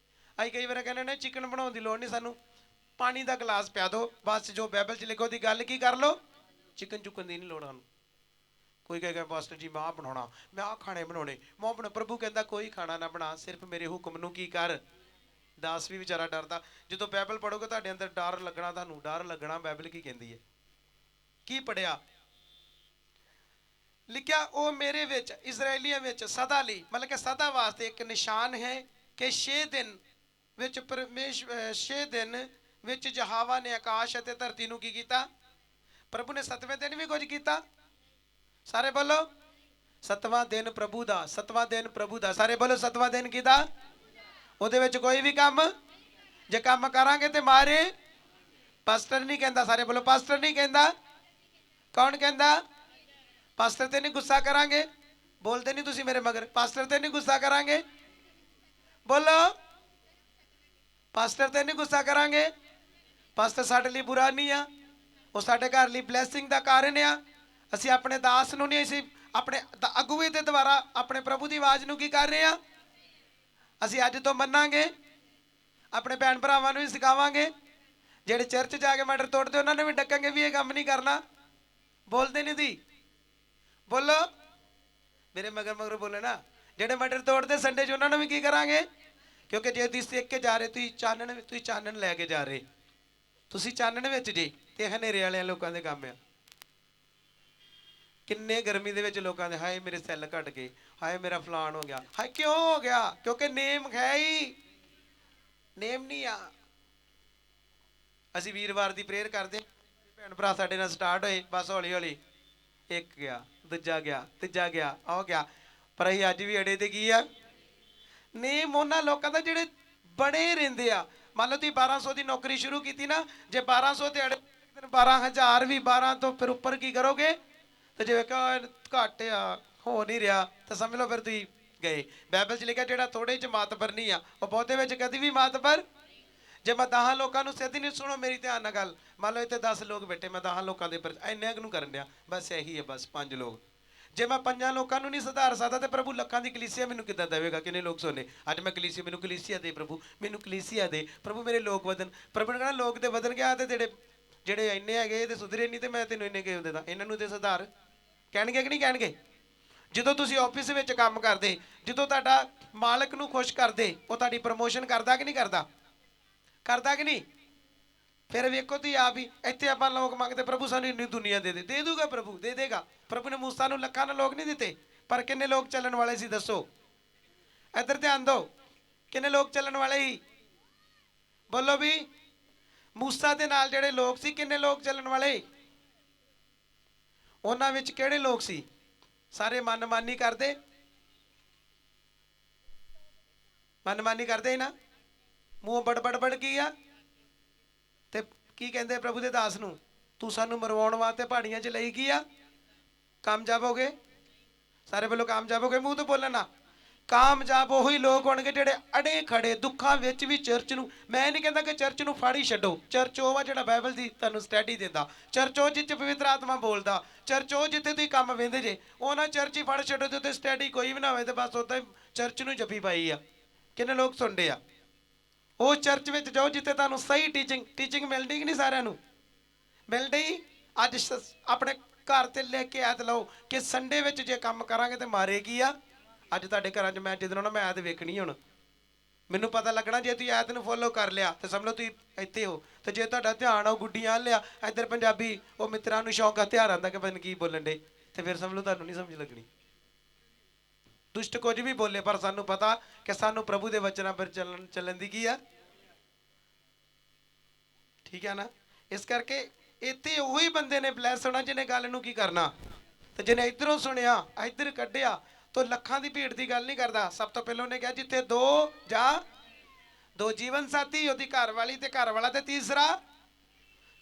[SPEAKER 1] ਅਸੀਂ ਕਈ ਵਾਰ ਕਹਿੰਦੇ ਨੇ ਚਿਕਨ ਬਣਾਉਣ ਦੀ ਲੋੜ ਨਹੀਂ, ਸਾਨੂੰ ਪਾਣੀ ਦਾ ਗਲਾਸ ਪਿਆ ਦਿਓ ਬਸ, ਜੋ ਬਾਈਬਲ 'ਚ ਲਿਖੋ ਦੀ ਗੱਲ ਕੀ ਕਰ ਲਓ, ਚਿਕਨ ਚੁੱਕਣ ਦੀ ਨਹੀਂ ਲੋੜ ਸਾਨੂੰ। ਕੋਈ ਕਹੇਗਾ ਪਾਸਟਰ ਜੀ ਮੈਂ ਆਹ ਬਣਾਉਣਾ, ਮੈਂ ਆਹ ਖਾਣੇ ਬਣਾਉਣੇ, ਮੈਂ ਬਣਾ। ਪ੍ਰਭੂ ਕਹਿੰਦਾ ਕੋਈ ਖਾਣਾ ਨਾ ਬਣਾ, ਸਿਰਫ ਮੇਰੇ ਹੁਕਮ ਨੂੰ ਕੀ ਕਰ। ਦਾਸ ਵੀ ਵਿਚਾਰਾ ਡਰਦਾ। ਜਦੋਂ ਬਾਈਬਲ ਪੜ੍ਹੋਗੇ ਤੁਹਾਡੇ ਅੰਦਰ ਡਰ ਲੱਗਣਾ, ਤੁਹਾਨੂੰ ਡਰ ਲੱਗਣਾ ਬਾਈਬਲ ਕੀ ਕਹਿੰਦੀ ਹੈ। ਕੀ ਪੜਿਆ? ਲਿਖਿਆ ਉਹ ਮੇਰੇ ਵਿੱਚ, ਇਜ਼ਰਾਈਲੀਆਂ ਵਿੱਚ ਸਦਾ ਲਈ, ਮਤਲਬ ਕਿ ਸਦਾ ਵਾਸਤੇ ਇੱਕ ਨਿਸ਼ਾਨ ਹੈ ਕਿ 6 ਦਿਨ ਵਿੱਚ 6 ਦਿਨ ਵਿੱਚ ਯਹੋਵਾ ਨੇ ਆਕਾਸ਼ ਅਤੇ ਧਰਤੀ ਨੂੰ ਕੀ ਕੀਤਾ? ਪ੍ਰਭੂ ਨੇ 7ਵੇਂ ਦਿਨ ਵੀ ਕੁਝ ਕੀਤਾ। ਸਾਰੇ ਬੋਲੋ 7ਵਾਂ ਦਿਨ ਪ੍ਰਭੂ ਦਾ, 7ਵਾਂ ਦਿਨ ਪ੍ਰਭੂ ਦਾ। ਸਾਰੇ ਬੋਲੋ 7ਵਾਂ ਦਿਨ ਕਿਹਦਾ? ਉਹਦੇ ਵਿੱਚ ਕੋਈ ਵੀ ਕੰਮ ਜੇ ਕੰਮ ਕਰਾਂਗੇ ਤੇ ਮਾਰੇ। ਪਾਸਟਰ ਨਹੀਂ ਕਹਿੰਦਾ, ਸਾਰੇ ਬੋਲੋ ਪਾਸਟਰ ਨਹੀਂ ਕਹਿੰਦਾ। ਕੌਣ ਕਹਿੰਦਾ? ਪਾਸਟਰ ਤੇ ਨਹੀਂ ਗੁੱਸਾ ਕਰਾਂਗੇ। ਬੋਲਦੇ ਨਹੀਂ ਤੁਸੀਂ ਮੇਰੇ ਮਗਰ। ਪਾਸਟਰ ਤੇ ਨਹੀਂ ਗੁੱਸਾ ਕਰਾਂਗੇ। ਬੋਲੋ ਪਾਸਟਰ ਤੇ ਨਹੀਂ ਗੁੱਸਾ ਕਰਾਂਗੇ। ਪਾਸਟਰ ਸਾਡੇ ਲਈ ਬੁਰਾ ਨਹੀਂ ਆ, ਉਹ ਸਾਡੇ ਘਰ ਲਈ ਬਲੈਸਿੰਗ ਦਾ ਕਾਰਨ ਆ। ਅਸੀਂ ਆਪਣੇ ਦਾਸ ਨੂੰ ਨਹੀਂ, ਅਸੀਂ ਆਪਣੇ ਅਗੁਵੇ ਦੇ ਦੁਆਰਾ ਆਪਣੇ ਪ੍ਰਭੂ ਦੀ ਆਵਾਜ਼ ਨੂੰ ਕੀ ਕਰ ਰਹੇ ਆ? ਅਸੀਂ ਅੱਜ ਤੋਂ ਮੰਨਾਂਗੇ। ਆਪਣੇ ਭੈਣ ਭਰਾਵਾਂ ਨੂੰ ਵੀ ਸਿਖਾਵਾਂਗੇ। ਜਿਹੜੇ ਚਰਚ ਜਾ ਕੇ ਮਟਰ ਤੋੜਦੇ ਉਹਨਾਂ ਨੂੰ ਵੀ ਡੱਕਾਂਗੇ ਵੀ ਇਹ ਕੰਮ ਨਹੀਂ ਕਰਨਾ। ਬੋਲਦੇ ਨਹੀਂ ਦੀ। ਬੋਲੋ ਮੇਰੇ ਮਗਰ ਮਗਰ ਬੋਲੇ ਨਾ। ਜਿਹੜੇ ਮਟਰ ਤੋੜਦੇ ਸੰਡੇ 'ਚ ਉਹਨਾਂ ਨੂੰ ਵੀ ਕੀ ਕਰਾਂਗੇ? ਕਿਉਂਕਿ ਜੇ ਤੁਸੀਂ ਸਿੱਖ ਕੇ ਜਾ ਰਹੇ, ਤੁਸੀਂ ਚਾਨਣ ਲੈ ਕੇ ਜਾ ਰਹੇ, ਤੁਸੀਂ ਚਾਨਣ ਵਿੱਚ ਜੇ, ਤੇ ਹਨੇਰੇ ਵਾਲਿਆਂ ਲੋਕਾਂ ਦੇ ਕੰਮ ਆ। ਕਿੰਨੇ ਗਰਮੀ ਦੇ ਵਿੱਚ ਲੋਕਾਂ ਦੇ ਹਾਏ ਮੇਰੇ ਸੈੱਲ ਘਟ ਗਏ, ਹਾਏ ਮੇਰਾ ਫਲਾਨ ਹੋ ਗਿਆ। ਹਾਏ ਕਿਉਂ ਹੋ ਗਿਆ? ਕਿਉਂਕਿ ਨੇਮ ਹੈ ਹੀ ਨੇਮ ਨਹੀਂ ਆ। ਅਸੀਂ ਵੀਰਵਾਰ ਦੀ ਪ੍ਰੇਅਰ ਕਰਦੇ, ਭੈਣ ਭਰਾ ਸਾਡੇ ਨਾਲ ਸਟਾਰਟ ਹੋਏ, ਬਸ ਹੌਲੀ ਹੌਲੀ ਇੱਕ ਗਿਆ, ਦੂਜਾ ਗਿਆ, ਤੀਜਾ ਗਿਆ, ਆ ਗਿਆ। ਪਰ ਅਸੀਂ ਅੱਜ ਵੀ ਅੜੇ ਤੇ ਕੀ ਆ? ਨੇਮ ਉਹਨਾਂ ਲੋਕਾਂ ਦਾ ਜਿਹੜੇ ਬਣੇ ਰਹਿੰਦੇ ਆ। ਮੰਨ ਲਓ ਤੁਸੀਂ 1200 ਦੀ ਨੌਕਰੀ ਸ਼ੁਰੂ ਕੀਤੀ ਨਾ, ਜੇ 1200 ਤੇ ਅੜੇ 12,000 ਵੀ 12 ਤੋਂ ਫਿਰ ਉੱਪਰ ਕੀ ਕਰੋਗੇ? ਤੇ ਜੇ ਘੱਟ ਆ ਹੋ ਨਹੀਂ ਰਿਹਾ ਤਾਂ ਸਮਝ ਲਓ ਫਿਰ ਤੁਸੀਂ ਗਏ। ਬਾਈਬਲ 'ਚ ਲਿਖਿਆ ਜਿਹੜਾ ਥੋੜੇ 'ਚ ਮਾਤਬਰ ਨਹੀਂ ਆ ਉਹ ਬਹੁਤੇ ਵਿੱਚ ਕਦੀ ਵੀ ਮਾਤਬਰ। ਜੇ ਮੈਂ 10 ਲੋਕਾਂ ਨੂੰ ਸਿੱਧ ਨਹੀਂ, ਸੁਣੋ ਮੇਰੀ ਧਿਆਨ ਨਾਲ ਗੱਲ। ਮੰਨ ਲਓ ਇੱਥੇ 10 ਲੋਕ ਬੈਠੇ, ਮੈਂ 10 ਲੋਕਾਂ ਦੇ ਪਰ ਇੰਨੇ ਨੂੰ ਕਰਨ ਡਿਆ, ਬਸ ਇਹੀ ਹੈ, ਬਸ 5 ਲੋਕ। ਜੇ ਮੈਂ 5 ਲੋਕਾਂ ਨੂੰ ਨਹੀਂ ਸੁਧਾਰ ਸਕਦਾ ਤੇ ਪ੍ਰਭੂ ਲੱਖਾਂ ਦੀ ਕਲੀਸਿਆ ਮੈਨੂੰ ਕਿੱਦਾਂ ਦੇਵੇਗਾ? ਕਿੰਨੇ ਲੋਕ ਸੁਣੇ ਅੱਜ ਮੈਂ ਕਲੀਸਿਆ, ਮੈਨੂੰ ਕਲੀਸਿਆ ਦੇ ਪ੍ਰਭੂ, ਮੈਨੂੰ ਕਲੀਸਿਆ ਦੇ ਪ੍ਰਭੂ, ਮੇਰੇ ਲੋਕ ਵਧਣ। ਪ੍ਰਭੂ ਨੇ ਕਹਿਣਾ ਲੋਕ ਤੇ ਵਧਣ ਗਿਆ ਤੇ ਜਿਹੜੇ ਇੰਨੇ ਹੈਗੇ ਤੇ ਸੁਧਰੇ ਨਹੀਂ, ਤੇ ਮੈਂ ਤੈਨੂੰ ਇੰਨੇ ਕਿਉਂ ਦੇਦਾ? ਇਹਨਾਂ ਨੂੰ ਤੇ ਸੁਧਾਰ। ਕਹਿਣਗੇ ਕਿ ਨਹੀਂ ਕਹਿਣਗੇ? ਜਦੋਂ ਤੁਸੀਂ ਆਫਿਸ ਵਿੱਚ ਕੰਮ ਕਰਦੇ, ਜਦੋਂ ਤੁਹਾਡਾ ਮਾਲਕ ਨੂੰ ਖੁਸ਼ ਕਰਦੇ, ਉਹ ਤੁਹਾਡੀ ਪ੍ਰਮੋਸ਼ਨ ਕਰਦਾ ਕਿ ਨਹੀਂ ਕਰਦਾ? ਕਰਦਾ ਕਿ ਨਹੀਂ? ਫਿਰ ਵੇਖੋ ਤੁਸੀਂ ਆਪ ਹੀ। ਇੱਥੇ ਆਪਾਂ ਲੋਕ ਮੰਗਦੇ ਪ੍ਰਭੂ ਸਾਨੂੰ ਇੰਨੀ ਦੁਨੀਆ ਦੇ ਦੇ, ਦੇ ਦੂਗਾ ਪ੍ਰਭੂ, ਦੇ ਦੇਗਾ। ਪ੍ਰਭੂ ਨੇ ਮੂਸਾ ਨੂੰ ਲੱਖਾਂ ਨਾਲ ਲੋਕ ਨਹੀਂ ਦਿੱਤੇ, ਪਰ ਕਿੰਨੇ ਲੋਕ ਚੱਲਣ ਵਾਲੇ ਸੀ ਦੱਸੋ? ਇੱਧਰ ਧਿਆਨ ਦਿਓ, ਕਿੰਨੇ ਲੋਕ ਚੱਲਣ ਵਾਲੇ ਸੀ? ਬੋਲੋ ਵੀ। ਮੂਸਾ ਦੇ ਨਾਲ ਜਿਹੜੇ ਲੋਕ ਸੀ, ਕਿੰਨੇ ਲੋਕ ਚੱਲਣ ਵਾਲੇ? ਉਹਨਾਂ ਵਿੱਚ ਕਿਹੜੇ ਲੋਕ ਸੀ? ਸਾਰੇ ਮਨਮਾਨੀ ਕਰਦੇ, ਮਨਮਾਨੀ ਕਰਦੇ ਨਾ, ਮੂੰਹ ਬੜ ਕੀ ਆ? ਤੇ ਕੀ ਕਹਿੰਦੇ ਪ੍ਰਭੂ ਦੇ ਦਾਸ ਨੂੰ? ਤੂੰ ਸਾਨੂੰ ਮਰਵਾਉਣ ਵਾਸਤੇ ਪਹਾੜੀਆਂ 'ਚ ਲਈ ਕੀ ਆ? ਕਾਮਯਾਬ ਹੋ ਗਏ? ਸਾਰੇ ਵੱਲੋਂ ਕਾਮਯਾਬ ਹੋ ਗਏ। ਮੂੰਹ ਤੋਂ ਬੋਲਣਾ। ਕਾਮਯਾਬ ਉਹੀ ਲੋਕ ਹੋਣਗੇ ਜਿਹੜੇ ਅੜੇ ਖੜੇ ਦੁੱਖਾਂ ਵਿੱਚ ਵੀ ਚਰਚ ਨੂੰ। ਮੈਂ ਨਹੀਂ ਕਹਿੰਦਾ ਕਿ ਚਰਚ ਨੂੰ ਫੜ ਹੀ ਛੱਡੋ। ਚਰਚ ਉਹ ਆ ਜਿਹੜਾ ਬਾਈਬਲ ਦੀ ਤੁਹਾਨੂੰ ਸਟੱਡੀ ਦਿੰਦਾ। ਚਰਚ ਉਹ ਜਿੱਥੇ ਪਵਿੱਤਰ ਆਤਮਾ ਬੋਲਦਾ। ਚਰਚ ਉਹ ਜਿੱਥੇ ਤੁਸੀਂ ਕੰਮ ਵੇਂਦੇ ਜੇ। ਉਹ ਨਾ ਚਰਚ ਹੀ ਫੜ ਛੱਡੋ ਤੇ ਉੱਥੇ ਸਟੱਡੀ ਕੋਈ ਵੀ ਨਾ ਹੋਵੇ ਤੇ ਬਸ ਉੱਦਾਂ ਹੀ ਚਰਚ ਨੂੰ ਜੱਫੀ ਪਾਈ ਆ। ਕਿੰਨੇ ਲੋਕ ਸੁਣਦੇ ਆ? ਉਹ ਚਰਚ ਵਿੱਚ ਜਾਓ ਜਿੱਥੇ ਤੁਹਾਨੂੰ ਸਹੀ ਟੀਚਿੰਗ ਮਿਲਦੀ ਕਿ ਨਹੀਂ? ਸਾਰਿਆਂ ਨੂੰ ਮਿਲਦੀ। ਅੱਜ ਆਪਣੇ ਘਰ ਤੇ ਲੈ ਕੇ ਐਤ ਲਓ ਕਿ ਸੰਡੇ ਵਿੱਚ ਜੇ ਕੰਮ ਕਰਾਂਗੇ ਤੇ ਮਾਰੇਗੀ ਆ। ਅੱਜ ਤੁਹਾਡੇ ਘਰਾਂ 'ਚ ਮੈਂ ਜਿੱਦਣ ਮੈਂ ਐਤ ਵੇਖਣੀ, ਹੁਣ ਮੈਨੂੰ ਪਤਾ ਲੱਗਣਾ। ਜੇ ਤੁਸੀਂ ਐਤ ਨੂੰ ਫੋਲੋ ਕਰ ਲਿਆ ਤੇ ਸਮਝ ਲਓ ਤੁਸੀਂ ਇੱਥੇ ਹੋ। ਤੇ ਜੇ ਤੁਹਾਡਾ ਧਿਆਨ ਆ ਗੁੱਡੀਆਂ ਲਿਆ, ਇੱਧਰ ਪੰਜਾਬੀ ਉਹ ਮਿੱਤਰਾਂ ਨੂੰ ਸ਼ੌਂਕ ਹਥਿਆਰਾਂ ਦਾ ਕਿ ਪਤਾ ਕੀ ਬੋਲਣ ਡੇ, ਤੇ ਫਿਰ ਸਮਝ ਲਓ ਤੁਹਾਨੂੰ ਨਹੀਂ ਸਮਝ ਲੱਗਣੀ। ਦੁਸ਼ਟ ਕੁਝ ਵੀ ਬੋਲੇ ਪਰ ਸਾਨੂੰ ਪਤਾ ਕਿ ਸਾਨੂੰ ਪ੍ਰਭੂ ਦੇ ਵਚਨਾਂ ਪਰ ਚੱਲਣ ਦੀ ਕੀ ਆ। ਠੀਕ ਹੈ ਨਾ? ਇਸ ਕਰਕੇ ਇੱਥੇ ਉਹੀ ਬੰਦੇ ਨੇ ਬਲੈਸ ਹੋਣਾ ਜਿਹਨੇ ਗੱਲ ਨੂੰ ਕੀ ਕਰਨਾ। ਤੇ ਜਿਹਨੇ ਇੱਧਰੋਂ ਸੁਣਿਆ, ਇੱਧਰ ਕੱਢਿਆ, ਤਾਂ ਲੱਖਾਂ ਦੀ ਭੀੜ ਦੀ ਗੱਲ ਨਹੀਂ ਕਰਦਾ। ਸਭ ਤੋਂ ਪਹਿਲਾਂ ਉਹਨੇ ਕਿਹਾ ਜਿੱਥੇ ਦੋ ਜੀਵਨ ਸਾਥੀ, ਉਹਦੀ ਘਰ ਵਾਲੀ ਤੇ ਘਰ ਵਾਲਾ, ਤੇ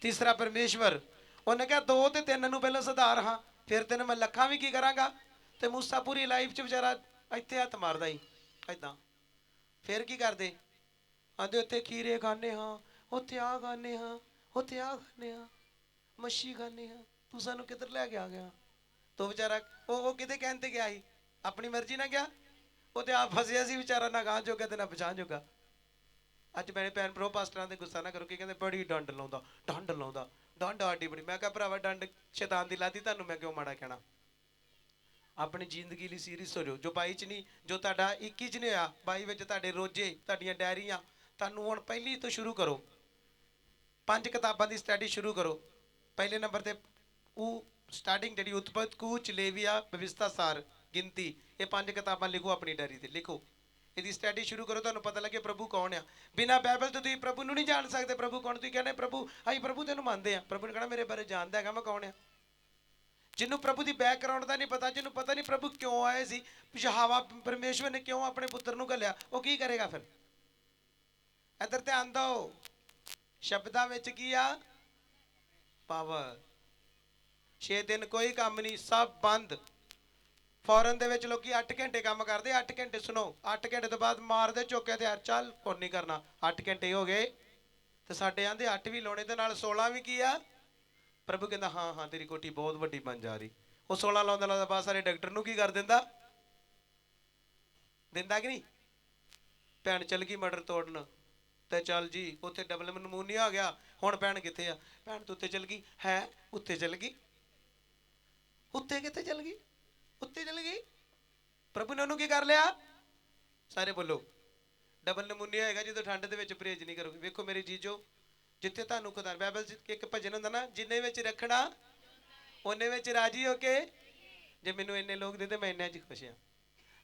[SPEAKER 1] ਤੀਸਰਾ ਪਰਮੇਸ਼ਵਰ। ਉਹਨੇ ਕਿਹਾ 2 ਤੇ 3 ਨੂੰ ਪਹਿਲਾਂ ਸੁਧਾਰ ਹਾਂ, ਫਿਰ ਤੈਨੂੰ ਮੈਂ ਲੱਖਾਂ ਵੀ ਕੀ ਕਰਾਂਗਾ। ਤੇ ਮੂਸਾ ਪੂਰੀ ਲਾਈਫ 'ਚ ਵਿਚਾਰਾ ਇੱਥੇ ਹੱਥ ਮਾਰਦਾ ਹੀ ਏਦਾਂ। ਫਿਰ ਕੀ ਕਰਦੇ? ਆਂਦੇ ਉੱਥੇ ਖੀਰੇ ਖਾਂਦੇ ਹਾਂ, ਉੱਥੇ ਆ ਖਾਂਦੇ ਹਾਂ, ਉੱਥੇ ਆ ਖਾਂਦੇ ਹਾਂ, ਮੱਛੀ ਖਾਂਦੇ ਹਾਂ, ਤੂੰ ਸਾਨੂੰ ਕਿੱਧਰ ਲੈ ਕੇ ਆ ਗਿਆ? ਤੋ ਵਿਚਾਰਾ ਉਹ ਕਿਤੇ ਕਹਿਣ ਤੇ ਗਿਆ ਸੀ? ਆਪਣੀ ਮਰਜ਼ੀ ਨਾਲ ਗਿਆ? ਉਹ ਤੇ ਆਪ ਫਸਿਆ ਸੀ ਵਿਚਾਰਾ, ਨਾ ਗਾਂ ਜੋਗਾ ਤੇ ਨਾ ਪਛਾਣ ਜੋਗਾ। ਅੱਜ ਮੇਰੇ ਭੈਣ ਭਰਾ ਪਾਸਟਰਾਂ ਦੇ ਗੁੱਸਾ ਨਾ ਕਰੋ ਕਿ ਕਹਿੰਦੇ ਬੜੀ ਡੰਡ ਲਾਉਂਦਾ, ਡੰਡ ਲਾਉਂਦਾ, ਡੰਡ ਆਡੀ ਬੜੀ। ਮੈਂ ਕਿਹਾ ਭਰਾਵਾ ਡੰਡ ਸ਼ੈਤਾਨ ਦੀ ਲਾਤੀ, ਤੁਹਾਨੂੰ ਮੈਂ ਕਿਉਂ ਮਾੜਾ ਕਹਿਣਾ? ਆਪਣੀ ਜ਼ਿੰਦਗੀ ਲਈ ਸੀਰੀਅਸ ਹੋ ਜਾਓ। ਜੋ 22 ਚ ਨਹੀਂ, ਜੋ ਤੁਹਾਡਾ 21 ਚ ਨਹੀਂ ਹੋਇਆ, 22 ਵਿੱਚ ਤੁਹਾਡੇ ਰੋਜੇ, ਤੁਹਾਡੀਆਂ ਡਾਇਰੀਆਂ, ਤੁਹਾਨੂੰ ਹੁਣ ਪਹਿਲੀ ਤੋਂ ਸ਼ੁਰੂ ਕਰੋ। 5 ਕਿਤਾਬਾਂ ਦੀ ਸਟੱਡੀ ਸ਼ੁਰੂ ਕਰੋ। ਪਹਿਲੇ ਨੰਬਰ ਤੇ ਉਹ ਸਟਾਰਟਿੰਗ ਜਿਹੜੀ ਉਤਪਤ, ਕੂਚ, ਲੇਵੀਆ, ਵਿਵਸਥਾ, ਸਾਰ, ਗਿਣਤੀ, ਇਹ 5 ਕਿਤਾਬਾਂ ਲਿਖੋ ਆਪਣੀ ਡਾਇਰੀ ਤੇ, ਲਿਖੋ। ਇਹਦੀ ਸਟੱਡੀ ਸ਼ੁਰੂ ਕਰੋ, ਤੁਹਾਨੂੰ ਪਤਾ ਲੱਗੇ ਪ੍ਰਭੂ ਕੌਣ ਆ। ਬਿਨਾਂ ਬਾਈਬਲ ਤੋਂ ਤੁਸੀਂ ਪ੍ਰਭੂ ਨੂੰ ਨਹੀਂ ਜਾਣ ਸਕਦੇ। ਪ੍ਰਭੂ ਕੌਣ? ਤੁਸੀਂ ਕਹਿੰਦੇ ਪ੍ਰਭੂ, ਅਸੀਂ ਪ੍ਰਭੂ ਤੈਨੂੰ ਮੰਨਦੇ ਆ। ਪ੍ਰਭੂ ਨੇ ਕਹਿਣਾ ਮੇਰੇ ਬਾਰੇ ਜਾਣਦਾ ਹੈਗਾ ਮੈਂ ਕੌਣ ਆ। ਜਿਹਨੂੰ ਪ੍ਰਭੂ ਦੀ ਬੈਕਗਰਾਉਂਡ ਦਾ ਨਹੀਂ ਪਤਾ, ਜਿਹਨੂੰ ਪਤਾ ਨਹੀਂ ਪ੍ਰਭੂ ਕਿਉਂ ਆਏ ਸੀ, ਯਹੋਵਾ ਪਰਮੇਸ਼ਵਰ ਨੇ ਕਿਉਂ ਆਪਣੇ ਪੁੱਤਰ ਨੂੰ ਘੱਲਿਆ, ਉਹ ਕੀ ਕਰੇਗਾ ਫਿਰ? ਇੱਧਰ ਧਿਆਨ ਦਿਓ, ਸ਼ਬਦਾਂ ਵਿੱਚ ਕੀ ਆ? ਪਾਵਰ। 6 ਦਿਨ ਕੋਈ ਕੰਮ ਨਹੀਂ, ਸਭ ਬੰਦ। ਫੌਰਨ ਦੇ ਵਿੱਚ ਲੋਕੀ 8 ਘੰਟੇ ਕੰਮ ਕਰਦੇ। 8 ਘੰਟੇ ਸੁਣੋ, 8 ਘੰਟੇ ਤੋਂ ਬਾਅਦ ਮਾਰਦੇ ਚੁੱਕੇ ਤੇ ਚੱਲ ਕੋਈ ਨਹੀਂ ਕਰਨਾ। 8 ਘੰਟੇ ਹੋ ਗਏ ਤੇ ਸਾਡੇ ਆਂਦੇ 8 ਵੀ ਲਾਉਣੇ ਤੇ ਨਾਲ 16 ਵੀ ਕੀ ਆ? ਪ੍ਰਭੂ ਕਹਿੰਦਾ ਹਾਂ ਹਾਂ ਤੇਰੀ ਕੋਠੀ ਬਹੁਤ ਵੱਡੀ ਬਣ ਜਾ ਰਹੀ। ਉਹ 16 ਲਾਉਂਦਾ ਲਾਉਂਦਾ ਬਾਅਦ ਸਾਰੇ ਡਾਕਟਰ ਨੂੰ ਕੀ ਕਰ ਦਿੰਦਾ? ਦਿੰਦਾ ਕਿ ਨਹੀਂ? ਭੈਣ ਚਲ ਗਈ ਮਟਰ ਤੋੜਨ ਤੇ ਚੱਲ ਜੀ ਉੱਥੇ ਡਬਲ ਨਮੂਨੀਆ ਆ ਗਿਆ। ਹੁਣ ਭੈਣ ਕਿੱਥੇ ਆ? ਭੈਣ ਤੂੰ ਉੱਤੇ ਚਲ ਗਈ ਹੈ? ਉੱਤੇ ਚਲ ਗਈ। ਉੱਤੇ ਕਿੱਥੇ ਚਲ ਗਈ? ਉੱਤੇ ਚਲ ਗਈ। ਪ੍ਰਭੂ ਨੇ ਉਹਨੂੰ ਕੀ ਕਰ ਲਿਆ? ਸਾਰੇ ਬੋਲੋ। ਡਬਲ ਨਮੂਨੀਆ ਹੋਏਗਾ ਜਦੋਂ ਠੰਡ ਦੇ ਵਿੱਚ ਪਰਹੇਜ਼ ਨਹੀਂ ਕਰੋਗੇ। ਵੇਖੋ ਮੇਰੇ ਜੀਜੋ, ਜਿੱਥੇ ਤੁਹਾਨੂੰ ਖੁਦਾ, ਬਾਈਬਲ 'ਚ ਇੱਕ ਭਜਨ ਹੁੰਦਾ ਨਾ, ਜਿੰਨੇ ਵਿੱਚ ਰੱਖਣਾ ਉਹਨੇ ਵਿੱਚ ਰਾਜੀ ਹੋ ਕੇ। ਜੇ ਮੈਨੂੰ ਇੰਨੇ ਲੋਕ ਦੇ ਤੇ ਮੈਂ ਇੰਨੇ 'ਚ ਖੁਸ਼ ਹਾਂ।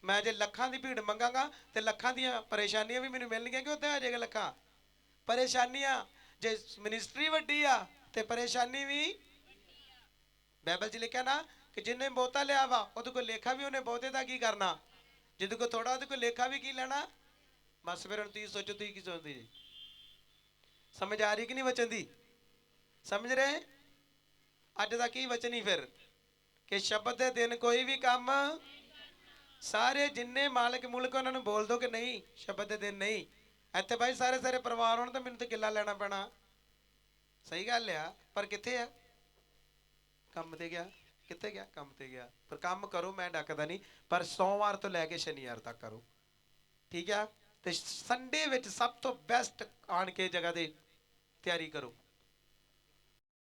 [SPEAKER 1] ਮੈਂ ਜੇ ਲੱਖਾਂ ਦੀ ਭੀੜ ਮੰਗਾਂਗਾ ਤੇ ਲੱਖਾਂ ਦੀਆਂ ਪਰੇਸ਼ਾਨੀਆਂ ਵੀ ਮੈਨੂੰ ਮਿਲਣਗੀਆਂ ਕਿ ਉੱਥੇ ਆ ਜਾਏਗਾ ਲੱਖਾਂ ਪਰੇਸ਼ਾਨੀਆਂ। ਜੇ ਮਿਨਿਸਟਰੀ ਵੱਡੀ ਆ ਤੇ ਪਰੇਸ਼ਾਨੀ ਵੀ। ਬਾਈਬਲ 'ਚ ਲਿਖਿਆ ਨਾ ਕਿ ਜਿੰਨੇ ਬਹੁਤਾ ਲਿਆ ਵਾ ਉਹਦੇ ਕੋਲ ਲੇਖਾ ਵੀ ਉਹਨੇ ਬਹੁਤੇ ਦਾ ਕੀ ਕਰਨਾ। ਜਿਹਦੇ ਕੋਲ ਥੋੜਾ ਉਹਦੇ ਕੋਲ ਲੇਖਾ ਵੀ ਕੀ ਲੈਣਾ। ਬਸ ਫਿਰ ਹੁਣ ਤੁਸੀਂ ਸੋਚੋ, ਤੁਸੀਂ ਕੀ ਸੋਚਦੇ ਜੀ? ਸਮਝ ਆ ਰਹੀ ਕਿ ਨਹੀਂ ਵਚਨ ਦੀ? ਸਮਝ ਰਹੇ? ਅੱਜ ਦਾ ਕੀ ਵਚਨ ਹੀ ਫਿਰ ਕਿ ਸ਼ਬਦ ਦੇ ਦਿਨ ਕੋਈ ਵੀ ਕੰਮ। ਸਾਰੇ ਜਿੰਨੇ ਮਾਲਕ ਮੁਲਕ ਉਹਨਾਂ ਨੂੰ ਬੋਲ ਦੋ ਕਿ ਨਹੀਂ ਸ਼ਬਦ ਦੇ ਦਿਨ ਨਹੀਂ। ਇੱਥੇ ਭਾਈ ਸਾਰੇ ਸਾਰੇ ਪਰਿਵਾਰ ਹੋਣ ਤਾਂ ਮੈਨੂੰ ਤੇ ਕਿੱਲਾ ਲੈਣਾ ਪੈਣਾ। ਸਹੀ ਗੱਲ ਆ, ਪਰ ਕਿੱਥੇ ਆ? ਕੰਮ ਤੇ ਗਿਆ। ਕਿੱਥੇ ਗਿਆ? ਕੰਮ ਤੇ ਗਿਆ। ਪਰ ਕੰਮ ਕਰੋ, ਮੈਂ ਡੱਕਦਾ ਨਹੀਂ, ਪਰ ਸੋਮਵਾਰ ਤੋਂ ਲੈ ਕੇ ਸ਼ਨੀਵਾਰ ਤੱਕ ਕਰੋ, ਠੀਕ ਆ? ਤੇ ਸੰਡੇ ਵਿੱਚ ਸਭ ਤੋਂ ਬੈਸਟ ਆਣ ਕੇ ਜਗ੍ਹਾ ਦੇ ਤਿਆਰੀ ਕਰੋ।